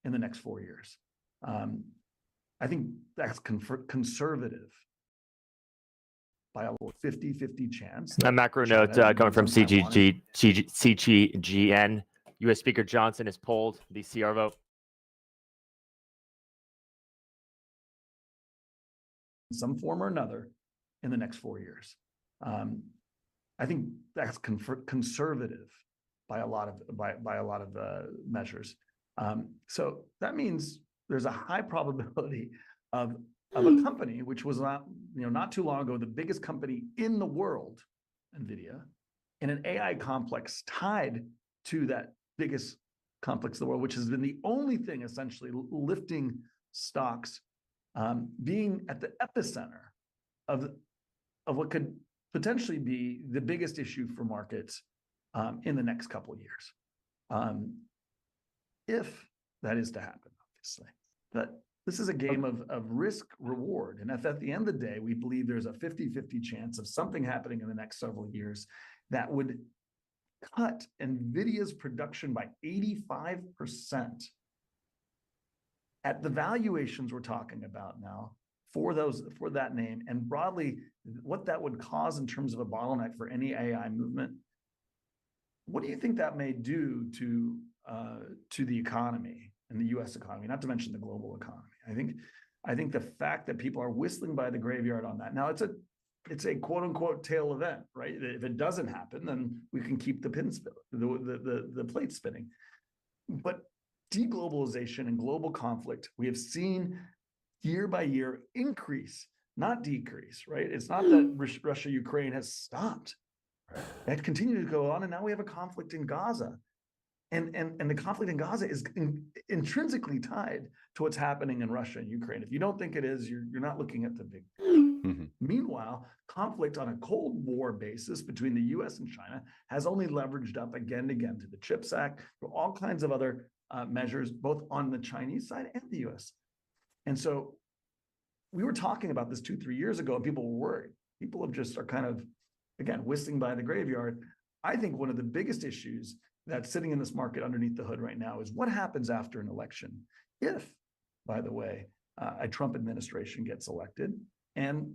in the next 4 years. I think that's conservative by a 50-50 chance. A macro China note coming from moves on Taiwan CGGN. U.S. Speaker Johnson has polled the CR vote. in some form or another in the next 4 years. I think that's conservative by a lot of measures. So that means there's a high probability of a company which was not too long ago the biggest company in the world, NVIDIA, in an AI complex tied to that biggest complex in the world, which has been the only thing essentially lifting stocks, being at the epicenter of what could potentially be the biggest issue for markets in the next couple of years. If that is to happen, obviously. But this is a game of risk reward. And if at the end of the day, we believe there's a 50-50 chance of something happening in the next several years that would cut NVIDIA's production by 85% at the valuations we're talking about now for that name, and broadly what that would cause in terms of a bottleneck for any AI movement. What do you think that may do to the economy and the U.S. economy, not to mention the global economy? I think the fact that people are whistling by the graveyard on that. Now it's a quote unquote tail event, right? If it doesn't happen, then we can keep the plate spinning. But deglobalization and global conflict, we have seen year by year increase, not decrease, right? It's not that Russia, Ukraine has stopped. It continued to go on, and now we have a conflict in Gaza. And the conflict in Gaza is intrinsically tied to what's happening in Russia and Ukraine. If you don't think it is, you're not looking at the big picture. Meanwhile, conflict on a Cold War basis between the US and China has only leveraged up again and again to the CHIPS Act, to all kinds of other measures, both on the Chinese side and the US. And so we were talking about this 2-3 years ago, and people were worried. People are kind of, again, whistling by the graveyard. I think one of the biggest issues that's sitting in this market underneath the hood right now is what happens after an election. If, by the way, a Trump administration gets elected, and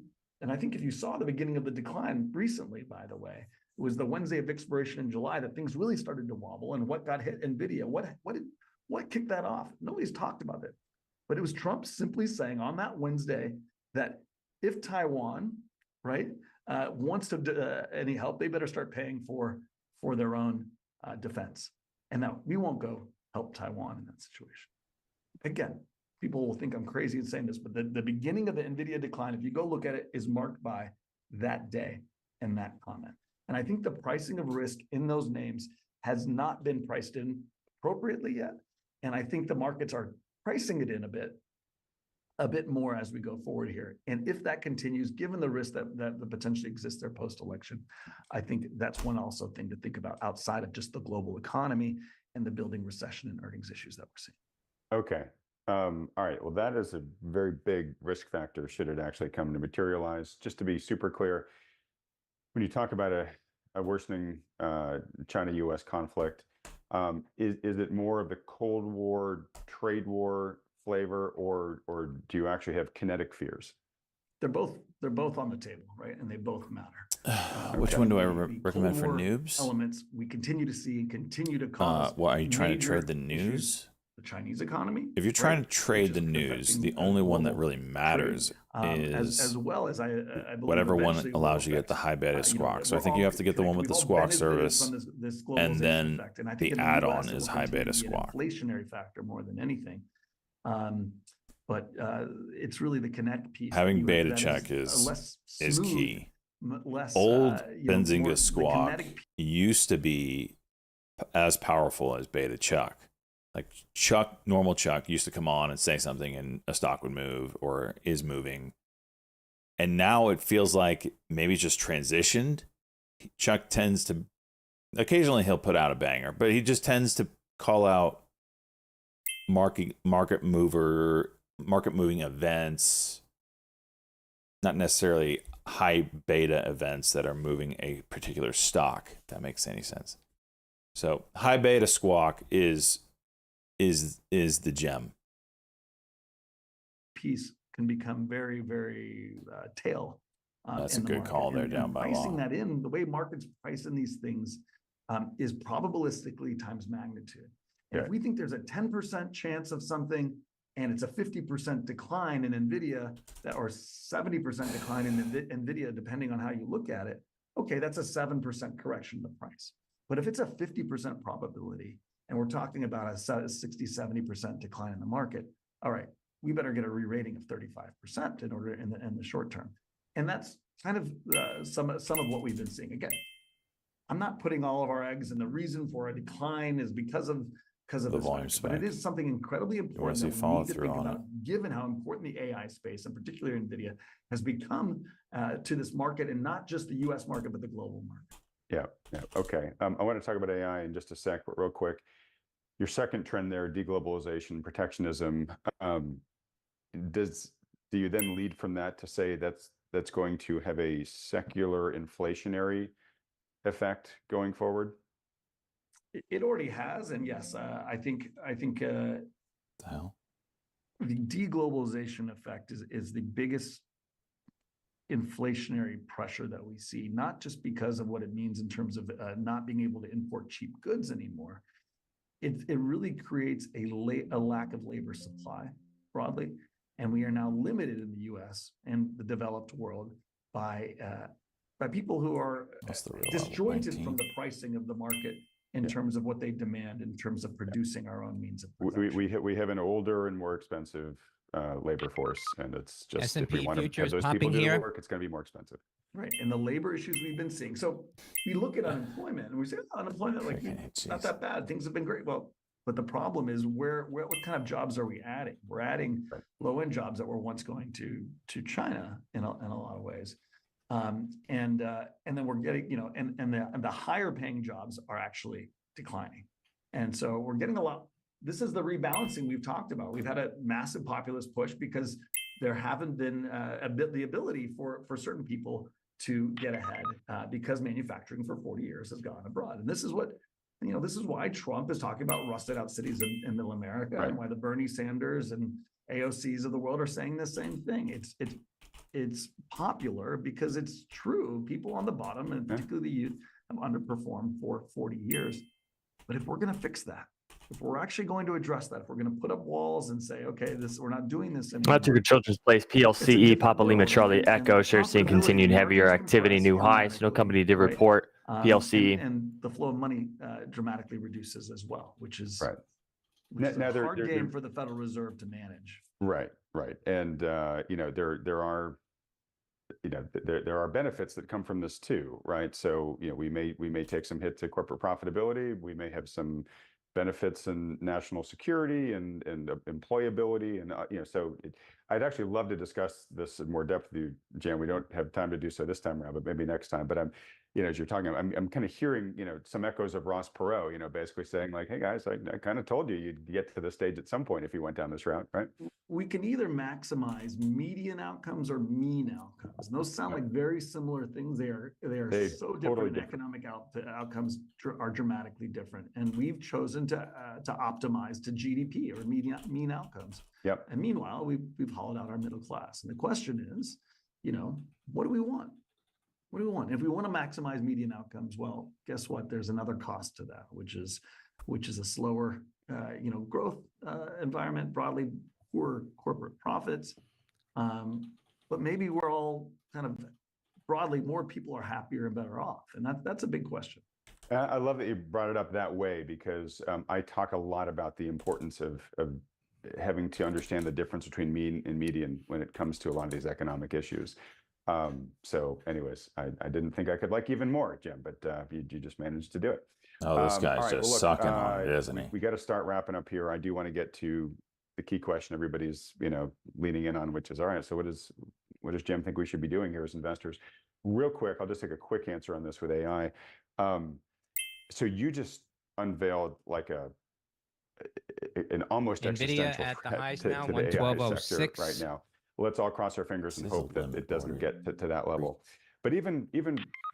I think if you saw the beginning of the decline recently, by the way, it was the Wednesday of expiration in July that things really started to wobble, and what got hit NVIDIA, what kicked that off? Nobody's talked about it, but it was Trump simply saying on that Wednesday that if Taiwan, right, wants to any help, they better start paying for their own defense. And now we won't go help Taiwan in that situation. Again, people will think I'm crazy in saying this, but the beginning of the NVIDIA decline, if you go look at it, is marked by that day and that comment. And I think the pricing of risk in those names has not been priced in appropriately yet. And I think the markets are pricing it in a bit more as we go forward here. And if that continues, given the risk that potentially exists there post-election, I think that's one also thing to think about outside of just the global economy and the building recession and earnings issues that we're seeing. Okay. All right. Well, that is a very big risk factor should it actually come to materialize. Just to be super clear, when you talk about a worsening China-U.S. conflict, is it more of the Cold War, trade war flavor, or do you actually have kinetic fears? They're both on the table, right? And they both matter. Which one do I recommend for noobs? Elements we continue to see and continue to cause. What are you trying to trade the news? the Chinese economy. If you're trying to which trade the is news, affecting, the only one that global really matters trade, is as well as I believe whatever one eventually allows will you to get the affect, high beta you know, squawk. So I we're think you all have to get the one with connected. the We've all squawk benefited service, from this and globalization then effect. And I the think in add-on US, it is will high continue beta to be an squawk. inflationary factor more than anything. But it's really the connect piece. Having beta that check a is less is smooth, key. less Old you know, more Benzinga the squawk kinetic used to be as powerful as beta chuck. Like normal Chuck used to come on and say something and a stock would move or is moving. And now it feels like maybe it's just transitioned. Chuck tends to, occasionally he'll put out a banger, but he just tends to call out market moving events, not necessarily high beta events that are moving a particular stock, if that makes any sense. So high beta squawk is the gem. piece can become very, very tail. That's in a the good market. call there, And down by pricing law. that in, the way markets price in these things is probabilistically times magnitude. And if we think there's a 10% chance of something and it's a 50% decline in NVIDIA or 70% decline in NVIDIA, depending on how you look at it, okay, that's a 7% correction in the price. But if it's a 50% probability, and we're talking about a 60, 70% decline in the market, all right, we better get a re-rating of 35% in order in the short term. And that's kind of some of what we've been seeing. Again, I'm not putting all of our eggs, and the reason for a decline is because of The this volume factor. But it spike. is something incredibly important see that we follow need to through think on about, given how important the AI space, and particularly NVIDIA, has become to this market, and not just the US market, but the global market. Yeah. Okay. I want to talk about AI in just a sec, but real quick, your second trend there, deglobalization, protectionism. Do you then lead from that to say that's going to have a secular inflationary effect going forward? It already has, and yes, I think The hell? the deglobalization effect is the biggest inflationary pressure that we see, not just because of what it means in terms of not being able to import cheap goods anymore. It really creates a lack of labor supply broadly, and we are now limited in the U.S. and the developed world by people who are That's the real disjointed level, from the pricing of the market in terms of what they demand, in terms of producing our own means of production. We have an older and more expensive labor force, and it's just if we S&P want to have futures those people popping do the here. work, it's going to be more expensive. Right, and the labor issues we've been seeing. So we look at unemployment and we say, oh, unemployment, like, Okay, it's not that bad. Things have been great. Well, but the problem is what kind of jobs are we adding? We're adding low-end jobs that were once going to China in a lot of ways. And then we're getting, and the higher paying jobs are actually declining. And so we're getting a lot. This is the rebalancing we've talked about. We've had a massive populist push because there haven't been the ability for certain people to get ahead because manufacturing for 40 years has gone abroad. And this is what, this is why Trump is talking about rusted out cities in middle America, and why the Bernie Sanders and AOCs of the world are saying the same thing. It's popular because it's true. People on the bottom, and particularly the youth, have underperformed for 40 years. But if we're going to fix that, if we're actually going to address that, if we're going to put up walls and say, okay, we're not doing this anymore. Electric Children's Place, PLCE, Papa Lima, Charlie Echo, share seeing continued heavier activity, new highs. No company did report. PLCE. And the flow of money dramatically reduces as well, which is a hard game for the Federal Reserve to manage. Right. And there are benefits that come from this too, right? So we may take some hit to corporate profitability. We may have some benefits in national security and employability, and I'd actually love to discuss this in more depth with you, Jan. We don't have time to do so this time around, but maybe next time. But as you're talking, I'm kind of hearing some echoes of Ross Perot, basically saying like, hey guys, I kind of told you you'd get to the stage at some point if you went down this route, right? We can either maximize median outcomes or mean outcomes. And those sound like very similar things. They are so different. Totally and economic outcomes are dramatically different. And we've chosen to optimize to GDP or mean outcomes. Yep. And meanwhile, we've hollowed out our middle class. And the question is, what do we want? What do we want? If we want to maximize median outcomes, well, guess what? There's another cost to that, which is a slower growth environment, broadly poor corporate profits. But maybe we're all kind of broadly, more people are happier and better off. And that's a big question. I love that you brought it up that way, because I talk a lot about the importance of having to understand the difference between mean and median when it comes to a lot of these economic issues. So anyways, I didn't think I could like even more, Jim, but you just managed to do it. Oh, this guy's all right, just sucking on it, isn't he? We got to start wrapping up here. I do want to get to the key question everybody's, leaning in on, which is, all right, so what does Jim think we should be doing here as investors? Real quick, I'll just take a quick answer on this with AI. So you just unveiled like an almost NVIDIA existential at the threat highs to now, the AI sector 112.06 right now. Let's all cross our fingers and hope that it doesn't get to that level. But even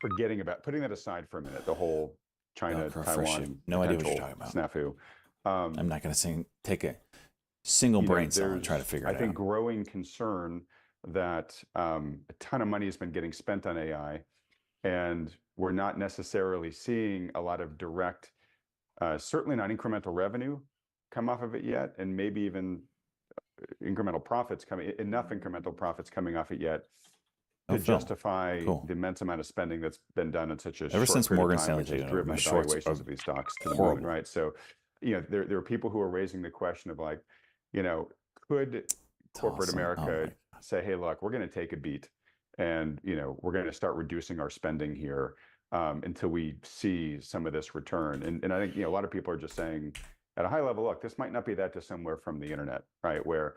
forgetting about, putting that aside for a minute, the whole China, Taiwan, no idea what you're talking about. snafu. I'm not going to take a single brain cell and try to figure it out. I think growing concern that a ton of money has been getting spent on AI, and we're not necessarily seeing a lot of direct, certainly not incremental revenue come off of it yet, and maybe even incremental profits enough incremental profits coming off it yet to justify the immense amount of spending that's been done in such a ever short since period Morgan of time, Stanley which has did it, driven my the shorts valuations are of these stocks to the horrible. moon, right? So, there are people who are raising the question of like, could corporate America say, hey, look, we're going to take a beat, and we're going to start reducing our spending here until we see some of this return. And I think a lot of people are just saying at a high level, look, this might not be that dissimilar from the internet, right? Where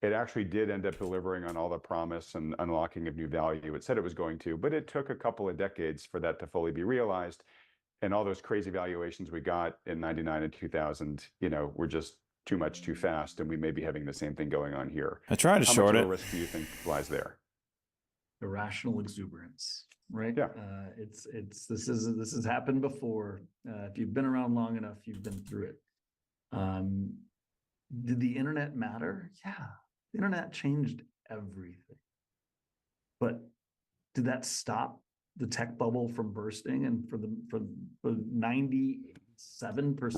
it actually did end up delivering on all the promise and unlocking of new value it said it was going to, but it took a couple of decades for that to fully be realized. And all those crazy valuations we got in 99 and 2000, were just too much too fast, and we may be having the same thing going on here. I tried to short it. How much of a risk do you think lies there? Irrational exuberance, right? Yeah. This has happened before. If you've been around long enough, you've been through it. Did the internet matter? Yeah, the internet changed everything. But did that stop the tech bubble from bursting? And for 97%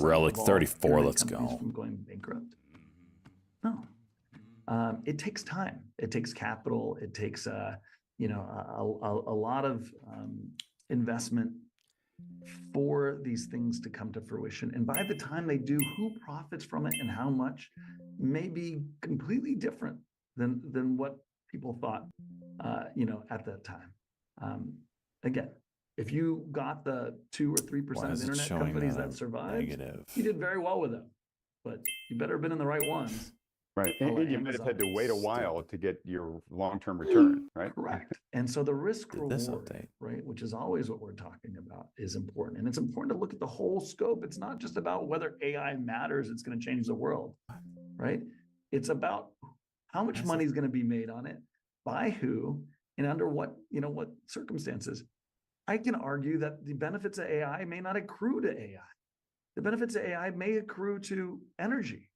Relic 34, let's go. From going bankrupt? No. It takes time. It takes capital. It takes a lot of investment for these things to come to fruition. And by the time they do, who profits from it and how much may be completely different than what people thought, at that time. Again, if you got the 2 or 3% of internet companies that survived, you did very well with them. But you better have been in the right ones. Right. And you might have had to wait a while to get your long-term return, right? Correct. And so the risk reward, right, which is always what we're talking about, is important. And it's important to look at the whole scope. It's not just about whether AI matters, it's going to change the world, right? It's about how much money is going to be made on it, by who, and under what circumstances. I can argue that the benefits of AI may not accrue to AI. The benefits of AI may accrue to energy.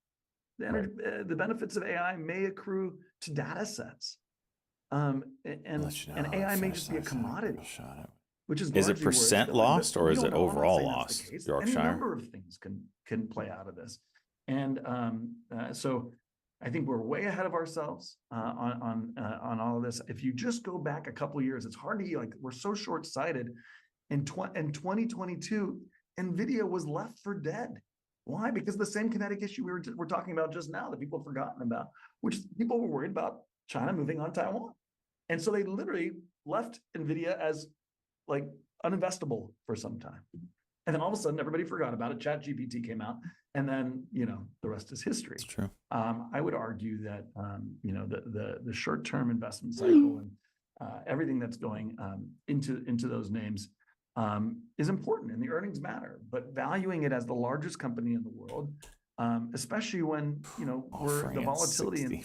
The benefits of AI may accrue to data sets. And AI may just be a commodity, which is it percent lost or is it overall lost, Yorkshire? Any number of things can play out of this. And so I think we're way ahead of ourselves on all of this. If you just go back a couple of years, it's hard to we're so short-sighted. In 2022, NVIDIA was left for dead. Why? Because the same kinetic issue we're talking about just now that people have forgotten about, which people were worried about China moving on Taiwan. And so they literally left NVIDIA as uninvestable for some time. And then all of a sudden, everybody forgot about it. ChatGPT came out, and then, the rest is history. It's true. I would argue that, the short-term investment cycle and everything that's going into those names is important, and the earnings matter. But valuing it as the largest company in the world, especially when we're the volatility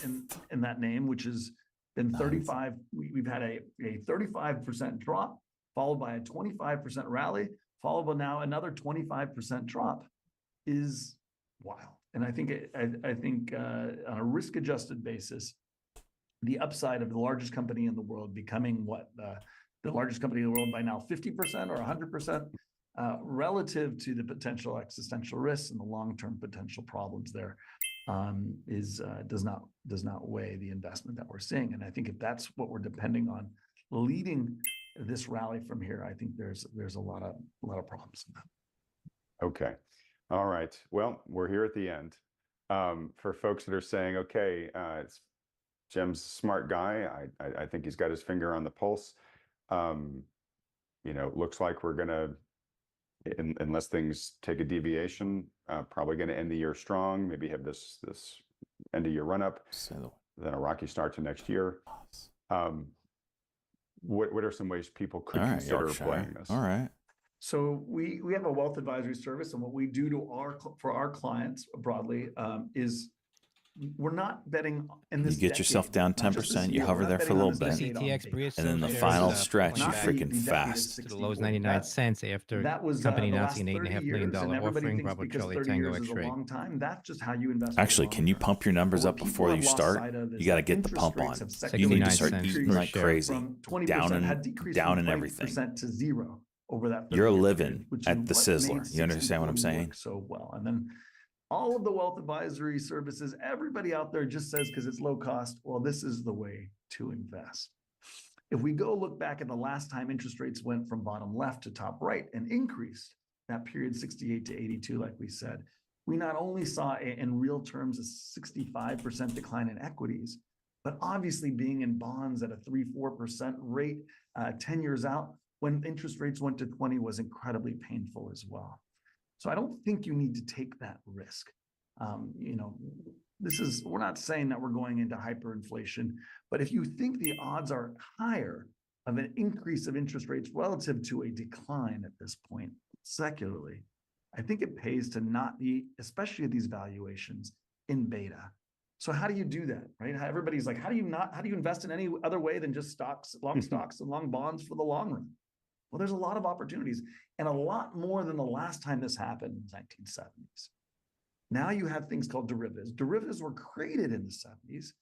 in that name, which has been 35. We've had a 35% drop, followed by a 25% rally, followed by now another 25% drop, is wild. And I think on a risk-adjusted basis, the upside of the largest company in the world becoming the largest company in the world by now 50% or 100%, relative to the potential existential risks and the long-term potential problems there, does not weigh the investment that we're seeing. And I think if that's what we're depending on leading this rally from here, I think there's a lot of problems in that. Okay. All right. Well, we're here at the end. For folks that are saying, okay, Jim's a smart guy. I think he's got his finger on the pulse. Looks like we're gonna, unless things take a deviation, probably going to end the year strong. Maybe have this end of year run up, then a rocky start to next year. What are some ways people could consider playing this? All right. So we have a wealth advisory service, and what we do for our clients broadly is we're not betting in this. You get yourself down 10%, you hover there for a little bit, and then the final stretch, you freaking fast. To the lows 99 cents after the company announcing an $8.5 million offering. Bravo Charlie Tango X-ray. That's just how you invest. Actually, can you pump your numbers up before you start? You got to get the pump on. You need to start eating like crazy, down and everything. To zero over that. You're living at the Sizzler. You understand what I'm saying? So well, and then all of the wealth advisory services, everybody out there just says, because it's low cost, well, this is the way to invest. If we go look back at the last time interest rates went from bottom left to top right and increased, that period 68 to 82, like we said, we not only saw in real terms a 65% decline in equities, but obviously being in bonds at a 3-4% rate 10 years out, when interest rates went to 20 was incredibly painful as well. So I don't think you need to take that risk. We're not saying that we're going into hyperinflation, but if you think the odds are higher of an increase of interest rates relative to a decline at this point, secularly, I think it pays to not be, especially at these valuations, in beta. So how do you do that, right? Everybody's like, how do you invest in any other way than just stocks, long stocks and long bonds for the long run? Well, there's a lot of opportunities, and a lot more than the last time this happened in the 1970s. Now you have things called derivatives. Derivatives were created in the 70s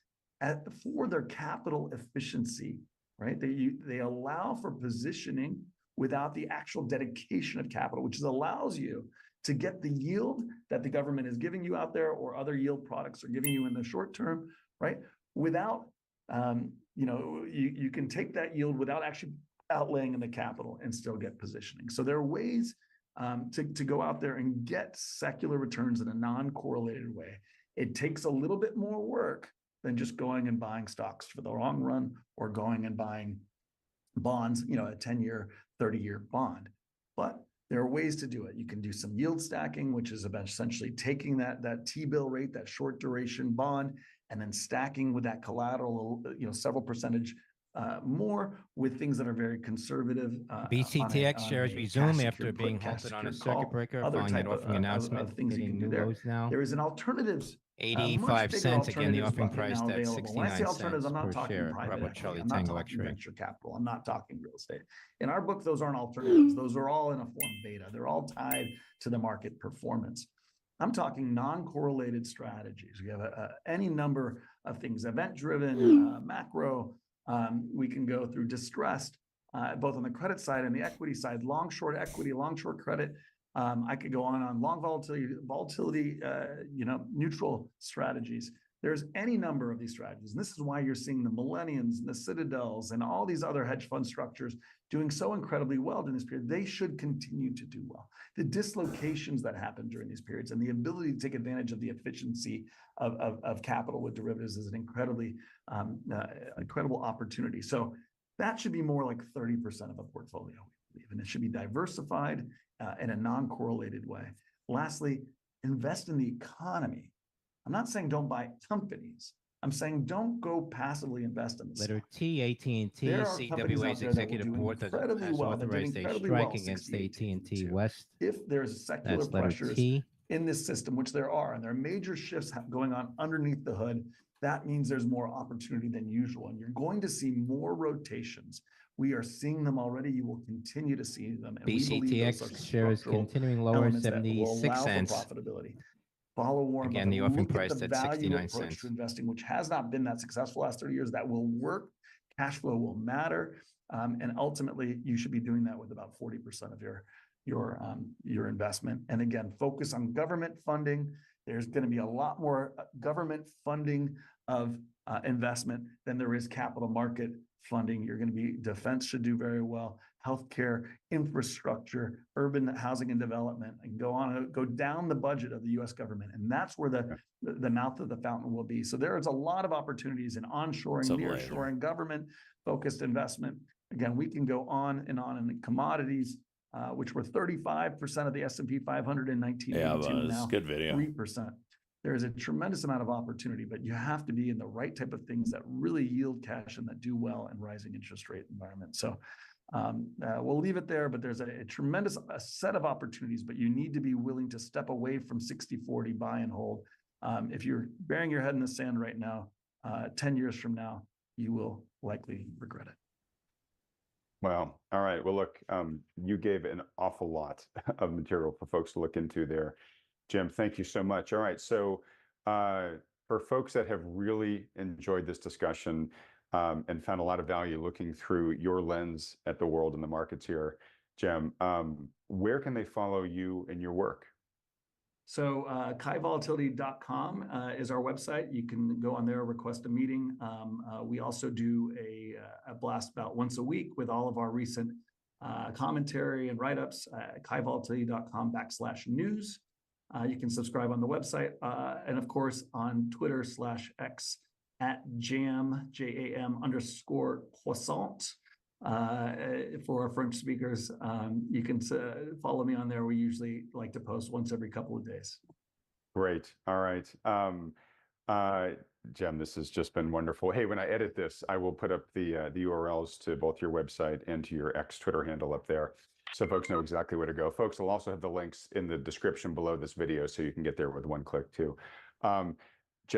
for their capital efficiency, right? They allow for positioning without the actual dedication of capital, which allows you to get the yield that the government is giving you out there or other yield products are giving you in the short term, right? Without, you can take that yield without actually outlaying in the capital and still get positioning. So there are ways to go out there and get secular returns in a non-correlated way. It takes a little bit more work than just going and buying stocks for the long run or going and buying bonds, a 10-year, 30-year bond. But there are ways to do it. You can do some yield stacking, which is essentially taking that T-bill rate, that short duration bond, and then stacking with that collateral, several percentage more with things that are very conservative. BCTX shares resume after being halted on a circuit breaker following that offering announcement. Things you can do there. Now. There is an alternatives. 85 cents again. The offering price at 69 cents I'm not per talking share. Private Bravo equity. Charlie I'm not Tango talking X-ray. venture capital. I'm not talking real estate. In our book, those aren't alternatives. Those are all in a form beta. They're all tied to the market performance. I'm talking non-correlated strategies. We have any number of things, event-driven, macro. We can go through distressed, both on the credit side and the equity side, long, short equity, long, short credit. I could go on long volatility, neutral strategies. There's any number of these strategies. And this is why you're seeing the Millenniums and the Citadels and all these other hedge fund structures doing so incredibly well during this period. They should continue to do well. The dislocations that happen during these periods and the ability to take advantage of the efficiency of capital with derivatives is an incredible opportunity. So that should be more like 30% of a portfolio, we believe, and it should be diversified in a non-correlated way. Lastly, invest in the economy. I'm not saying don't buy companies. I'm saying don't go passively invest in the Letter T, AT&T, CWA's executive board has authorized a strike against AT&T West. If there's secular pressures in this system, which there are, and there are major shifts going on underneath the hood, that means there's more opportunity than usual. And you're going to see more rotations. We are seeing them already. You will continue to see them. And BCTX shares continuing lower, 76 cents. Profitability. Follow Warren Again, the offering price at 69 cents. To investing, which has not been that successful the last 30 years, that will work. Cash flow will matter. And ultimately, you should be doing that with about 40% of your investment. And again, focus on government funding. There's going to be a lot more government funding of investment than there is capital market funding. You're going to be, defense should do very well, healthcare, infrastructure, urban housing and development, and go down the budget of the U.S. government. And that's where the mouth of the fountain will be. So there is a lot of opportunities in onshoring, nearshoring, government-focused investment. Again, we can go on in commodities, which were 35% of the S&P 500 in 1982, now good video. 3%. There is a tremendous amount of opportunity, but you have to be in the right type of things that really yield cash and that do well in rising interest rate environment. So we'll leave it there, but there's a tremendous set of opportunities, but you need to be willing to step away from 60-40 buy and hold. If you're burying your head in the sand right now, 10 years from now, you will likely regret it. Well, all right. Well, look, you gave an awful lot of material for folks to look into there. Jim, thank you so much. All right. So for folks that have really enjoyed this discussion and found a lot of value looking through your lens at the world and the markets here, Jim, where can they follow you and your work? So kaivolatility.com is our website. You can go on there, request a meeting. We also do a blast about once a week with all of our recent commentary and write-ups at kaivolatility.com/news. You can subscribe on the website and of course on Twitter/X at jam, JAM_croissant. For our French speakers, you can follow me on there. We usually like to post once every couple of days. Great. All right. Jem, this has just been wonderful. Hey, when I edit this, I will put up the URLs to both your website and to your X Twitter handle up there, so folks know exactly where to go. Folks will also have the links in the description below this video, so you can get there with one click too. Jem,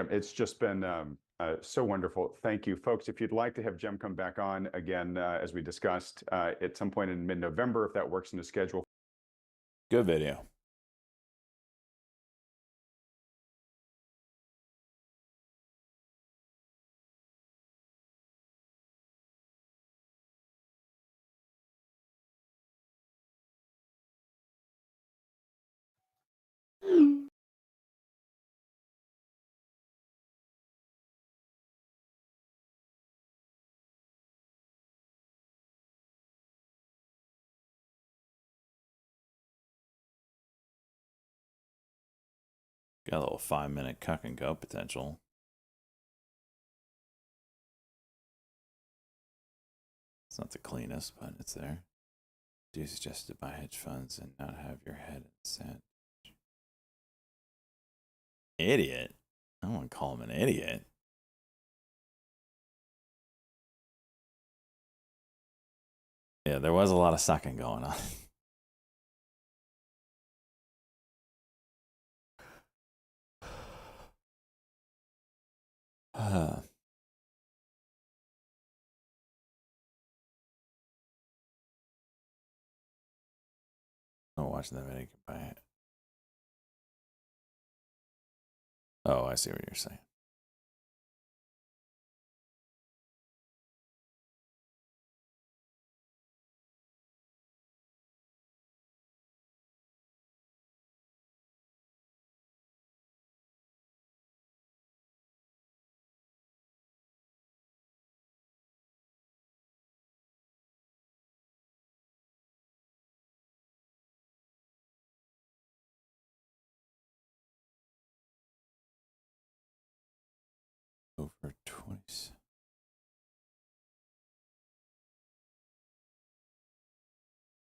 it's just been so wonderful. Thank you, folks. If you'd like to have Jem come back on again, as we discussed, at some point in mid-November, if that works in the schedule. Good video. Got a little 5-minute cuck and go potential. It's not the cleanest, but it's there. Do you suggest to buy hedge funds and not have your head in the sand? Idiot. I don't want to call him an idiot. Yeah, there was a lot of sucking going on. I'm watching that video. Buy it. Oh, I see what you're saying. Over 20.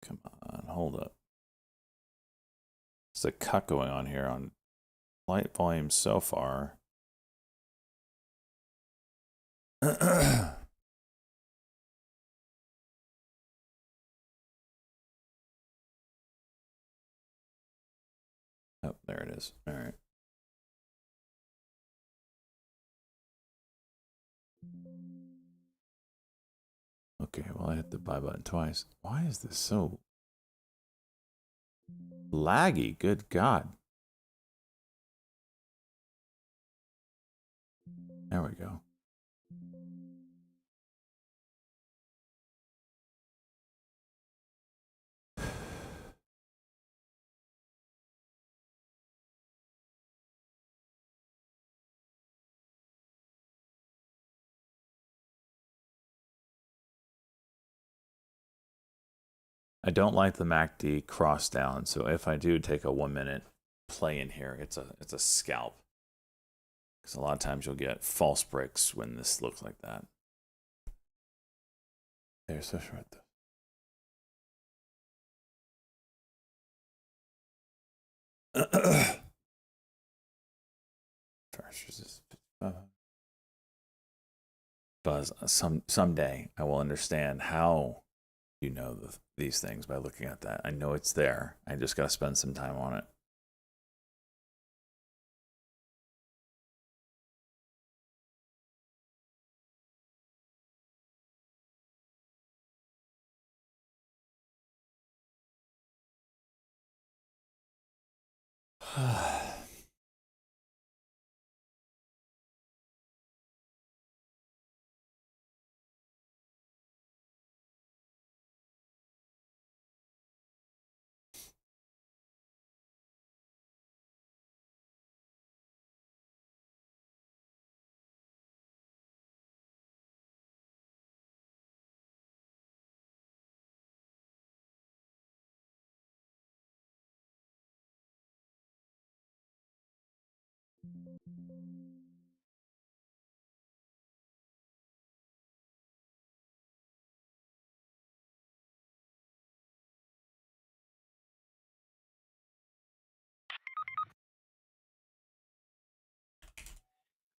Come on, hold up. There's a cut going on here on light volume so far. Oh, there it is. All right. Okay, well, I hit the buy button twice. Why is this so laggy? Good God. There we go. I don't like the MACD cross down, so if I do take a 1 minute play in here, it's a scalp. Because a lot of times you'll get false breaks when this looks like that. There's so short though. Buzz, someday I will understand how you know these things by looking at that. I know it's there. I just got to spend some time on it.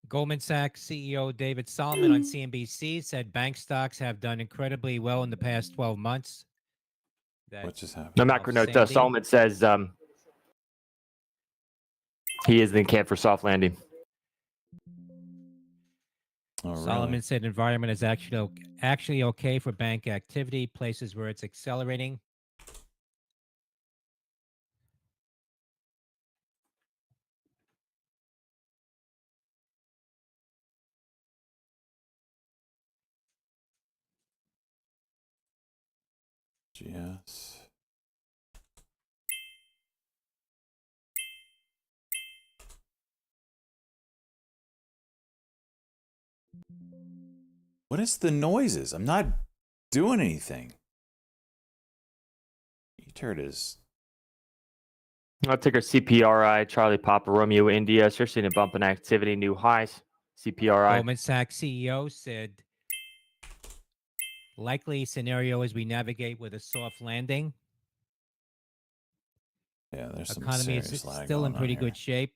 Goldman Sachs CEO David Solomon on CNBC said bank stocks have done incredibly well in the past 12 months. What just happened? No macro note. Solomon says he is in camp for soft landing. Oh, really? Solomon said environment is actually okay for bank activity, places where it's accelerating. Yes. What is the noises? I'm not doing anything. E-turd is... I'll take our CPRI, Charlie Papa Romeo India. So you're seeing a bump in activity, new highs. CPRI. Goldman Sachs CEO said likely scenario as we navigate with a soft landing. Yeah, there's some economy is serious lag still in going pretty on good shape.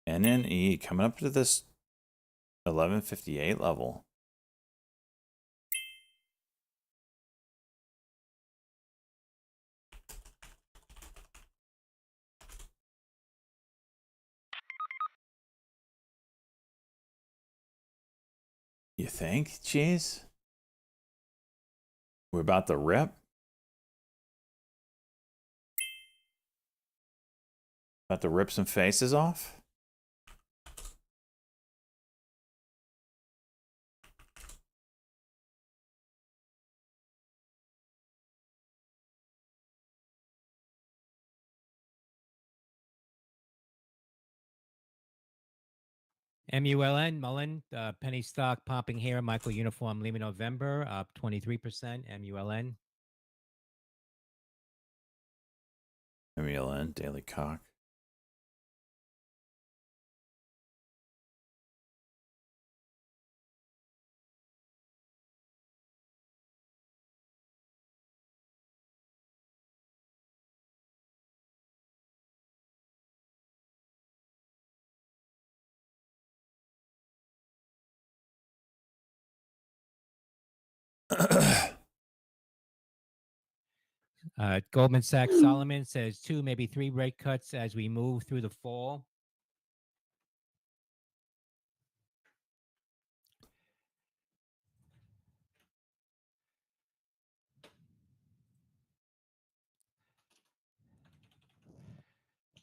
NNE coming up to this 1158 level. You think? Jeez. We're about to rip? About to rip some faces off? Mullen, penny stock popping here. Michael Uniform Lima November up 23%. MULN. MULN, Daily Cock. Goldman Sachs Solomon says 2, maybe 3 rate cuts as we move through the fall.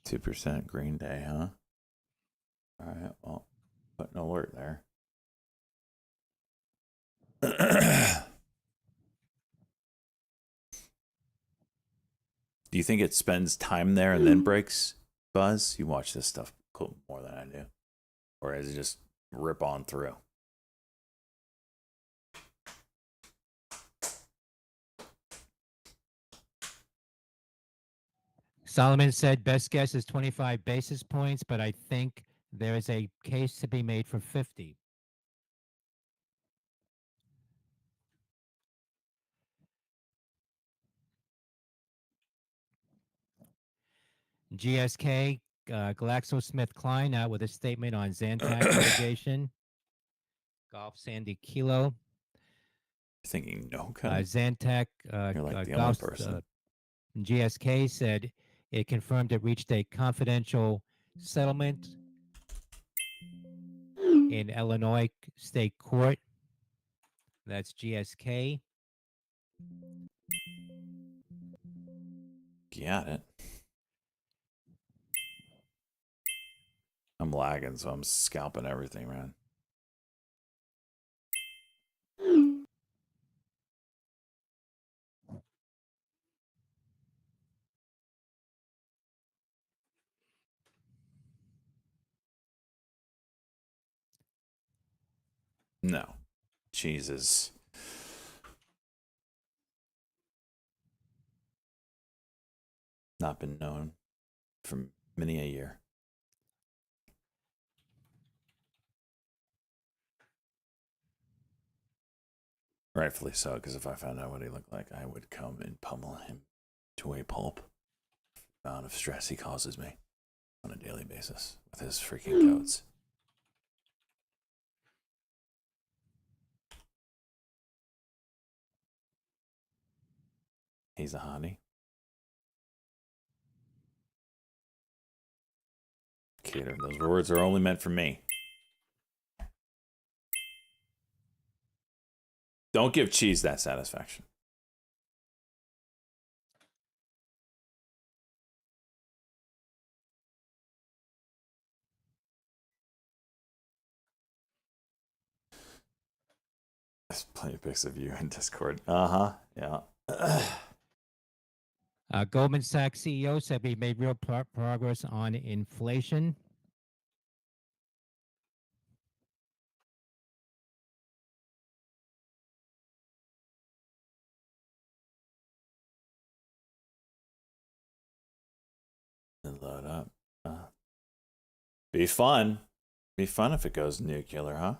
%2% Green Day, huh? All right, well, put an alert there. Do you think it spends time there and then breaks, Buzz? You watch this stuff more than I do. Or does it just rip on through? Solomon said best guess is 25 basis points, but I think there is a case to be made for 50. GSK, GlaxoSmithKline out with a statement on Zantac litigation. Golf Sandy Kilo. Thinking no Zantac, You're like the only person. GSK said it confirmed it reached a confidential settlement in Illinois State Court. That's GSK. Got it. I'm lagging, so I'm scalping everything, man. No. Jesus. Not been known for many a year. Rightfully so, because if I found out what he looked like, I would come and pummel him to a pulp. The amount of stress he causes me on a daily basis with his freaking coats. He's a hottie. Kidder, those words are only meant for me. Don't give Cheese that satisfaction. There's plenty of pics of you in Discord. Yeah. Goldman Sachs CEO said we made real progress on inflation. Load up. Be fun. Be fun if it goes nuclear, huh?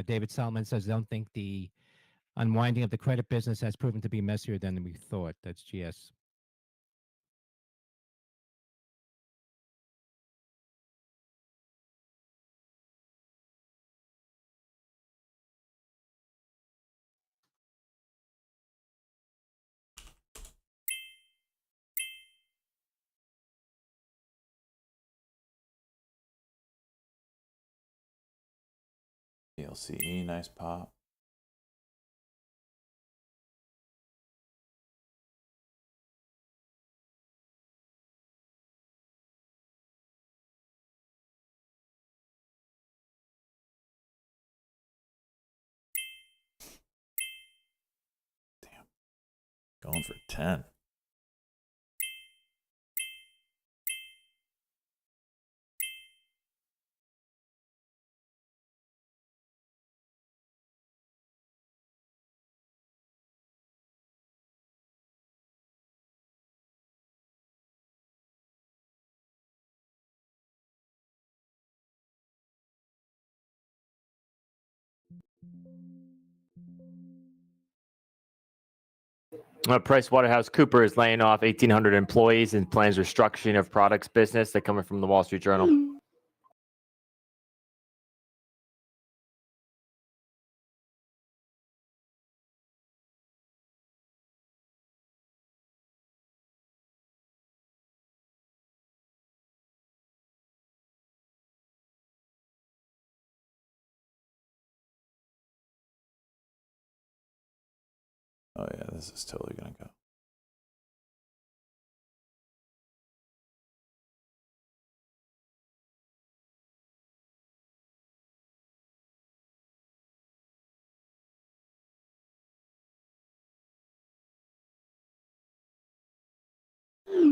David Solomon says, don't think the unwinding of the credit business has proven to be messier than we thought. That's GS. PLCE, nice pop. Damn. Going for 10. PricewaterhouseCoopers is laying off 1,800 employees and plans restructuring of products business. They're coming from the Wall Street Journal. Oh yeah, this is totally gonna go.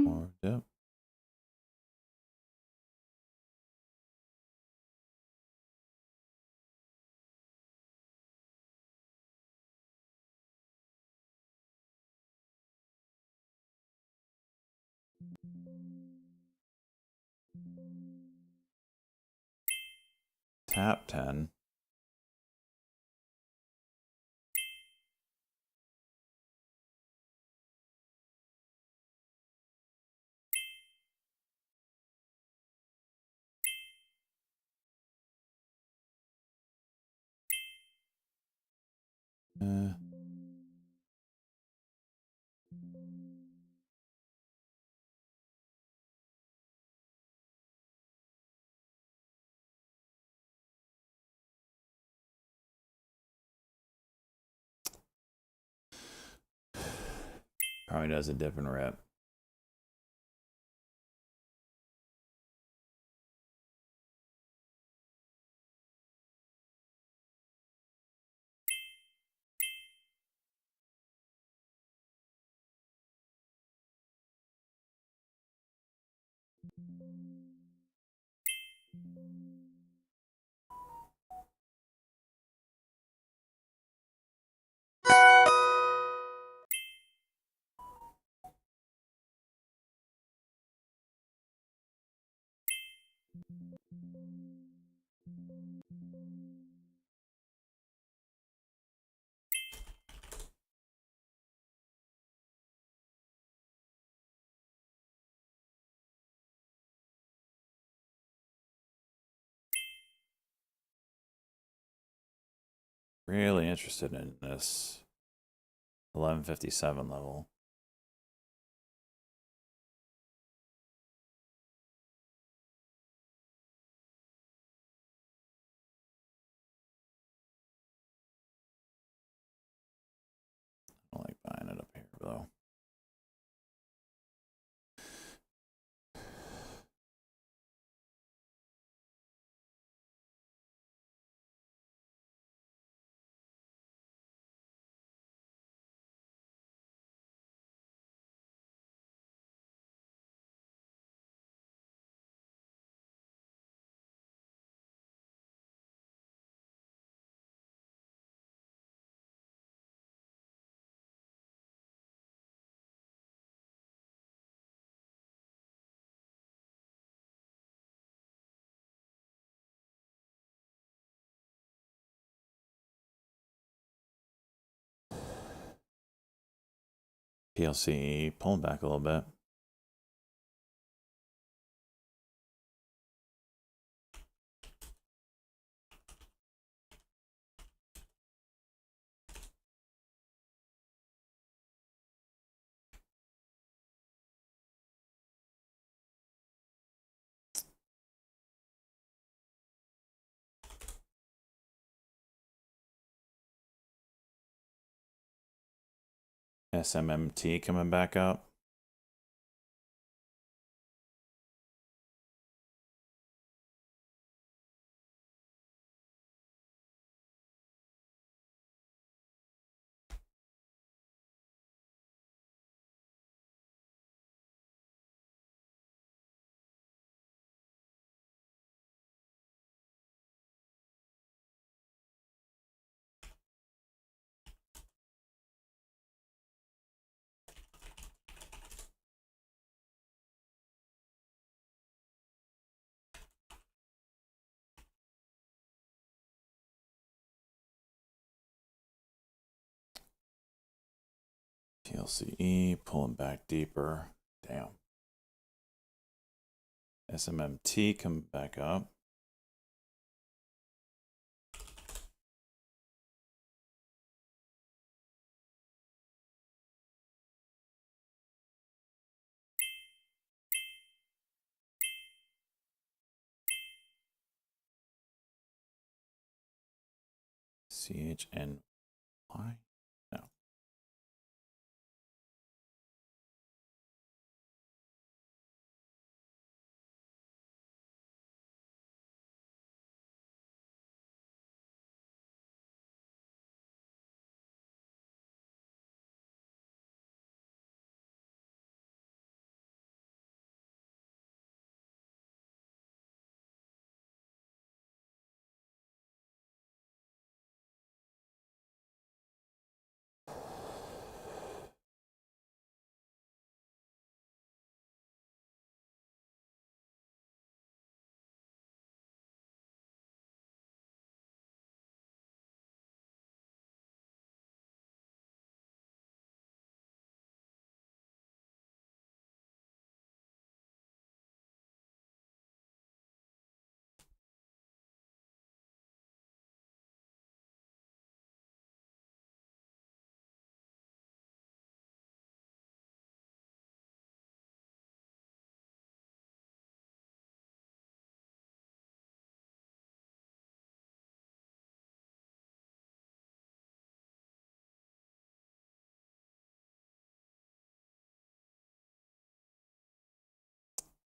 More dip. Tap 10. Probably does a dip and rip. Really interested in this 1157 level. I don't like buying it up here though. PLC pulling back a little bit. SMMT coming back up. TLCE pulling back deeper. Damn. SMMT come back up. CHNY? No.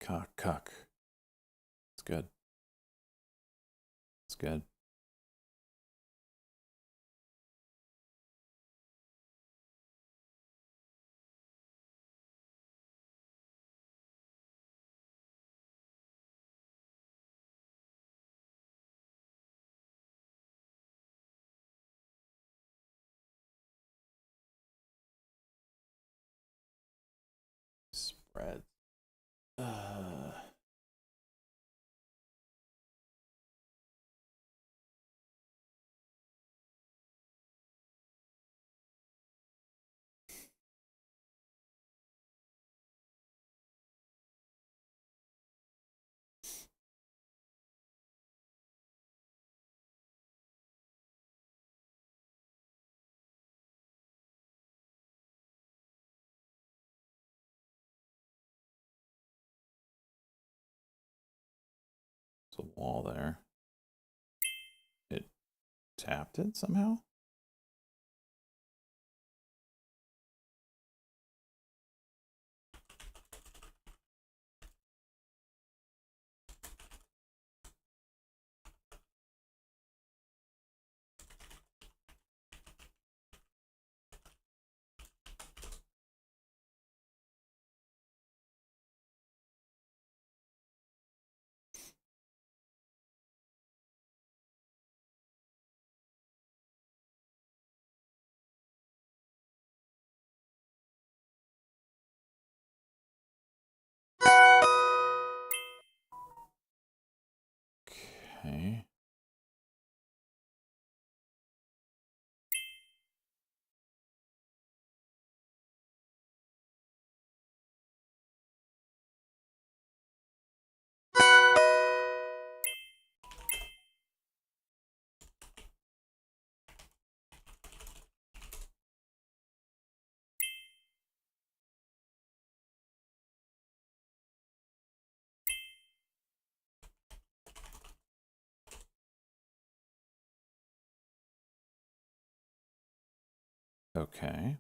Cuck. It's good. It's good. Spread. There's a wall there. It tapped it somehow? Okay. Okay.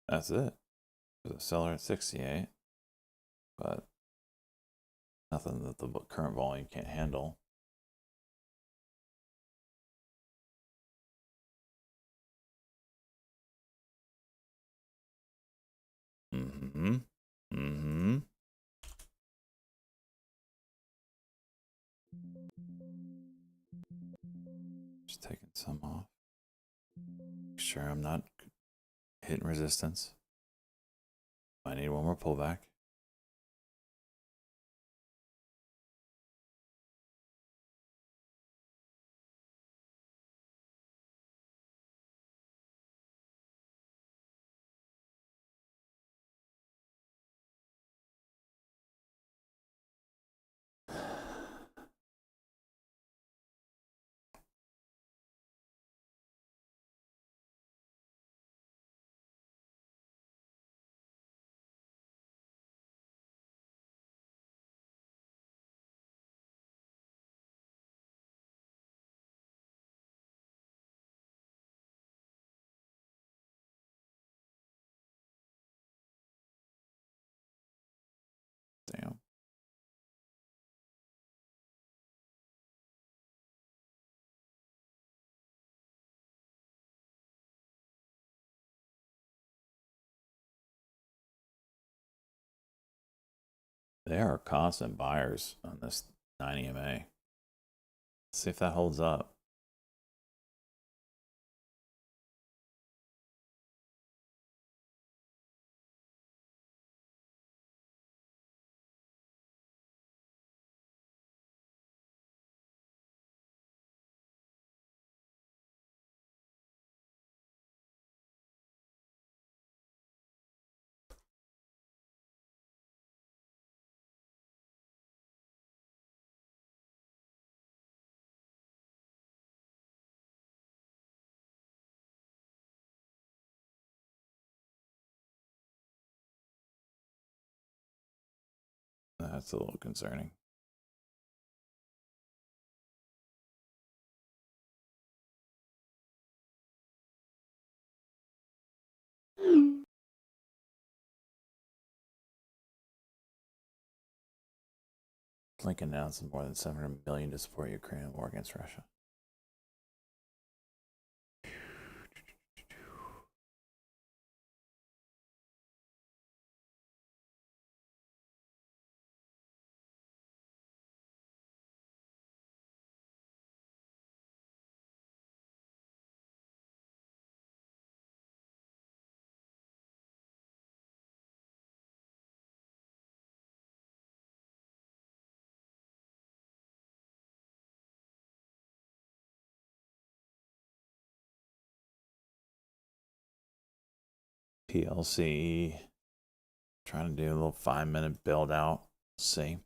That's it. There's a seller at 68, but nothing that the current volume can't handle. Mm-hmm. Mm-hmm. Just taking some off. Make sure I'm not hitting resistance. I need one more pullback. Damn. There are constant buyers on this 9 EMA. Let's see if that holds up. That's a little concerning. Lincoln announces more than $700 million to support Ukraine in war against Russia. PLC. Trying to do a little 5-minute build out. See.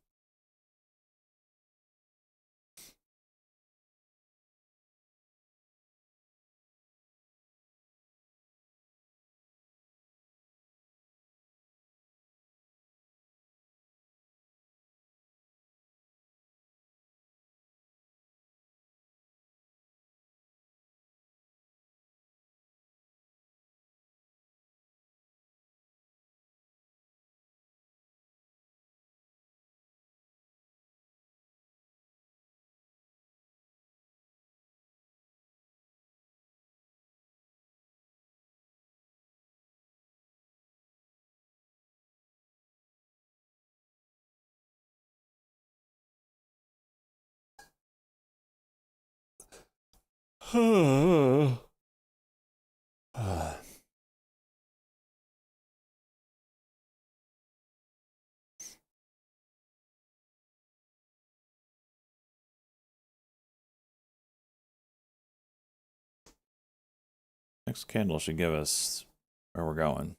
Next candle should give us where we're going.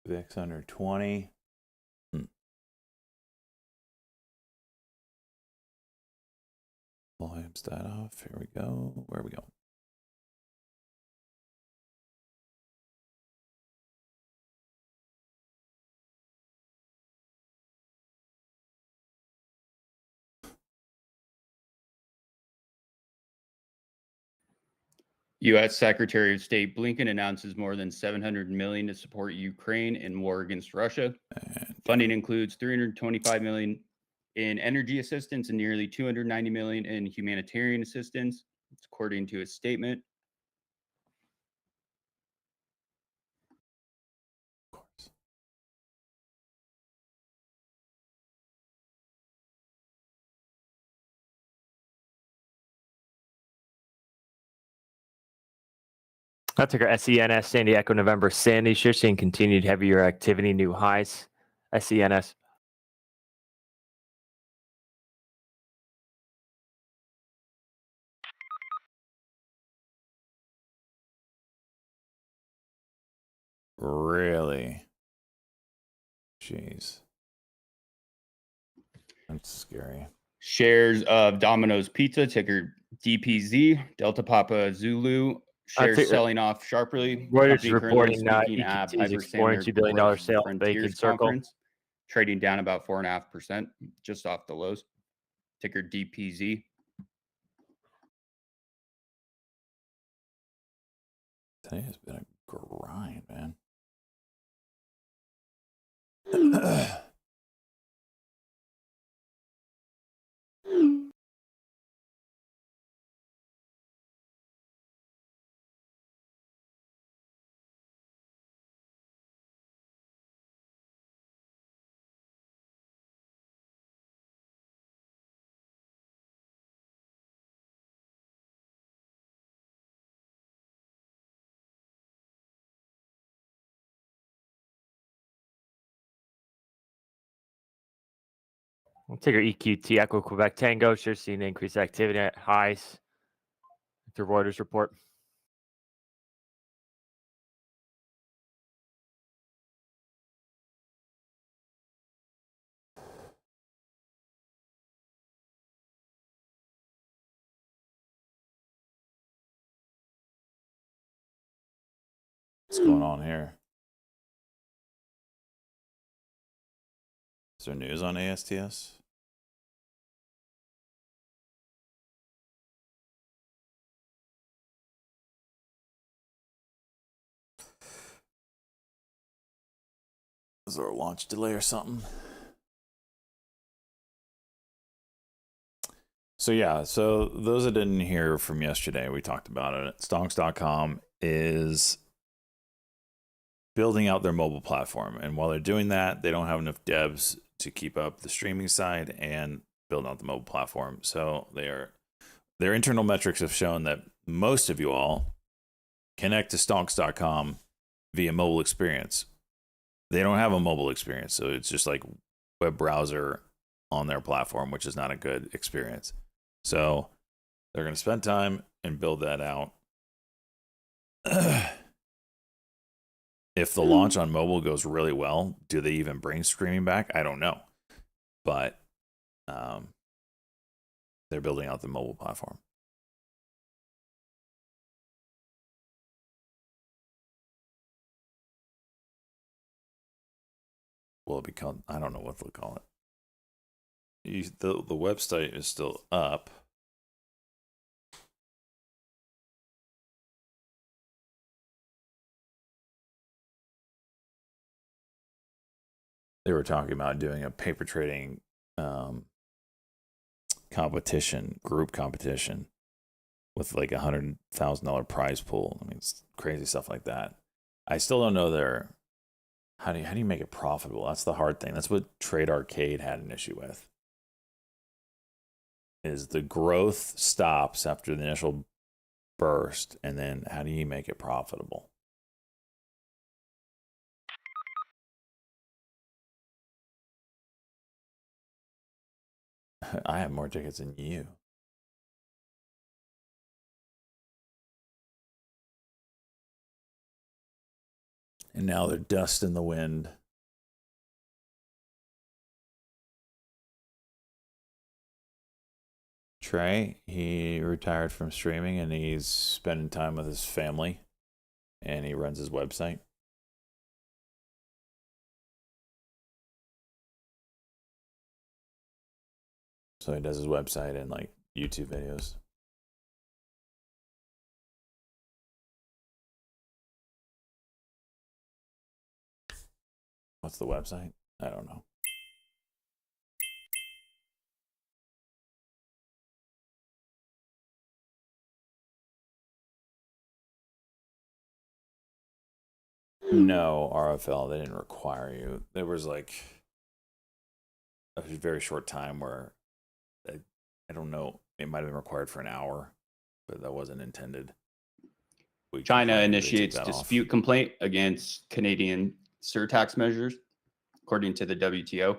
VIX under 20. Volumes died off. Here we go. Where are we going? U.S. Secretary of State Blinken announces more than $700 million to support Ukraine in war against Russia. Funding includes $325 million in energy assistance and nearly $290 million in humanitarian assistance, according to a statement. Of course. That ticker SENS, Sandy Echo November Sandy. Sure seeing continued heavier activity, new highs. SENS. Really? Jeez. That's scary. Shares of Domino's Pizza, ticker DPZ, Delta Papa Zulu, shares selling off sharply. Reuters reporting EQT is exploring $2 billion sale vacant circle. Trading down about 4.5%, just off the lows. Ticker DPZ. Today has been a grind, man. Ticker EQT, Echo Quebec Tango. Sure seeing increased activity at highs. The Reuters report. What's going on here? Is there news on ASTS? Is there a launch delay or something? So yeah, so those that didn't hear from yesterday, we talked about it. Stonks.com is building out their mobile platform. And while they're doing that, they don't have enough devs to keep up the streaming side and build out the mobile platform. So their internal metrics have shown that most of you all connect to Stonks.com via mobile experience. They don't have a mobile experience, so it's just like web browser on their platform, which is not a good experience. So they're going to spend time and build that out. If the launch on mobile goes really well, do they even bring streaming back? I don't know. But they're building out the mobile platform. Will it be called? I don't know what they'll call it. The website is still up. They were talking about doing a paper trading competition, group competition, with like $100,000 prize pool. I mean, it's crazy stuff like that. I still don't know how do you make it profitable? That's the hard thing. That's what Trade Arcade had an issue with. Is the growth stops after the initial burst, and then how do you make it profitable? I have more tickets than you. And now they're dust in the wind. Trey, he retired from streaming and he's spending time with his family, and he runs his website. So he does his website and like YouTube videos. What's the website? I don't know. No, RFL, they didn't require you. There was like a very short time where I don't know, it might have been required for an hour, but that wasn't intended. China initiates dispute complaint against Canadian surtax measures, according to the WTO.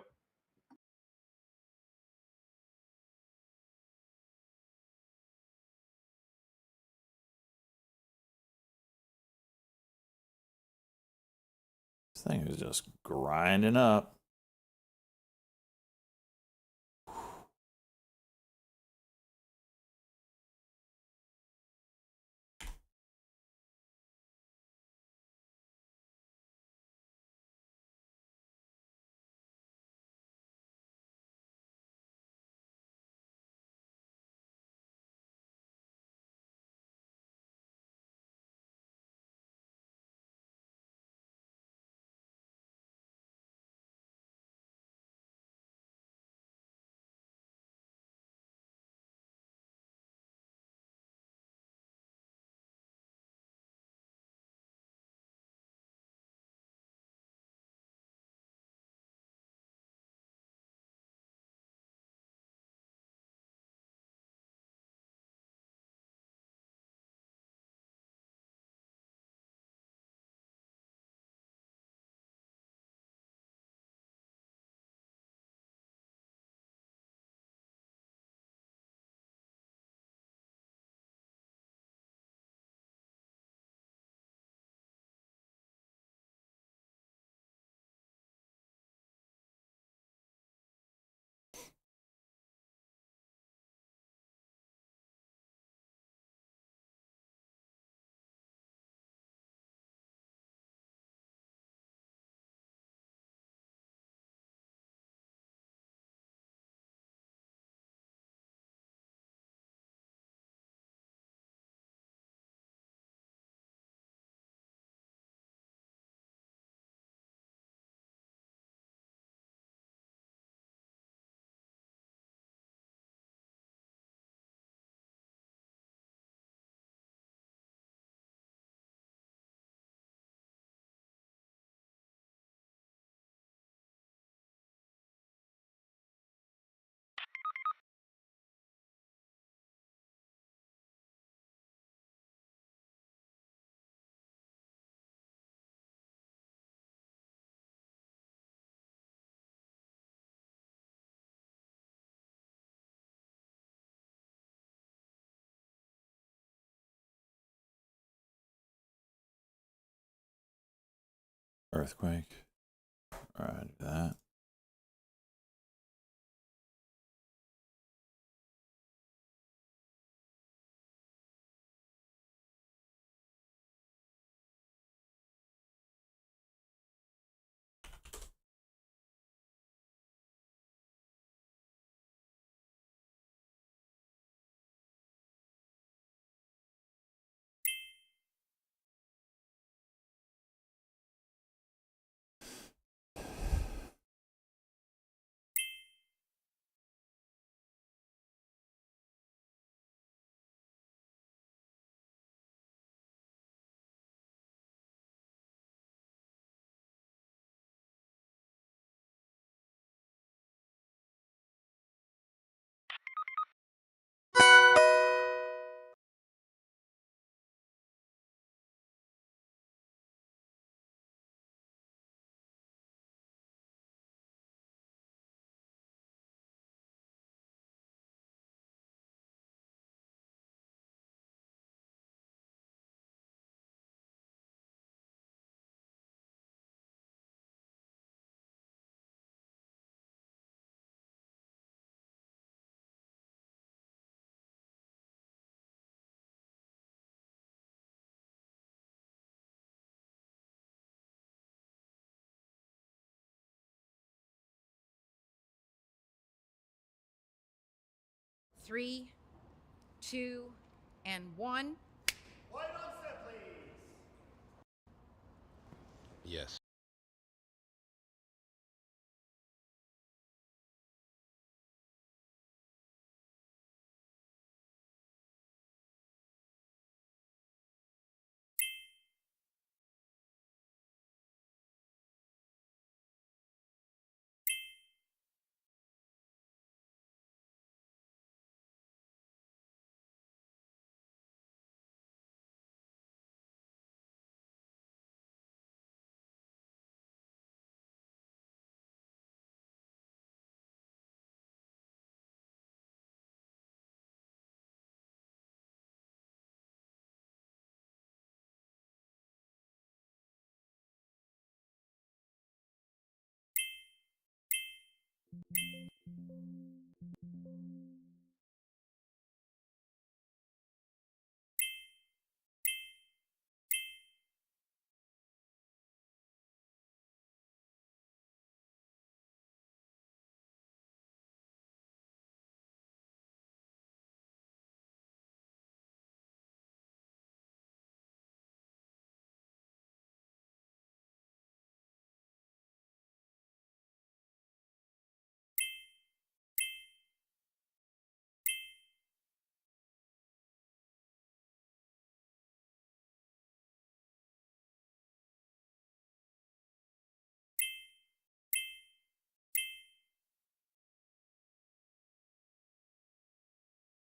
This thing is just grinding up. Earthquake. All right, do that. Three, two, and one. Yes.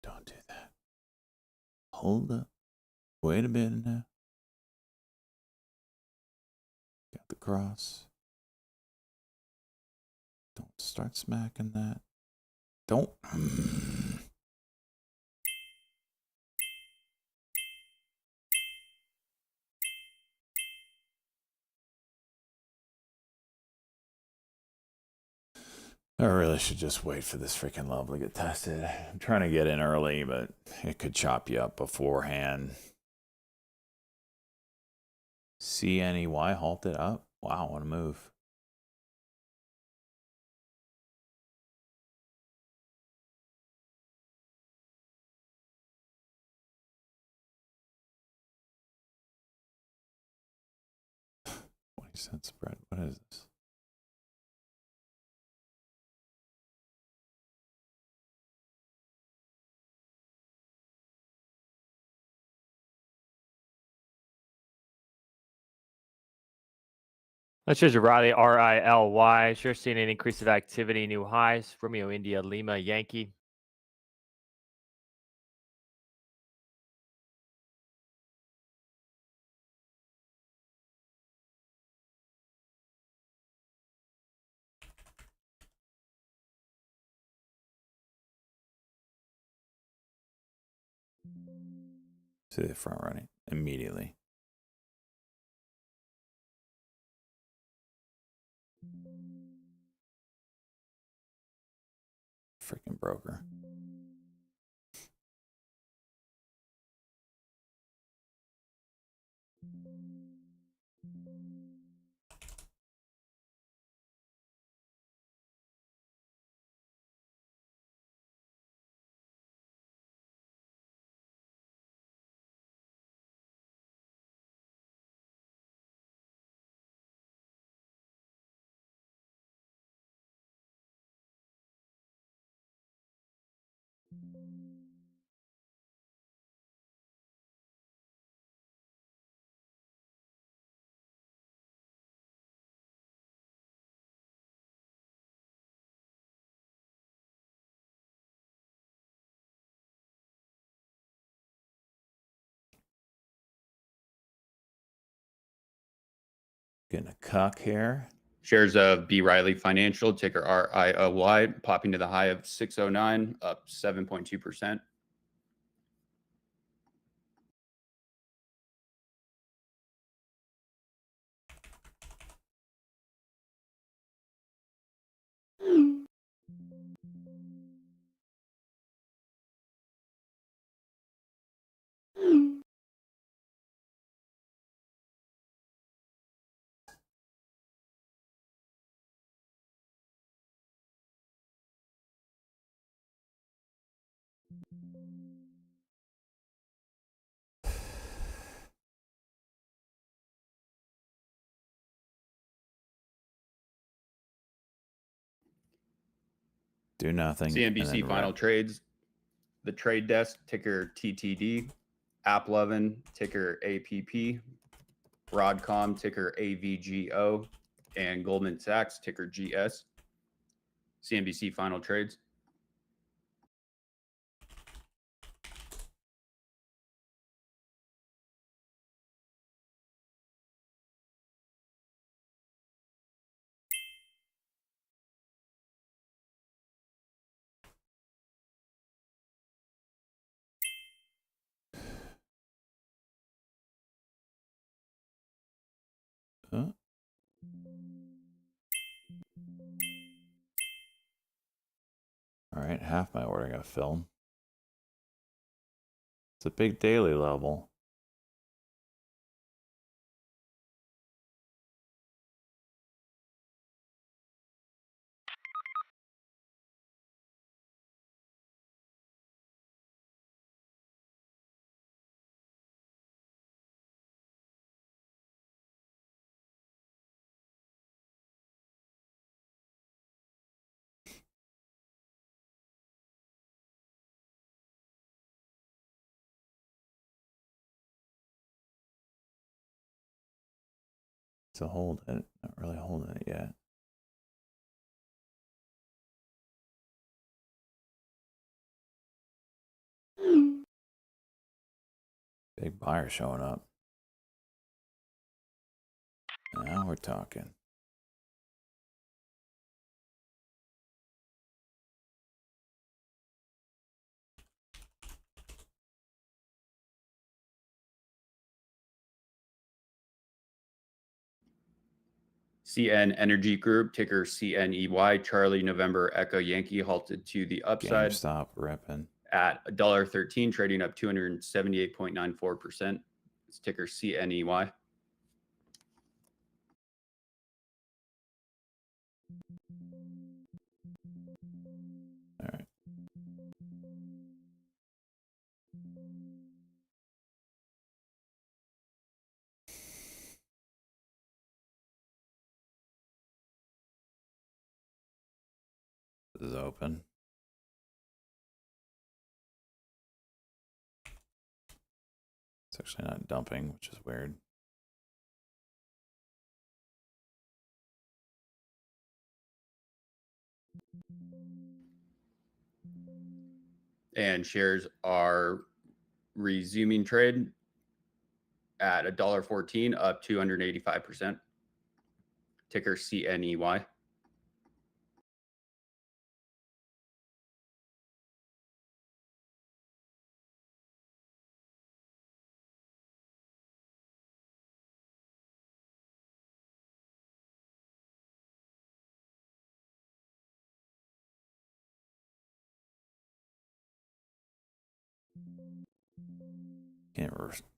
Don't do that. Hold up. Wait a minute now. Got the cross. Don't start smacking that. Don't. I really should just wait for this freaking level to get tested. I'm trying to get in early, but it could chop you up beforehand. CNEY halted up. Wow, what a move. $0.20 spread. What is this? That shows you Riley, RILY. Sure seeing an increase of activity, new highs. Romeo, India, Lima, Yankee. See the front running immediately. Freaking broker. Getting a cuck here. Shares of B. Riley Financial, ticker RIOY, popping to the high of 609, up 7.2%. Do nothing. CNBC final trades. The Trade Desk, ticker TTD. AppLovin, ticker APP. Broadcom, ticker AVGO. And Goldman Sachs, ticker GS. CNBC final trades. Huh? All right, half my order I gotta fill. It's a big daily level. To hold it, not really holding it yet. Big buyer showing up. Now we're talking. CN Energy Group, ticker CNEY, Charlie November Echo Yankee, halted to the upside. GameStop ripping. At $1.13, trading up 278.94%. It's ticker CNEY. All right. This is open. It's actually not dumping, which is weird. And shares are resuming trade at $1.14, up 285%. Ticker CNEY.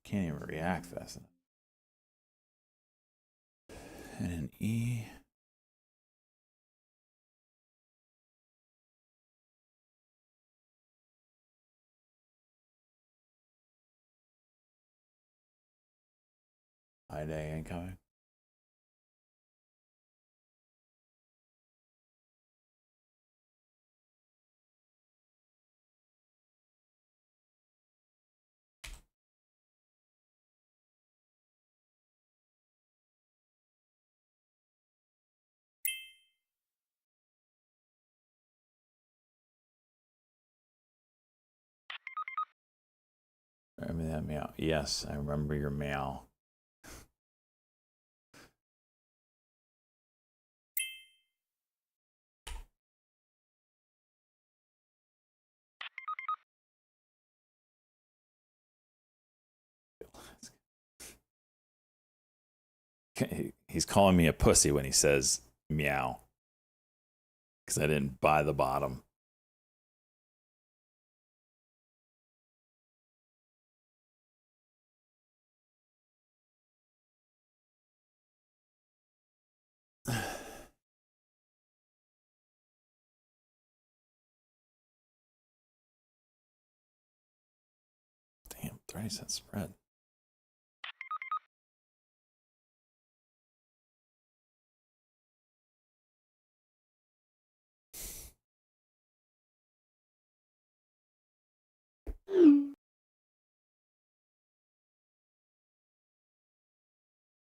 Can't even react fast enough. And an E. High day incoming. Remember that meow? Yes, I remember your meow. He's calling me a pussy when he says meow. Because I didn't buy the bottom. Damn, 30-cent spread.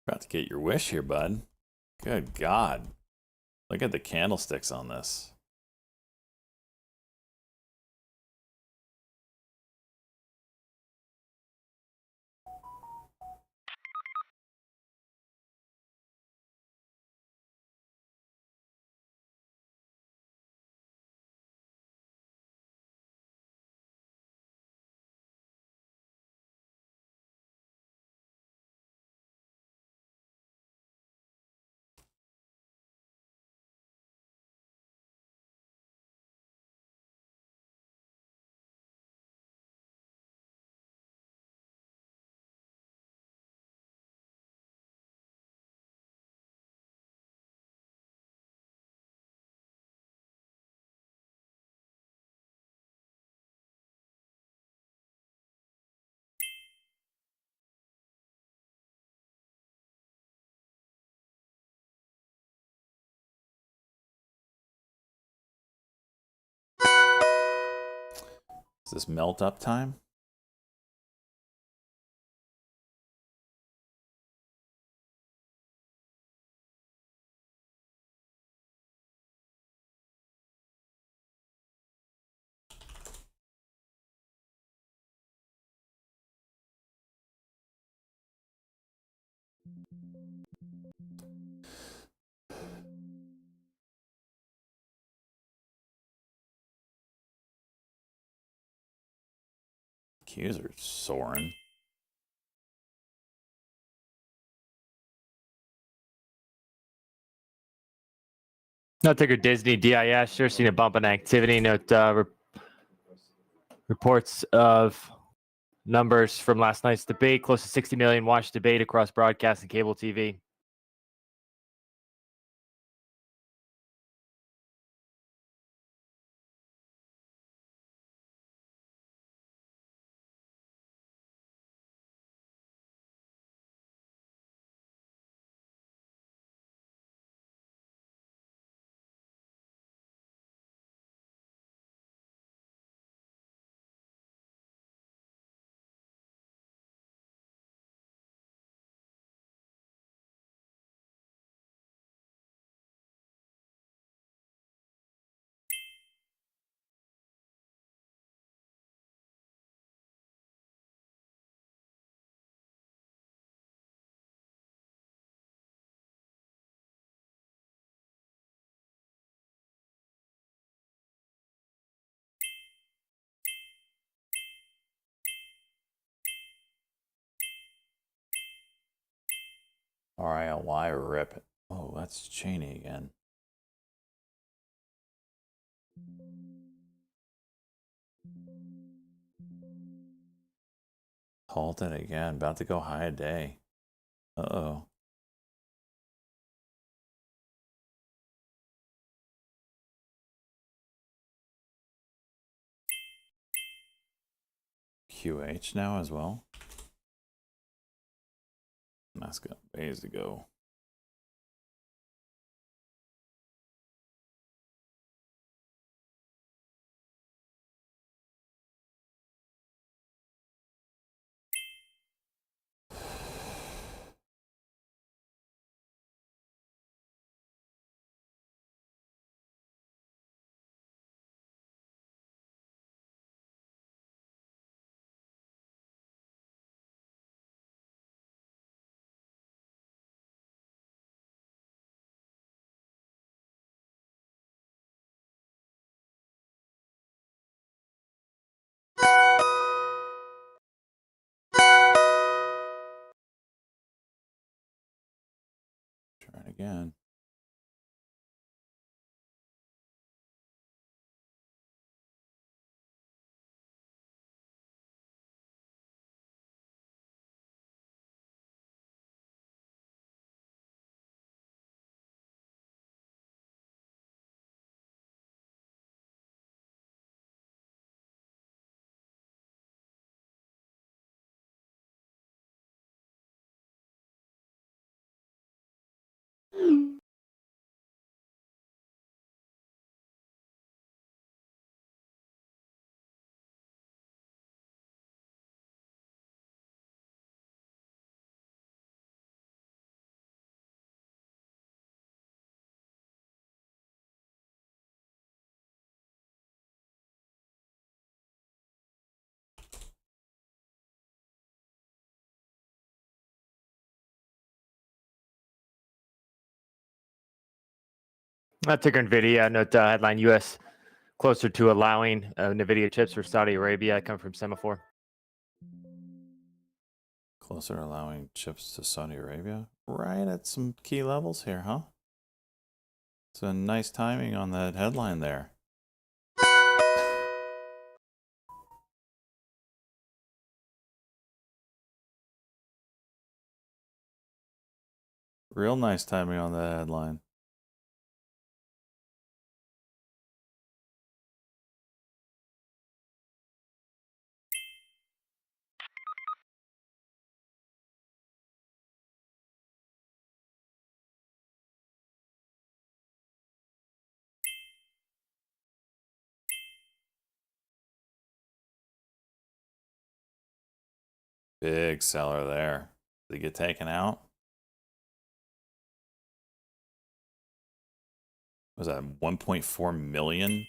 About to get your wish here, bud. Good God. Look at the candlesticks on this. Is this melt up time? Q's are soaring. No ticker Disney DIS. Sure seen a bump in activity. Note reports of numbers from last night's debate. Close to 60 million watched debate across broadcast and cable TV. RILY rip. Oh, that's Cheney again. Halted again. About to go high a day. Uh-oh. QH now as well. That's got ways to go. Try it again. Ticker NVIDIA, note headline U.S. closer to allowing NVIDIA chips for Saudi Arabia. I come from Semaphore. Closer allowing chips to Saudi Arabia. Right at some key levels here, huh? It's a nice timing on that headline there. Real nice timing on that headline. Big seller there. Did he get taken out? Was that 1.4 million?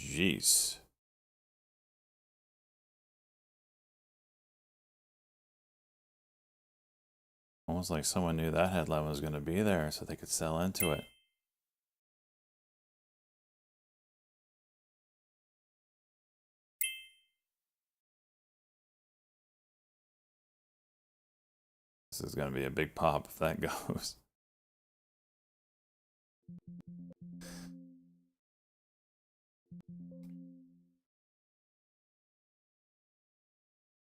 Jeez. Almost like someone knew that headline was going to be there so they could sell into it. This is going to be a big pop if that goes.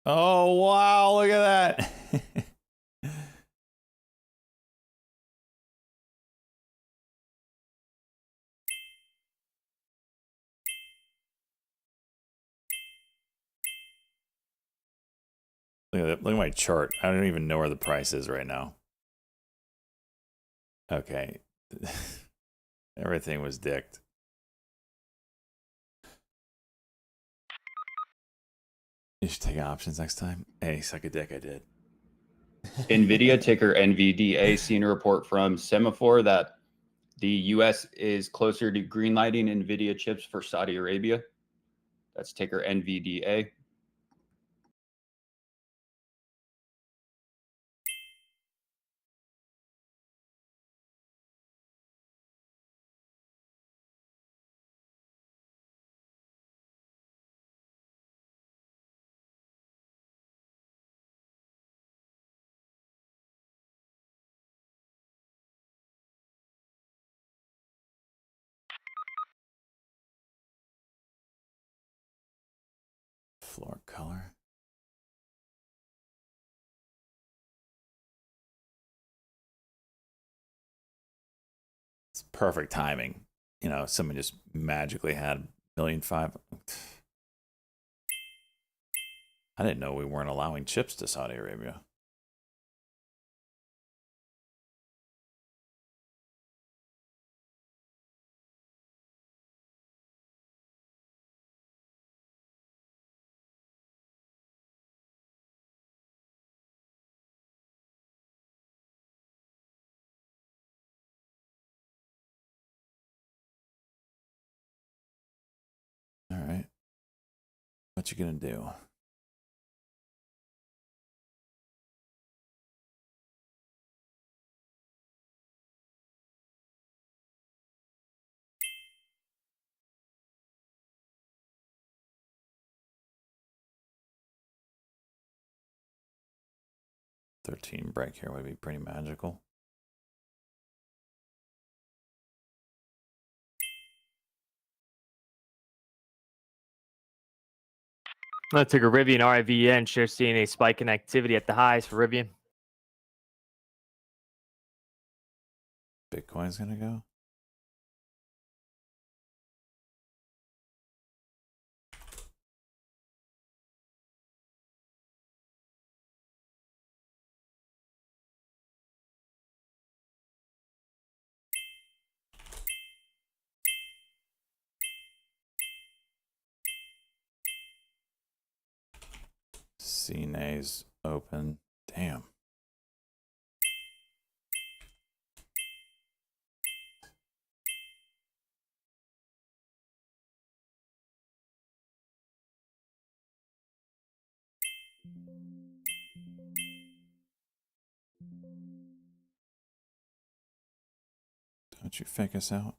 Oh, wow, look at that. Look at that. Look at my chart. I don't even know where the price is right now. Okay. Everything was dicked. You should take options next time. Hey, suck a dick, I did. NVIDIA ticker NVDA seen a report from Semaphore that the U.S. is closer to greenlighting NVIDIA chips for Saudi Arabia. That's ticker NVDA. Floor color. It's perfect timing. You know, someone just magically had 1.5 million. I didn't know we weren't allowing chips to Saudi Arabia. All right. What you gonna do? $13 break here would be pretty magical. Let's take a Rivian RIVN. Share seeing a spike in activity at the highs for Rivian. Bitcoin's gonna go. CNA's open. Damn. Don't you fake us out?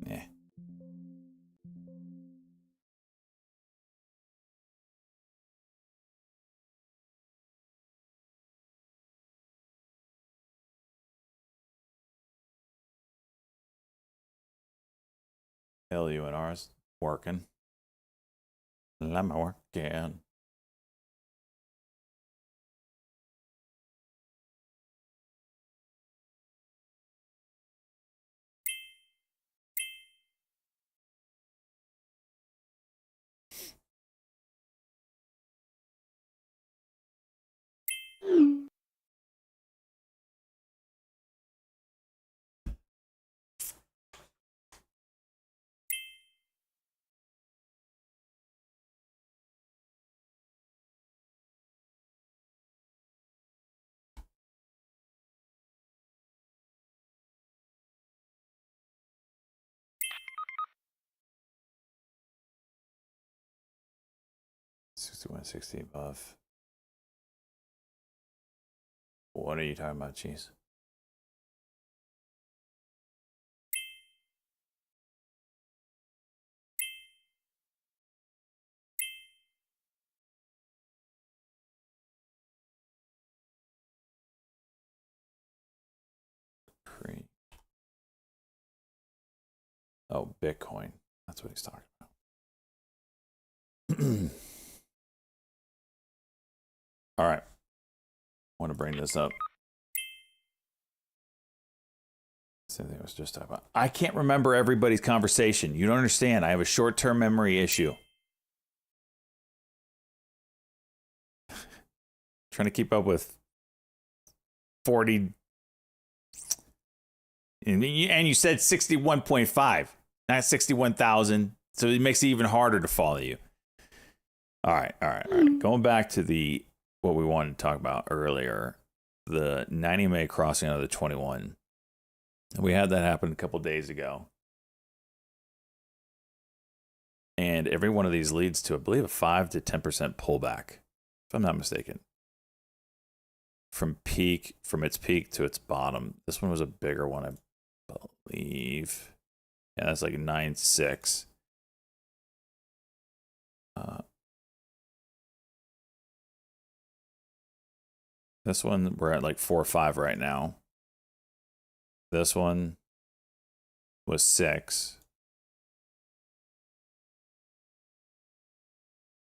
Yeah. LUNR's working. I'm working. $61.60 above. What are you talking about, cheese? Oh, Bitcoin. That's what he's talking about. All right. I want to bring this up. Same thing I was just talking about. I can't remember everybody's conversation. You don't understand. I have a short-term memory issue. Trying to keep up with 40. And you said 61.5, not 61,000. So it makes it even harder to follow you. All right. Going back to what we wanted to talk about earlier, the 90 MA crossing out of the 21. We had that happen a couple days ago. And every one of these leads to, I believe, a 5 to 10% pullback, if I'm not mistaken. From its peak to its bottom. This one was a bigger one, I believe. Yeah, that's like 9.6. This one, we're at like 4 or 5 right now. This one was 6.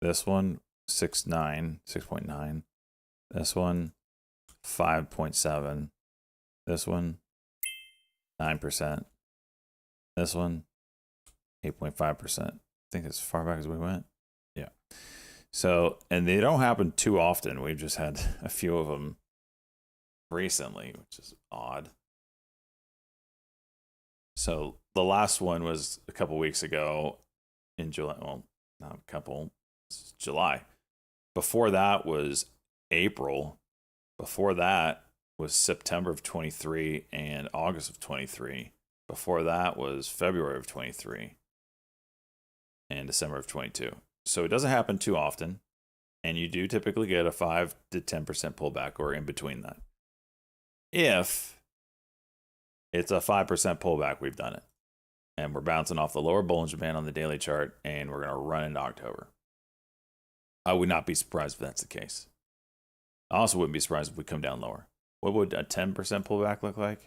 This one, 6.9. This one, 5.7. This one, 9%. This one, 8.5%. I think as far back as we went. Yeah. So, and they don't happen too often. We've just had a few of them recently, which is odd. So the last one was a couple weeks ago in July. Well, not a couple, it's July. Before that was April. Before that was September of 23 and August of 23. Before that was February of 23 and December of 22. So it doesn't happen too often. And you do typically get a 5 to 10% pullback or in between that. If it's a 5% pullback, we've done it. And we're bouncing off the lower Bollinger Band on the daily chart, and we're going to run into October. I would not be surprised if that's the case. I also wouldn't be surprised if we come down lower. What would a 10% pullback look like?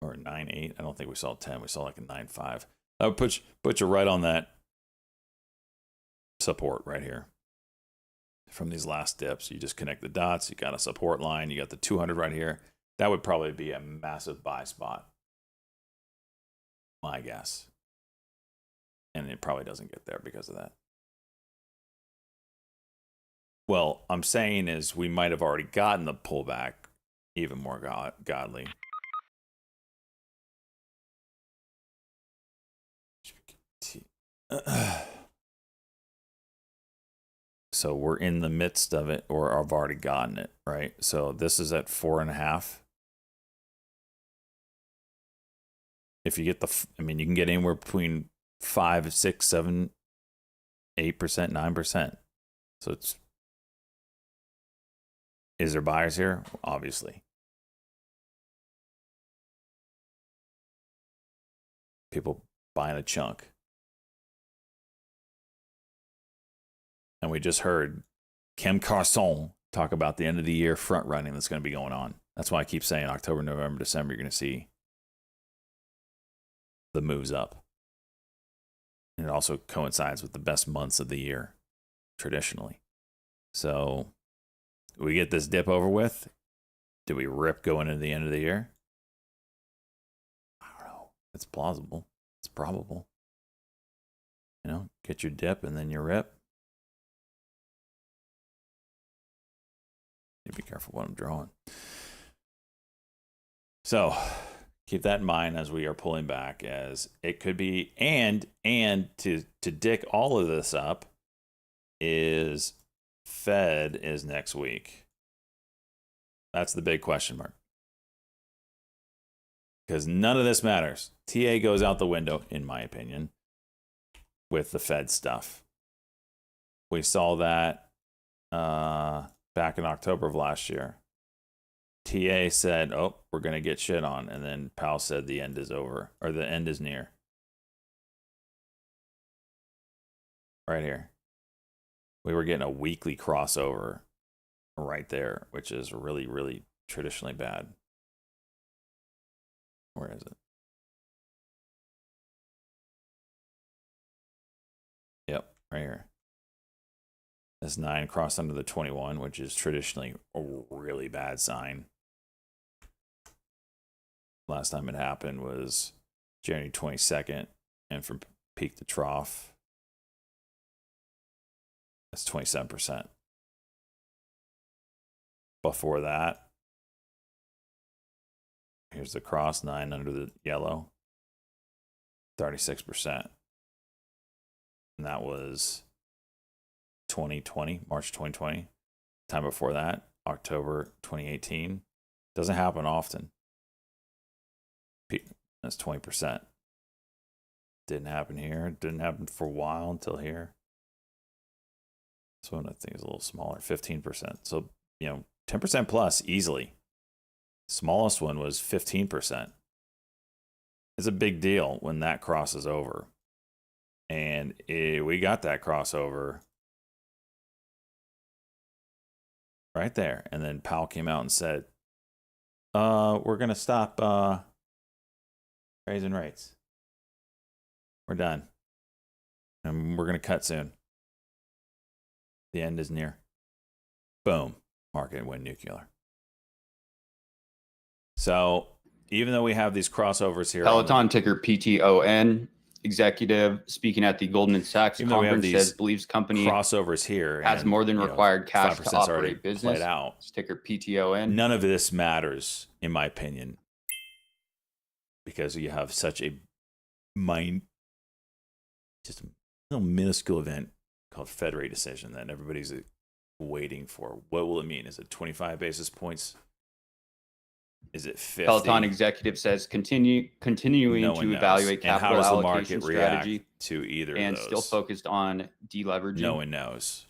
Or a 9.8? I don't think we saw 10. We saw like a 9.5. That would put you right on that support right here. From these last dips, you just connect the dots. You got a support line. You got the 200 right here. That would probably be a massive buy spot. My guess. And it probably doesn't get there because of that. Well, I'm saying is we might have already gotten the pullback even more godly. So we're in the midst of it, or I've already gotten it, right? So this is at 4.5. If you get you can get anywhere between 5, 6, 7, 8%, 9%. So is there buyers here? Obviously. People buying a chunk. And we just heard Kim Carson talk about the end of the year front running that's going to be going on. That's why I keep saying October, November, December, you're going to see the moves up. And it also coincides with the best months of the year, traditionally. So we get this dip over with. Do we rip going into the end of the year? I don't know. It's plausible. It's probable. You know, get your dip and then your rip. Be careful what I'm drawing. So keep that in mind as we are pulling back, as it could be, and to dick all of this up is Fed is next week. That's the big question mark. Because none of this matters. TA goes out the window, in my opinion, with the Fed stuff. We saw that back in October of last year. TA said, oh, we're going to get shit on. And then Powell said the end is over, or the end is near. Right here. We were getting a weekly crossover right there, which is really, really traditionally bad. Where is it? Yep, right here. This 9 crossed under the 21, which is traditionally a really bad sign. Last time it happened was January 22nd, and from peak to trough, that's 27%. Before that, here's the cross 9 under the yellow, 36%. And that was 2020, March 2020. Time before that, October 2018. Doesn't happen often. That's 20%. Didn't happen here. Didn't happen for a while until here. This one I think is a little smaller, 15%. So, 10% plus easily. Smallest one was 15%. It's a big deal when that crosses over. And we got that crossover right there. And then Powell came out and said, we're going to stop raising rates. We're done. And we're going to cut soon. The end is near. Boom. Market went nuclear. So even though we have these crossovers here. Peloton ticker PTON. Executive speaking at the Goldman Sachs conference says believes company crossovers here has more than required cash to operate business. Out. It's ticker PTON. None of this matters, in my opinion, because you have such a just a little minuscule event called Fed rate decision that everybody's waiting for. What will it mean? Is it 25 basis points? Is it 50? Peloton executive says continuing to evaluate capital allocation strategy to either and of those. Still focused on deleveraging. No one knows.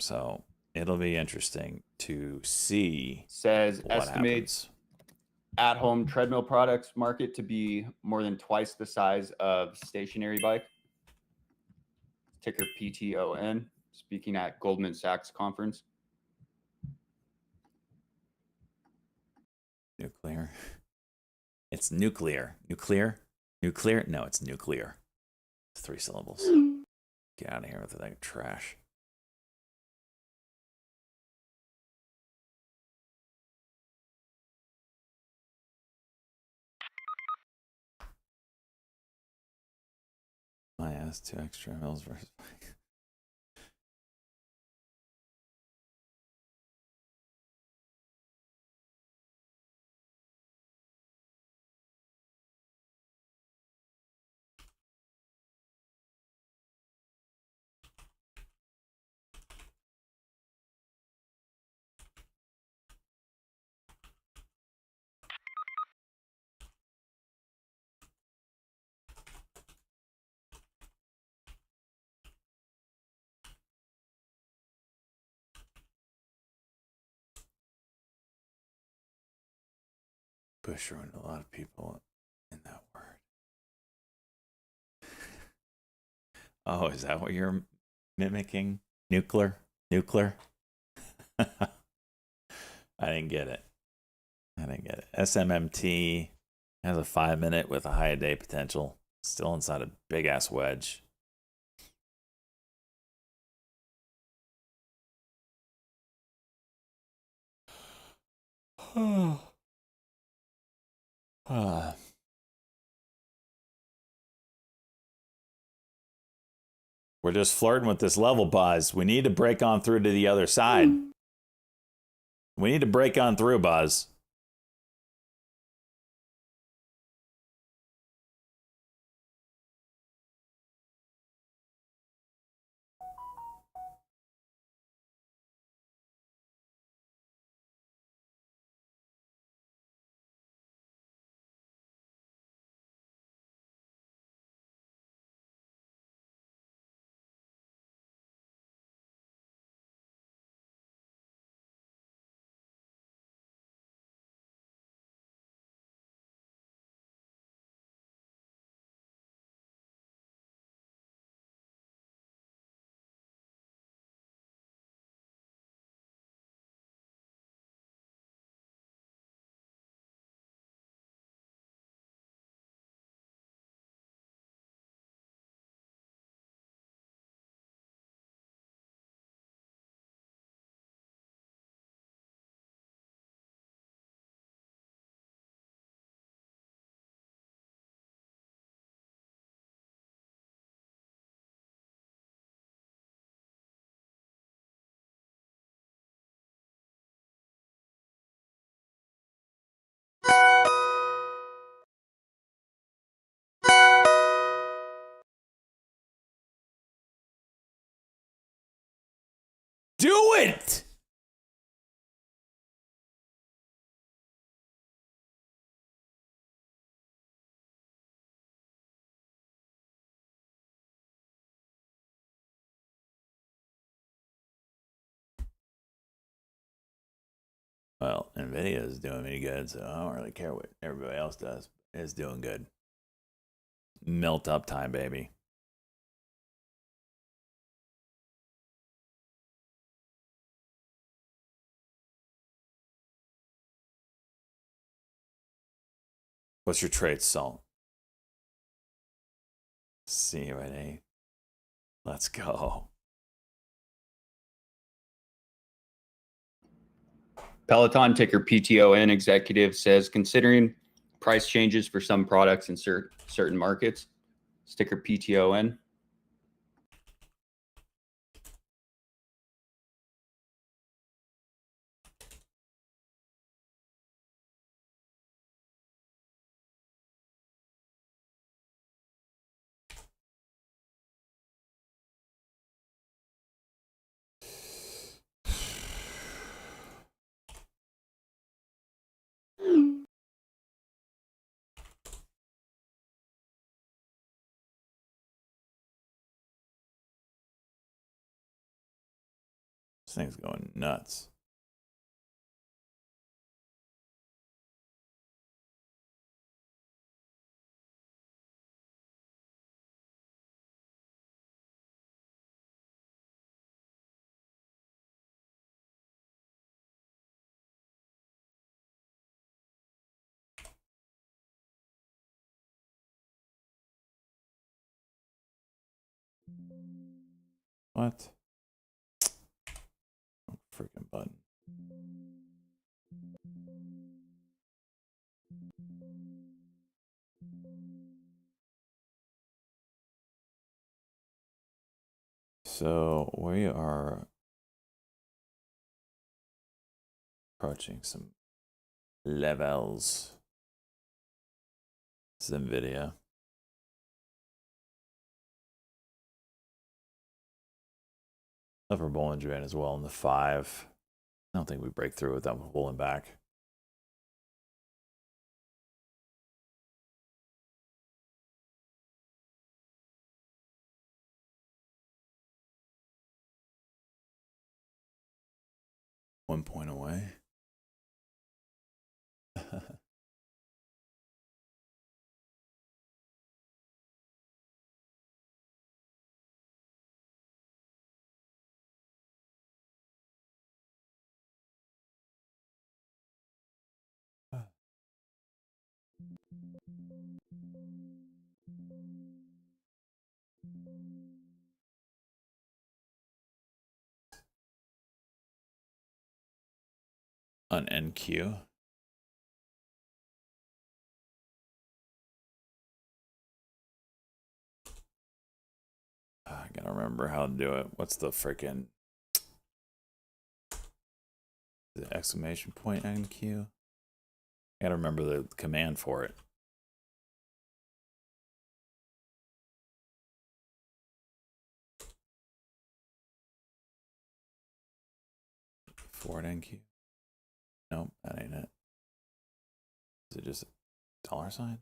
So it'll be interesting to see. Says what estimates happens. At-home treadmill products market to be more than twice the size of stationary bike. Ticker PTON. Speaking at Goldman Sachs conference. Nuclear. It's nuclear. Nuclear? Nuclear? No, it's nuclear. It's 3 syllables. Get out of here with that trash. My ass 2 extra mils versus. Bush ruined a lot of people in that word. Oh, is that what you're mimicking? Nuclear? Nuclear? I didn't get it. SMMT has a 5-minute with a high a day potential. Still inside a big ass wedge. We're just flirting with this level, Buzz. We need to break on through to the other side. We need to break on through, Buzz. Do it! Well, NVIDIA is doing me good, so I don't really care what everybody else does. It's doing good. Melt up time, baby. What's your trade, Salt? CUNA. Let's go. Peloton ticker PTON executive says considering price changes for some products in certain markets. Sticker PTON. This thing's going nuts. What? Oh, freaking button. So we are approaching some levels. This is NVIDIA. Upper Bollinger Band as well in the 5. I don't think we break through without pulling back. One point away. On NQ. I gotta remember how to do it. What's the freaking exclamation point NQ? I gotta remember the command for it. Forward NQ. Nope, that ain't it. Is it just a $sign?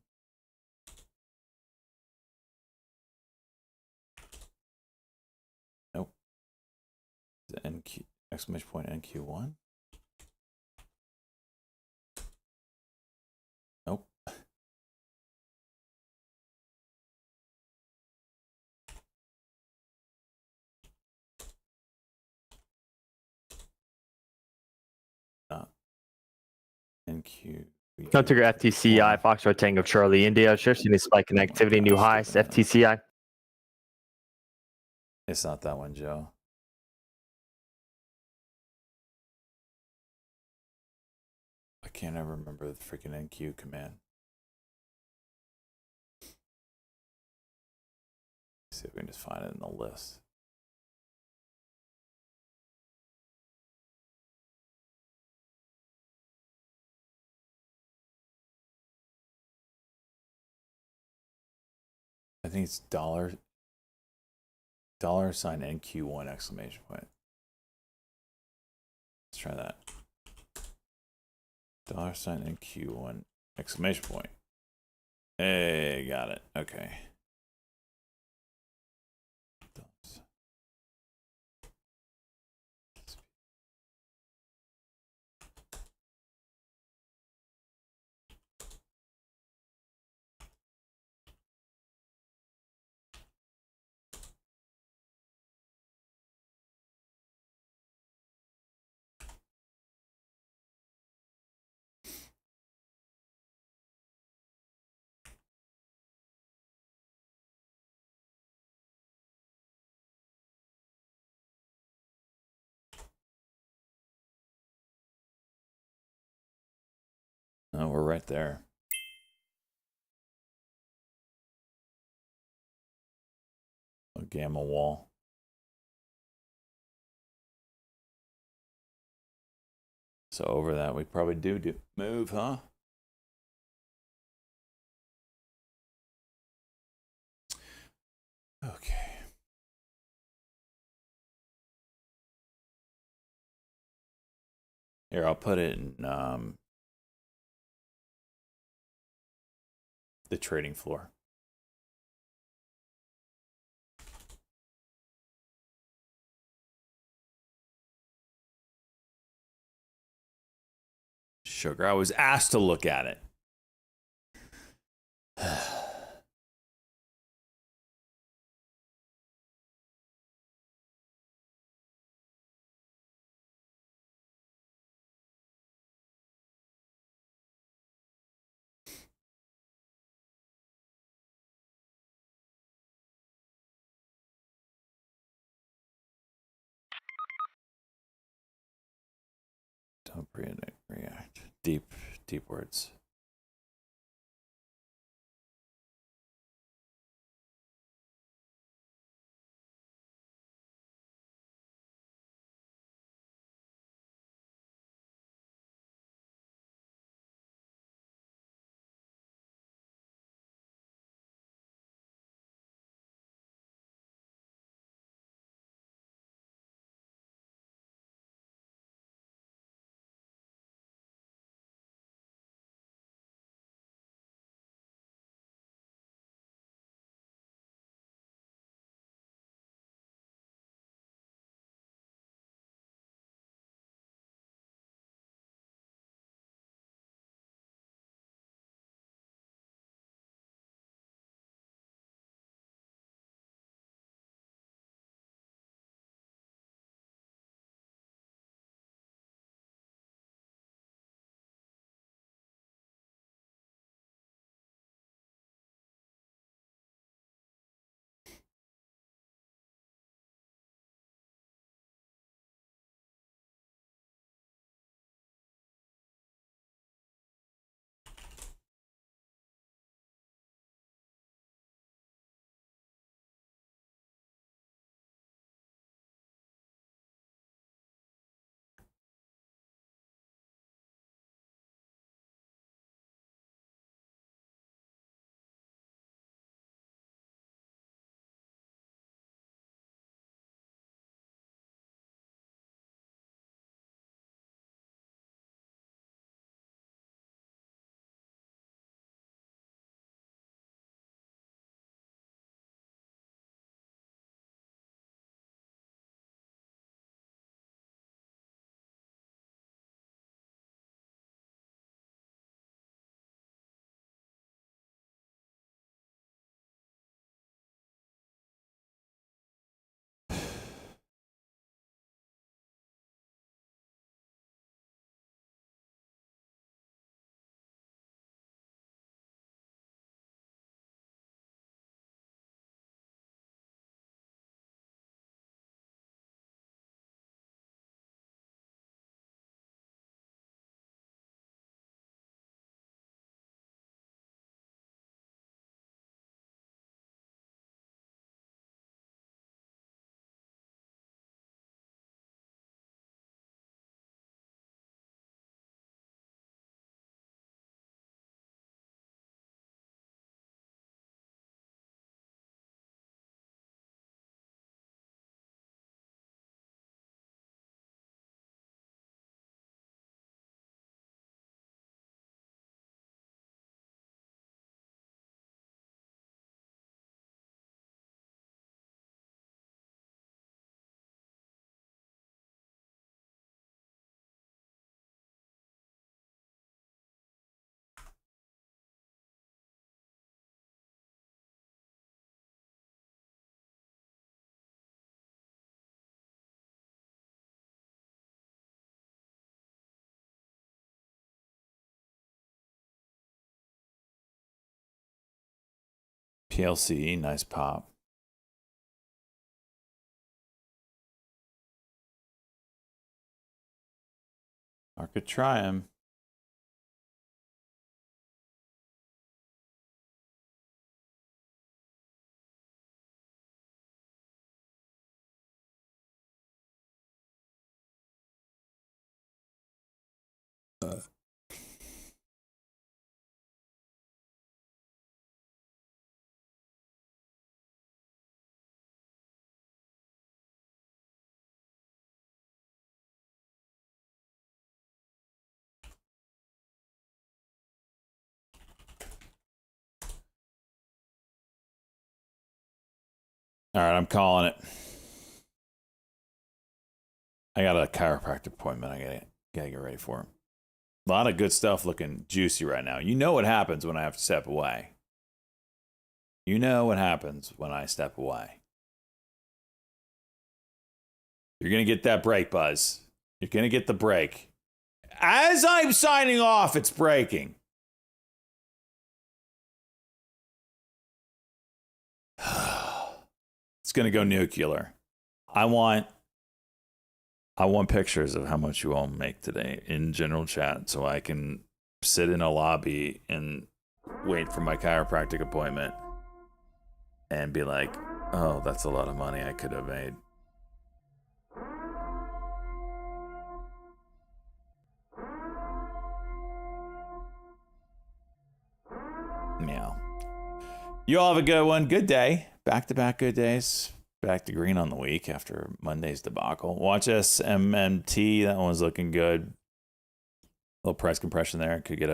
Nope. Is it NQ exclamation point NQ1? Nope. NQ. Ticker FTCI, Foxtrot Tango Charlie India. Sure, seen a spike in activity, new highs, FTCI. It's not that one, Joe. I can't ever remember the freaking NQ command. Let's see if we can just find it in the list. I think it's $sign NQ1 exclamation point. Let's try that. $sign NQ1 exclamation point. Hey, got it. Okay. Oh, we're right there. A gamma wall. So over that, we probably do move, huh? Okay. Here, I'll put it in the trading floor. Sugar. I was asked to look at it. Don't react. Deep words. PLCE, nice pop. I could try him. All right, I'm calling it. I got a chiropractic appointment. I gotta get ready for. A lot of good stuff looking juicy right now. You know what happens when I have to step away. You know what happens when I step away. You're gonna get that break, Buzz. You're gonna get the break. As I'm signing off, it's breaking. It's gonna go nuclear. I want pictures of how much you all make today in general chat so I can sit in a lobby and wait for my chiropractic appointment and be like, oh, that's a lot of money I could have made. Meow. You all have a good one. Good day. Back-to-back good days. Back to green on the week after Monday's debacle. Watch SMMT. That one's looking good. Little price compression there. Could get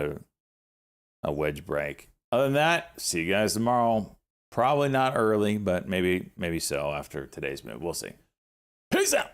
a wedge break. Other than that, see you guys tomorrow. Probably not early, but maybe so after today's move. We'll see. Peace out.